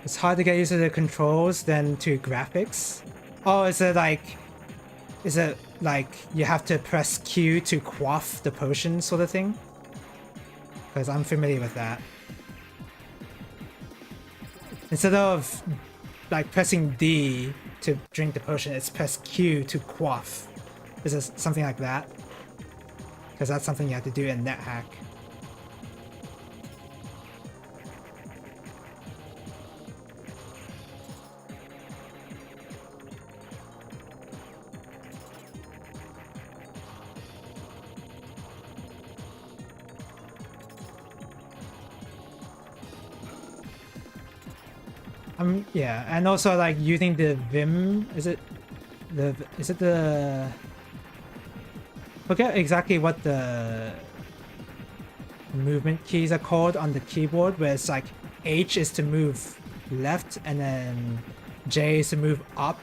It's hard to get used to the controls than to graphics. Oh, is it like you have to press Q to quaff the potion sort of thing? Because I'm familiar with that. Instead of like pressing D to drink the potion, it's press Q to quaff. Is it something like that? Because that's something you have to do in NetHack. Yeah, and also like using the Vim, forget exactly what the movement keys are called on the keyboard, where it's like H is to move left and then J is to move up,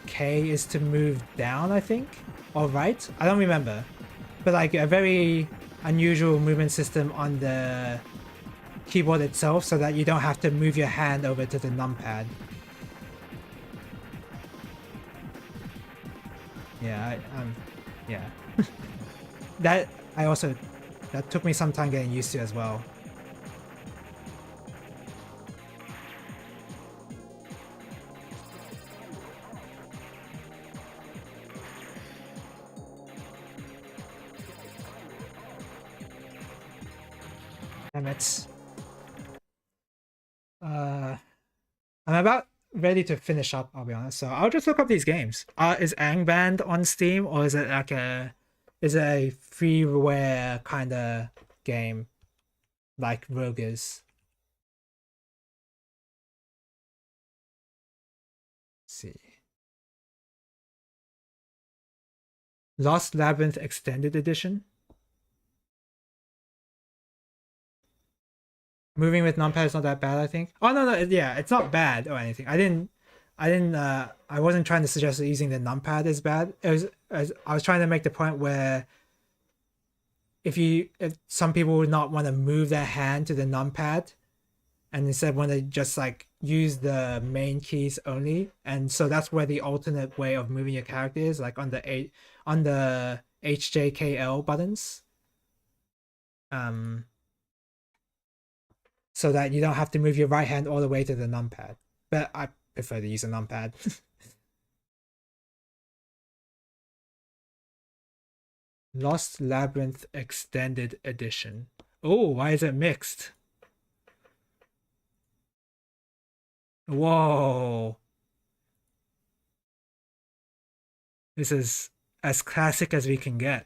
K is to move down, I think, or right, I don't remember, but like a very unusual movement system on the keyboard itself so that you don't have to move your hand over to the numpad. Yeah, yeah. that took me some time getting used to as well. Damn it. I'm about ready to finish up, I'll be honest. So I'll just look up these games. Is Angband on Steam, or is it like a freeware kind of game like Rogue is? Let's see. Lost Labyrinth Extended Edition. Moving with numpad is not that bad, I think. Oh no, yeah, it's not bad or anything. I wasn't trying to suggest that using the numpad is bad. I was trying to make the point where if some people would not want to move their hand to the numpad and instead want to just like use the main keys only, and so that's where the alternate way of moving your character is, like on the HJKL buttons. So that you don't have to move your right hand all the way to the numpad. But I prefer to use a numpad. Lost Labyrinth Extended Edition. Oh, why is it mixed? Whoa. This is as classic as we can get.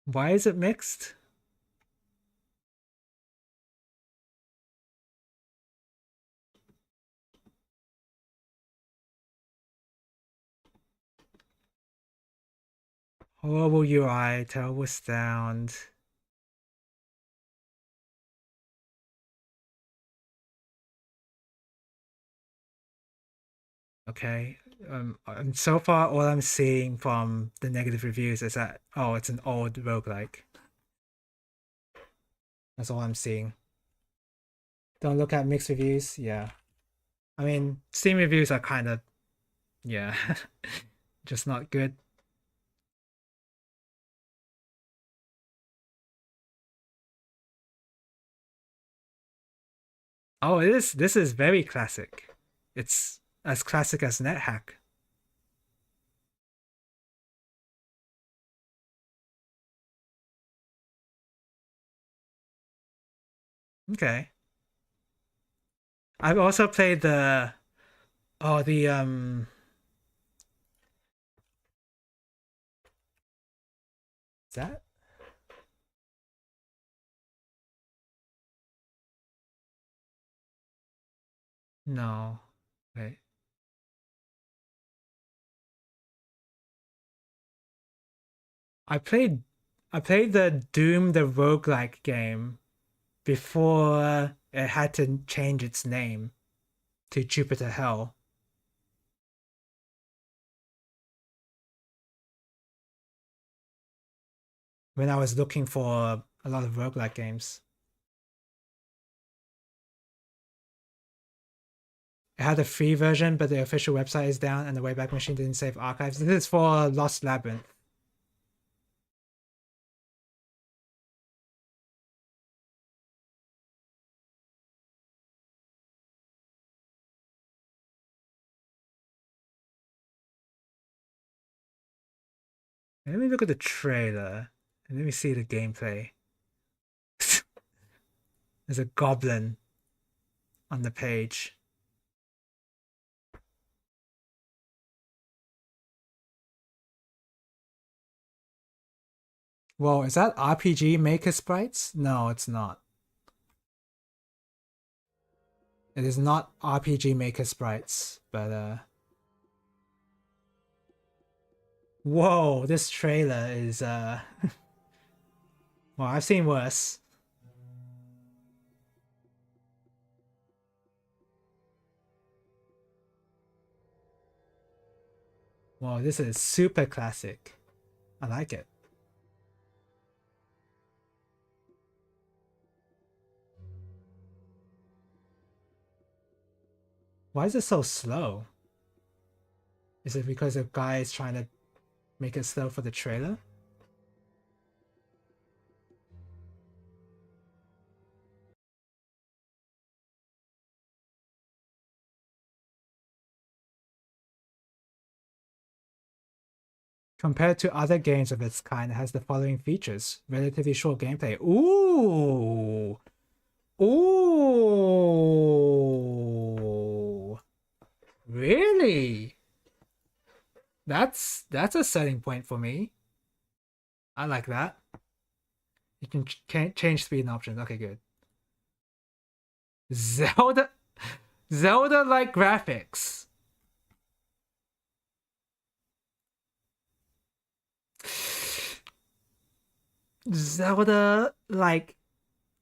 Why is it mixed? Horrible UI, terrible sound. Okay. And so far, all I'm seeing from the negative reviews is that, oh, it's an old roguelike. That's all I'm seeing. Don't look at mixed reviews. Yeah. I mean, Steam reviews are kind of, yeah, just not good. Oh, this is very classic. It's as classic as NetHack. Okay. I've also played the is that? No. Wait. I played the Doom the roguelike game before it had to change its name to Jupiter Hell. When I was looking for a lot of roguelike games. It had a free version, but the official website is down and the Wayback Machine didn't save archives. This is for Lost Labyrinth. Let me look at the trailer and let me see the gameplay. There's a goblin on the page. Whoa, is that RPG Maker sprites? No, it's not. It is not RPG Maker sprites, but whoa, this trailer is well, I've seen worse. Whoa, this is super classic. I like it. Why is it so slow? Is it because the guy is trying to make it slow for the trailer? Compared to other games of its kind, it has the following features. Relatively short gameplay. Ooh! Ooh! Really? That's a selling point for me. I like that. You can change speed and options. Okay, good. Zelda-like graphics. Zelda-like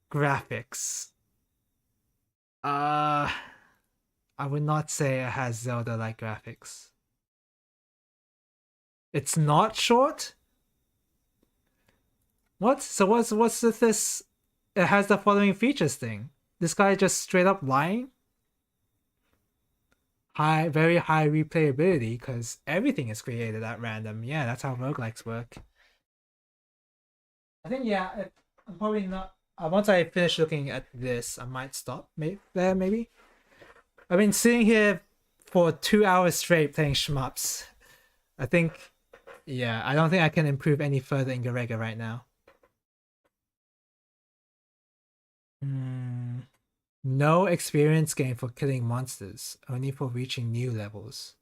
graphics. I would not say it has Zelda-like graphics. It's not short? What? So what's with this? It has the following features thing. This guy just straight up lying? Very high replayability because everything is created at random. Yeah, that's how roguelikes work. I think yeah, I'm probably not. Once I finish looking at this, I might stop. Maybe. I've been sitting here for 2 hours straight playing shmups. I think, yeah, I don't think I can improve any further in Garegga right now. No experience gain for killing monsters, only for reaching new levels.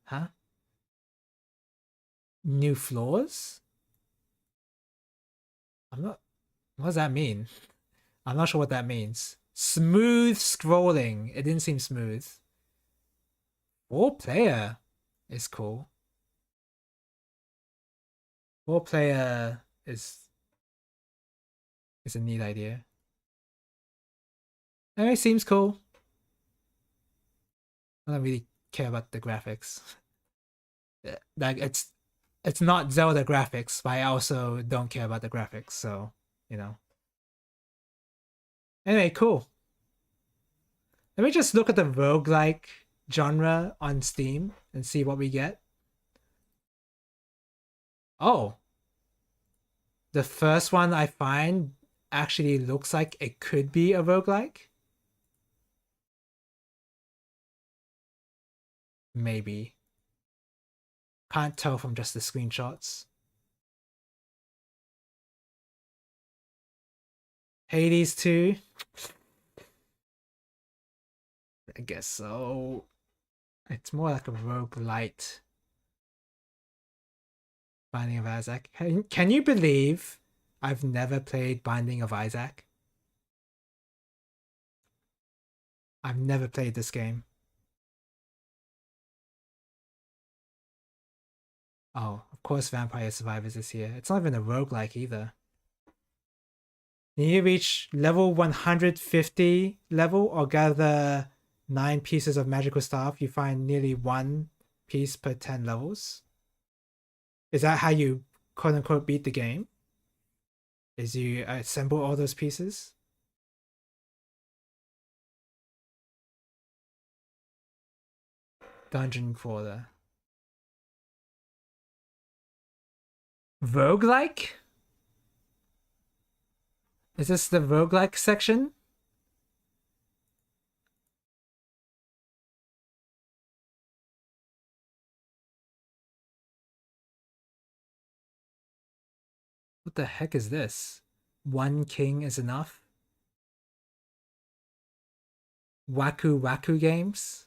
Huh? New floors? I'm not. What does that mean? I'm not sure what that means. Smooth scrolling. It didn't seem smooth. 4-player is cool. 4-player is a neat idea. Anyway, seems cool. I don't really care about the graphics. Like it's not Zelda graphics, but I also don't care about the graphics, so you know. Anyway, cool. Let me just look at the roguelike genre on Steam and see what we get. Oh. The first one I find actually looks like it could be a roguelike. Maybe. Can't tell from just the screenshots. Hades 2. I guess so. It's more like a roguelite. Binding of Isaac. Can you believe I've never played Binding of Isaac? I've never played this game. Oh, of course Vampire Survivors is here. It's not even a roguelike either. You need to reach level 150 level or gather 9 pieces of magical stuff. You find nearly 1 piece per 10 levels. Is that how you quote unquote beat the game? Is you assemble all those pieces? Dungeon crawler. Roguelike? Is this the roguelike section? What the heck is this? One king is enough? Waku Waku games?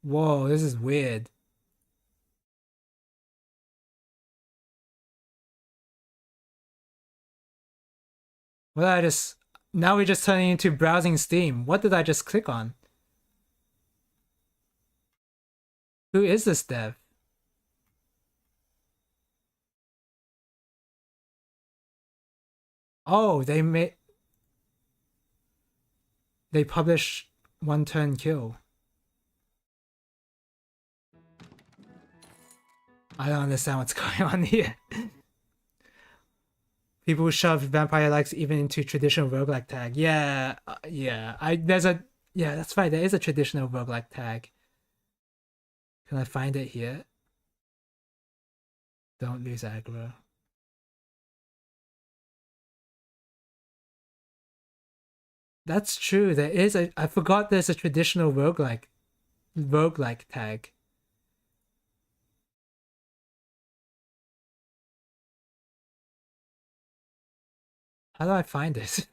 Whoa, this is weird. What did I just... Now we're just turning into browsing Steam. What did I just click on? Who is this dev? Oh, they publish One Turn Kill. I don't understand what's going on here. People shove vampire likes even into traditional roguelike tag. Yeah, yeah. Yeah, that's right. There is a traditional roguelike tag. Can I find it here? Don't lose aggro. That's true. There is a. I forgot there's a traditional roguelike tag. How do I find it?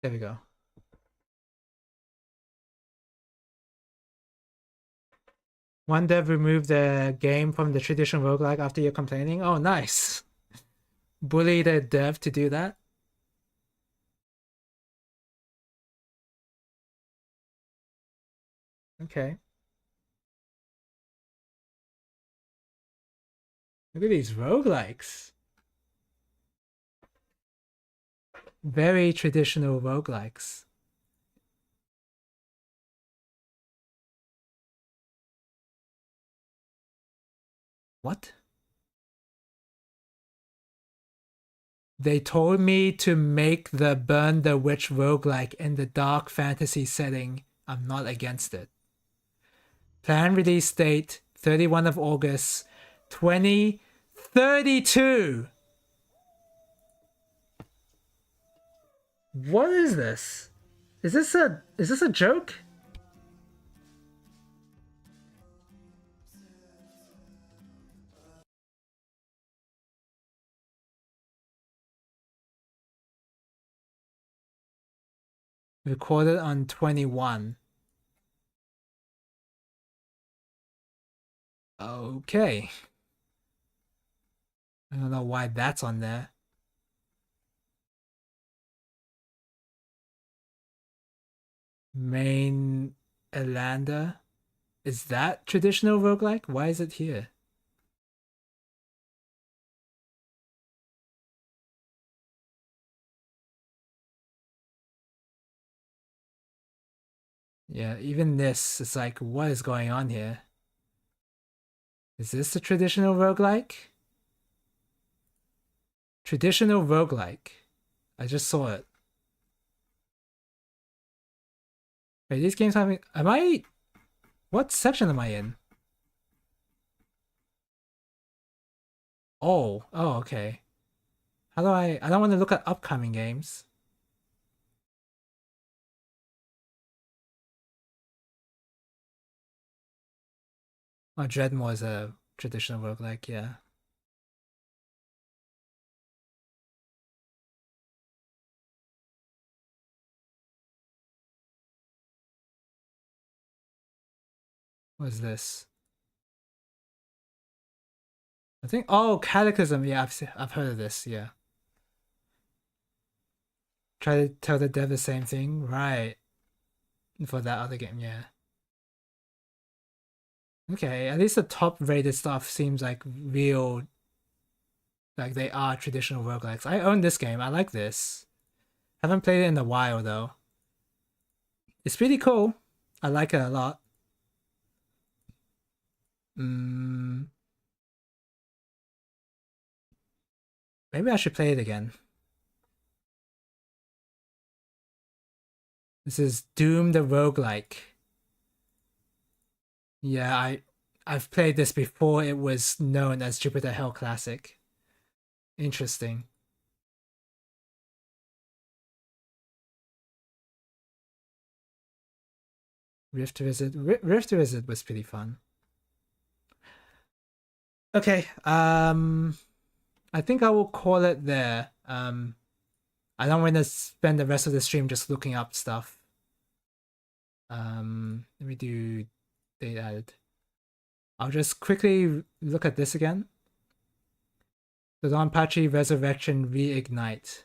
There we go. One dev removed the game from the traditional roguelike after you're complaining. Oh, nice. Bully the dev to do that. Okay. Look at these roguelikes. Very traditional roguelikes. What? They told me to make the Burn the Witch roguelike in the dark fantasy setting. I'm not against it. Planned release date 31 of August 2032. What is this? Is this a joke? Recorded on 21. Okay. I don't know why that's on there. Main Elanda? Is that traditional roguelike? Why is it here? Yeah, even this is like, what is going on here? Is this the traditional roguelike? Traditional roguelike. I just saw it. Wait, these games having... Am I... What section am I in? Oh, okay. How do I don't want to look at upcoming games. Oh, Dreadmore is a traditional roguelike, yeah. What is this? I think, oh, Cataclysm, yeah, I've heard of this, yeah. Try to tell the dev the same thing, right? For that other game, yeah. Okay, at least the top rated stuff seems like real, like they are traditional roguelikes. I own this game, I like this. Haven't played it in a while though. It's pretty cool. I like it a lot. Maybe I should play it again. This is Doom the Roguelike. Yeah, I've played this before it was known as Jupiter Hell Classic. Interesting. Rift Wizard. Rift Wizard was pretty fun. Okay, I think I will call it there. I don't want to spend the rest of the stream just looking up stuff. Let me do date added. I'll just quickly look at this again. The Donpachi Resurrection Reignite.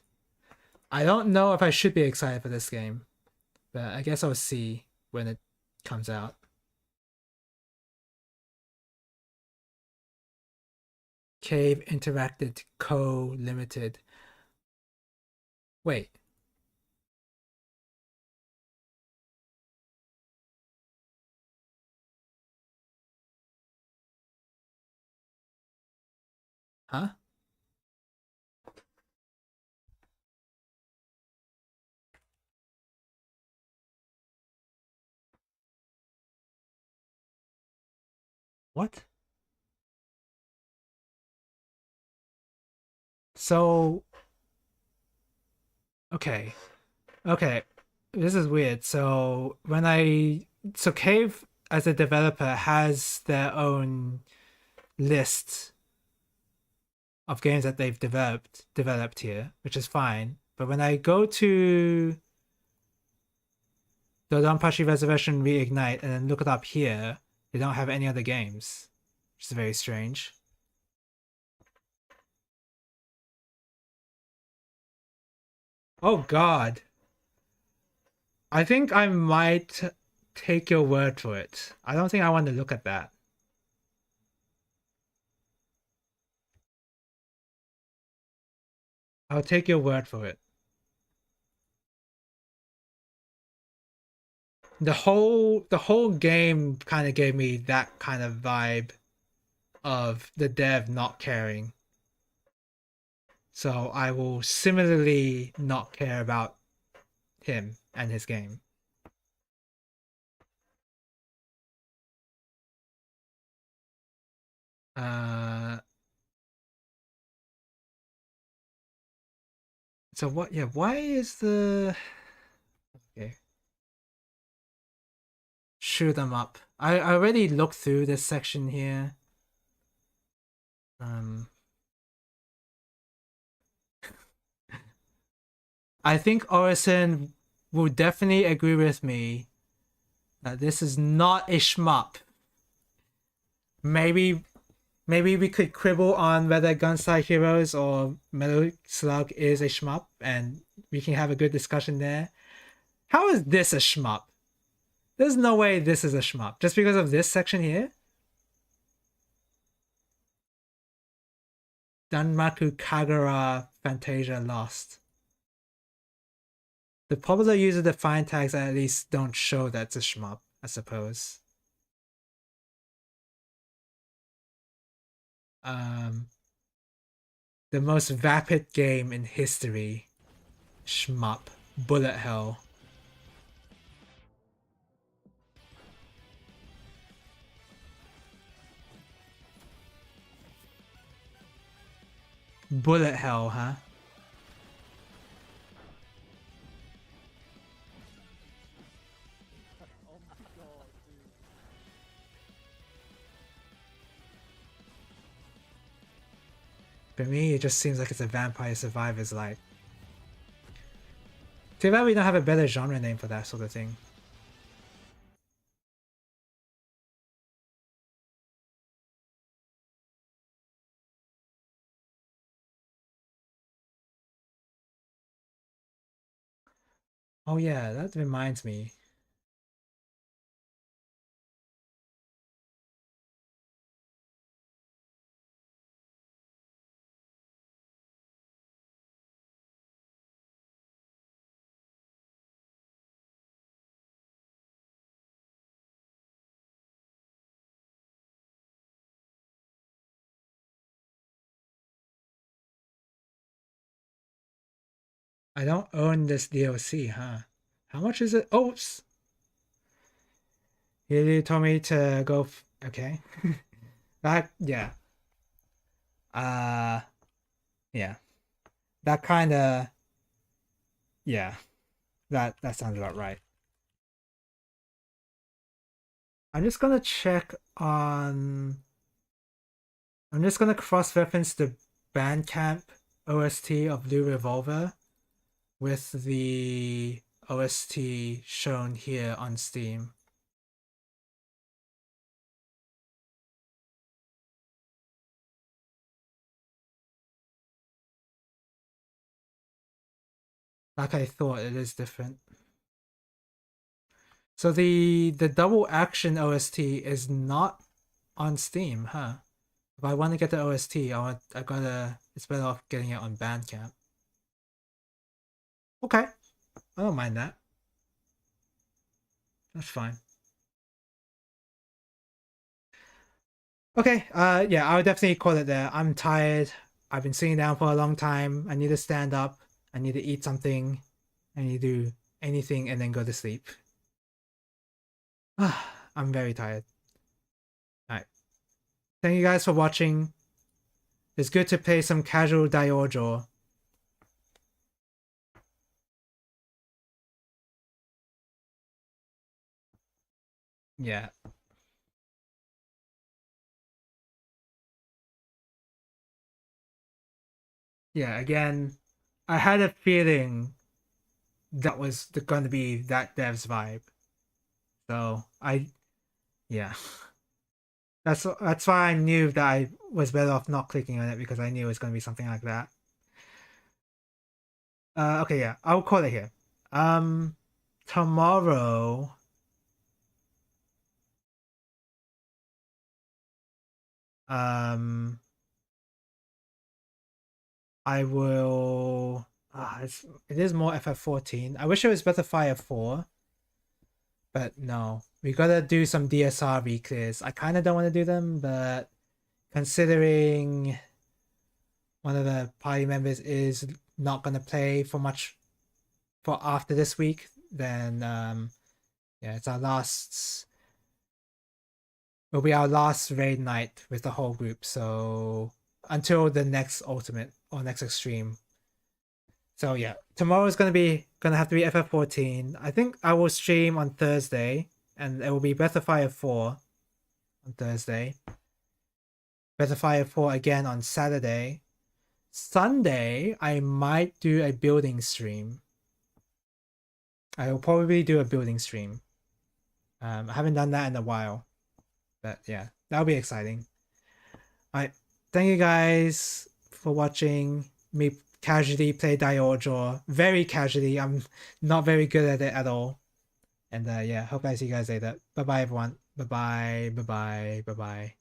I don't know if I should be excited for this game, but I guess I'll see when it comes out. Cave Interacted Co. Limited. Wait. Huh? What? So... Okay. Okay. This is weird. So Cave as a developer has their own list of games that they've developed here, which is fine. But when I go to the Donpachi Resurrection Reignite and then look it up here, they don't have any other games, which is very strange. Oh god. I think I might take your word for it. I don't think I want to look at that. I'll take your word for it. The whole game kind of gave me that kind of vibe of the dev not caring. So I will similarly not care about him and his game. So what? Yeah, why is the okay? Shoot them up. I already looked through this section here. I think Orison will definitely agree with me that this is not a shmup. Maybe we could quibble on whether Gunstar Heroes or Metal Slug is a shmup, and we can have a good discussion there. How is this a shmup? There's no way this is a shmup just because of this section here. Danmaku Kagura Fantasia Lost. The popular user-defined tags at least don't show that's a shmup, I suppose. The most vapid game in history. Shmup. Bullet hell. Bullet hell, huh? For me, it just seems like it's a Vampire Survivors like. Too bad we don't have a better genre name for that sort of thing. Oh yeah, that reminds me. I don't own this DLC, huh? How much is it? Oops! You told me to go. Okay. That, yeah. Uh, yeah. That kind of. Yeah. That sounds about right. I'm just gonna check on. I'm just gonna cross-reference the Bandcamp OST of Blue Revolver with the OST shown here on Steam. Like I thought, it is different. So the double action OST is not on Steam, huh? If I want to get the OST, I gotta. It's better off getting it on Bandcamp. Okay, I don't mind that. That's fine. Okay, yeah, I would definitely call it there. I'm tired. I've been sitting down for a long time. I need to stand up. I need to eat something. I need to do anything and then go to sleep. I'm very tired. Alright. Thank you guys for watching. It's good to play some casual DaiOuJou. Yeah. Yeah, again, I had a feeling that was going to be that dev's vibe. So, yeah. That's why I knew that I was better off not clicking on it because I knew it was going to be something like that. Okay, yeah, I'll call it here. Tomorrow. I will. It is more FF14. I wish it was better Fire 4, but no, we gotta do some DSR reclears. I kind of don't want to do them, but considering one of the party members is not gonna play for much for after this week, then yeah, it's our last. It'll be our last raid night with the whole group. So until the next ultimate or next extreme. So yeah, tomorrow's gonna have to be FF14. I think I will stream on Thursday, and it will be Breath of Fire 4 on Thursday. Breath of Fire 4 again on Saturday. Sunday, I might do a building stream. I will probably do a building stream. I haven't done that in a while, but yeah, that'll be exciting. Alright, thank you guys for watching me casually play DaiOuJou. Very casually. I'm not very good at it at all. And yeah, hope I see you guys later. Bye bye everyone. Bye bye. Bye bye. Bye bye.